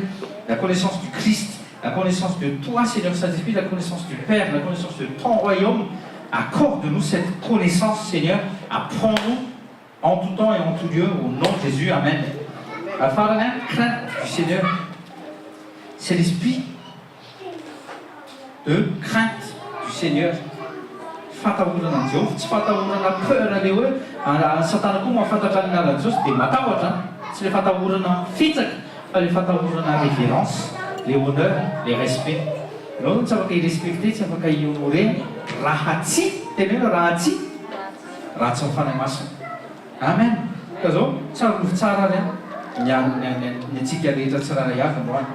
la connaissance du Christ, la connaissance de toi, Seigneur Saint-Esprit, la connaissance du Père, la connaissance de ton royaume. Accorde-nous cette connaissance, Seigneur. Apprends-nous en tout temps et en tout lieu, au nom de Jésus. Amen. La crainte du Seigneur. C'est l'esprit de crainte du Seigneur. Fatahorana Jehovah, tsy fatahorana peur le hoe satana koa mahafantatra ny anaran'i Jesosy dia matahotra tsy le fatahorana fitsaka fa le fatahorana révérence, les honneurs, les respects. Ianao tsy afaka irespecte, tsy afaka ihonorena raha tsy tena hoe raha tsy mifanahy masina. Amen. Ka zao tsara lovy tsara ny antsika rehetra tsirairay avy androany.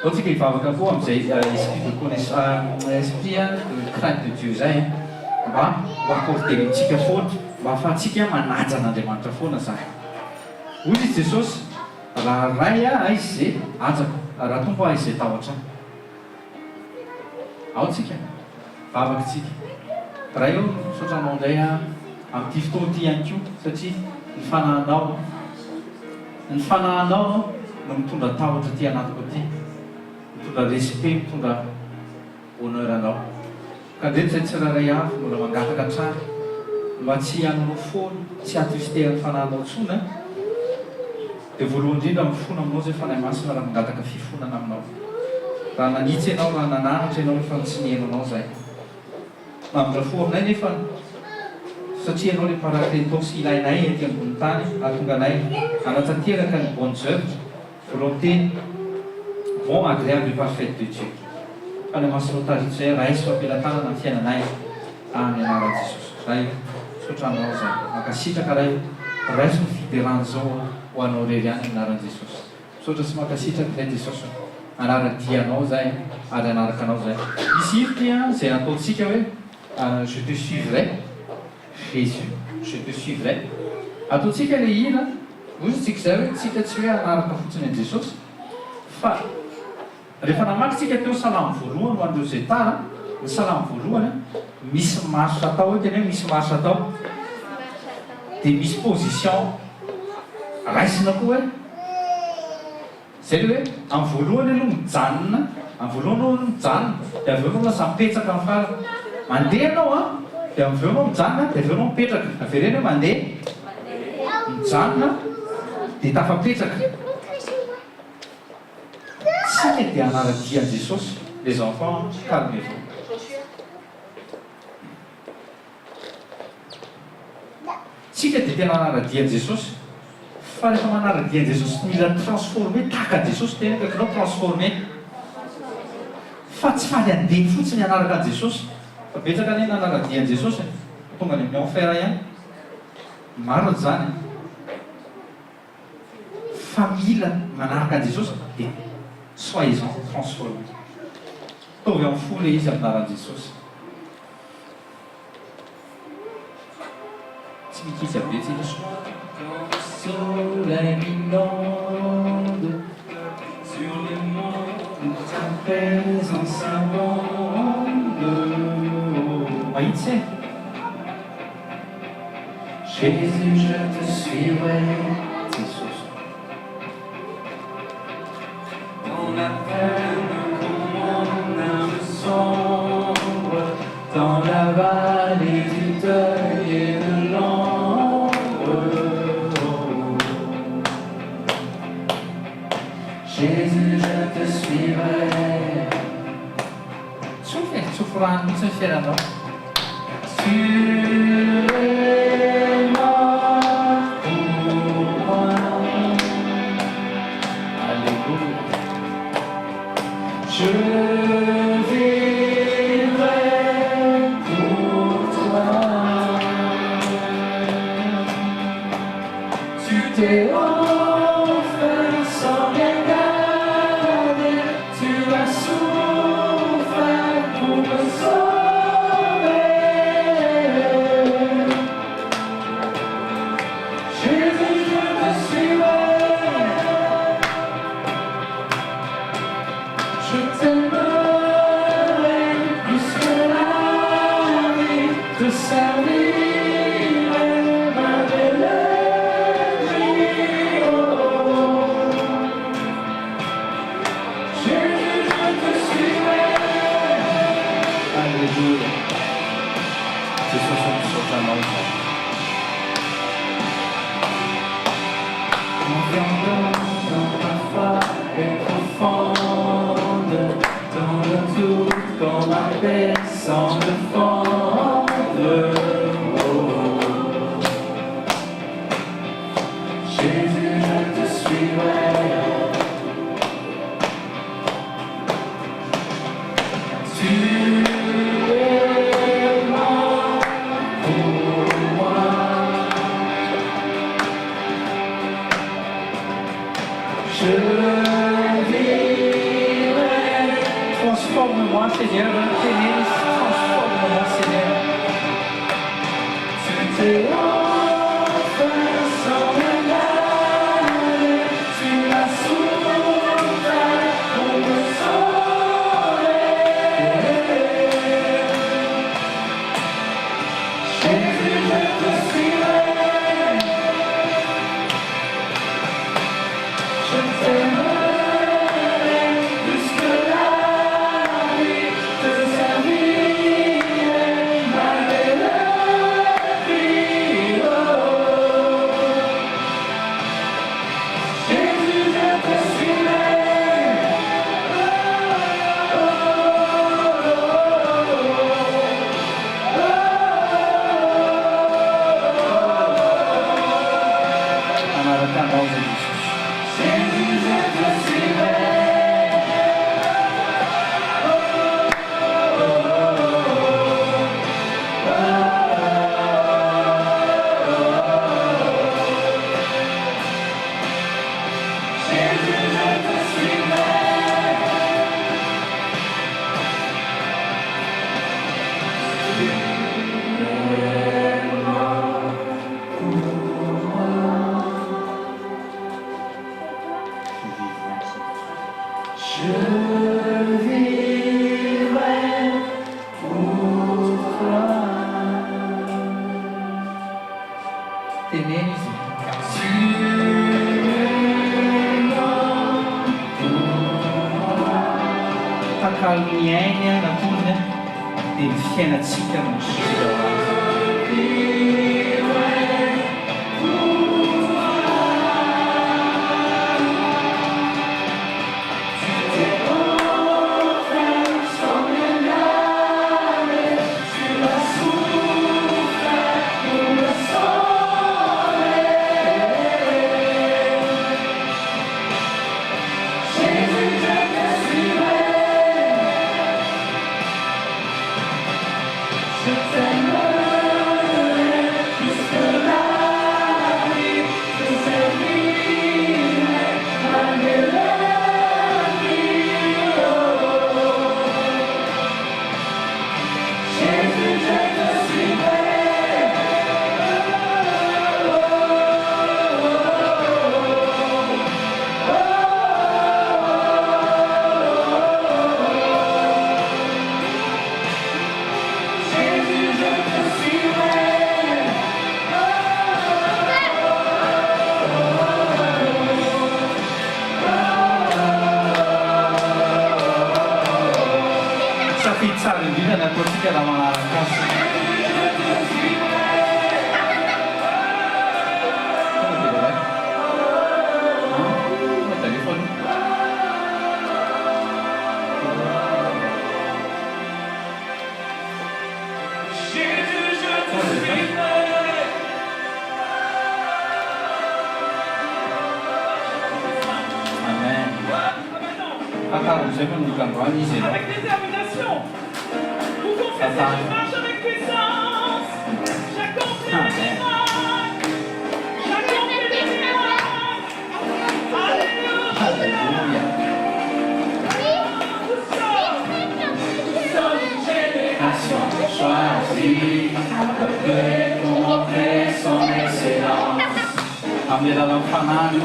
Ohatsika hivavaka koa amin'izay esprit de connaissance, esprit de crainte de Dieu zay mba accordé amintsika foana mba ahafahantsika manaja an'Andriamanitra foana zany. Hoy izy Jesosy raha ray izy zay ajako raha tompo izy zay tahotra ao tsika vavaka tsika raha eo sotranao indray amin'ity fotoana ity ihany koa satria ny fanahinao no mitondra tahotra ty anatiko ty, mitondra respect, mitondra honneur anao. Ka ndreny zay tsirairay avy mbola mangataka tsara mba tsy hanao foana, tsy attristera ny fanahinao tsona dia voalohany indrindra mifona aminao zay fanahy masina raha mangataka fifonana aminao. Raha nanitsy ianao, raha nananatra ianao nefa nitsineno anao zay mamindra aminay nefa satria ianao le parakletos ilainay ety ambony tany ahatonga anay anatanteraka ny bonnes œuvres, volonté bon, agréable et parfaite de Dieu. Fanahy masinao taritry raha isy fampilatanana ny fiainanay amin'ny anaran'i Jesosy. Raha sotranao zay makasitraka raha raiso ny fiderany zao ho anao rery any amin'ny anaran'i Jesosy. Misaotra sy makasitraka zay Jesosy anara-dianao zay ary anaraka anao zay. Misy hevitra zay nataontsika hoe je te suivrai Jésus, je te suivrai. Ataontsika le hira ozy tsika zay hoe tsika tsy hoe anaraka fotsiny an Jesosy fa rehefa namakytsika teo salamo voalohany ho an'ireo zay tara ny salamo voalohany misy marche atao hoe tena hoe misy marche atao dia misy position raisina koa hoe zay le hoe amin'ny voalohany aloha mijanona, amin'ny voalohany aloha mijanona dia avy eo anao lasa mipetsaka amin'ny farany mandeha anao dia avy eo anao mijanona dia avy eo anao mipetraka avereny hoe mandeha mijanona dia tafapetsaka tsy dia anara-dia Jesosy. Les enfants, calmez-vous. Tsika dia tena anara-dia Jesosy. Fa rehefa manara-dia Jesosy mila transformer tahaka Jesosy tena kakinao transformer. Fa tsy faly andeha fotsiny anaraka Jesosy. Fa betsaka ny nanara-dia Jesosy. Tonga ny amin'ny enfer ihany. Maro zany. Fa mila manaraka Jesosy dia soyez-en transformés. Tovy amin'ny fo ilay izy aminaran'i Jesosy. Tsy mikitsy be tsika Soleil minande sur les monts, ta présence abonde. mahitsy e. Jésus, je te suivrai Jesosy. dans la peine, quand mon âme sombre, dans la vallée du deuil et de l'ombre. Jésus, je te suivrai. Tsofo rano mihitsy ny fiainanao. Tu es mort pour moi. Alléluia. Je vivrai pour toi. Tu t'es offert sans regarder. Tu as souffert pour me sauver. Jésus, je te suivrai. Je t'aimerai plus que la vie, te servirai ma belle vie. Oh. Jésus, je te suivrai. Alléluia. Jesosy misaotranao zay. Confiant dans ta foi est profonde, dans le doute quand ma paix semble fondre. Oh. Jésus, je te suivrai. Tu es mort pour moi. Je vivrai. Transforme-moi, Seigneur. Transforme-moi, Seigneur. Tu t'es offert sans regarder. Tu as souffert pour me sauver. Jésus, je te suivrai. Je t'aimerai plus que la vie, te servirai ma belle vie. Oh. Jésus, je te suivrai. Anaraka-nao zay Jesosy. Jésus, je te suivrai. Jésus, je te Je vivrai pour toi. Tenez izy. Tu es mort pour moi. Takalo miainy a natoliny dia ny fiainantsika no misika ho azy. Tu t'es Je t'aimerai jusque la vie, je servirai malgré la vie. Oh. Jésus, je te suivrai. Jésus, je te suivrai. Safidy tsara indrindra ny ataontsika raha manaraka azy. Tonga dia ilay. Téléphone. Jésus, je te suivrai. Amen. Takaron'izay moa no kandroany izy ianao. Avec détermination, vous confessez, je marche avec puissance, j'accomplis les miracles, j'accomplis les miracles. Alléluia. Alléluia. Nous sommes une génération choisie, appelée pour montrer son excellence. Amin'ny alalan'ny fanahy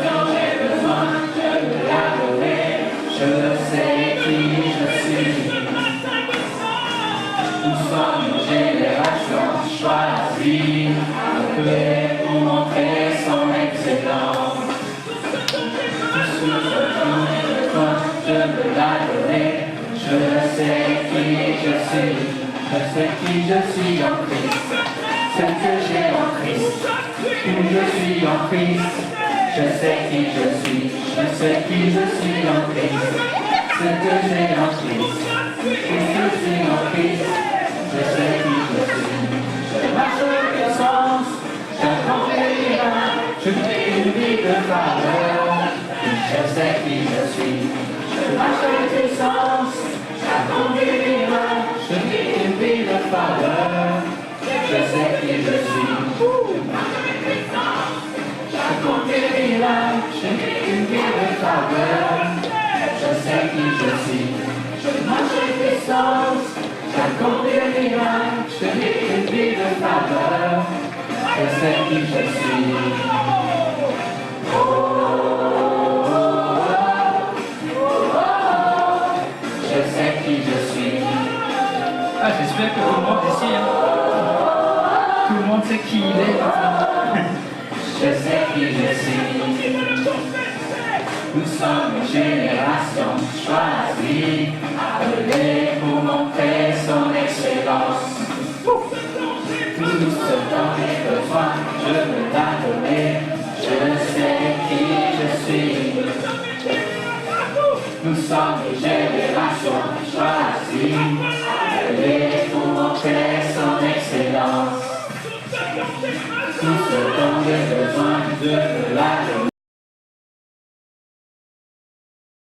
Quand j'ai besoin, je veux l'adorer. Je sais qui je suis. Nous sommes une génération choisie, appelée pour montrer son excellence. Tout ce que j'ai besoin, je veux l'adorer. Je sais qui je suis. Je sais qui je suis en Christ. Ce que j'ai en Christ. Où je suis en Christ. Je sais qui je suis. Je sais qui je suis en Christ. Ce que j'ai en Christ. Où je suis en Christ. Je sais qui je suis. Je marche avec puissance. J'accomplis les miracles. Je vis une vie de faveur. Je sais qui je suis. Je marche avec puissance. J'accomplis les miracles. Je vis une vie de faveur. Je sais qui je suis. J'accomplis les miracles. Je vis une vie de faveur. Je sais qui je suis. Je marche avec puissance. J'accomplis les miracles. Je vis une vie de faveur. Je sais qui je suis. Je sais qui je suis. Ah, j'espère que tout le monde ici, hein. Tout le monde sait qui il est. Je sais qui je suis. Nous sommes une génération choisie, appelée pour montrer son excellence. Tout ce dont j'ai besoin, je veux l'adorer. Je sais qui je suis. Nous sommes une génération choisie, appelée pour montrer son excellence. Tout ce dont j'ai besoin, je veux l'adorer.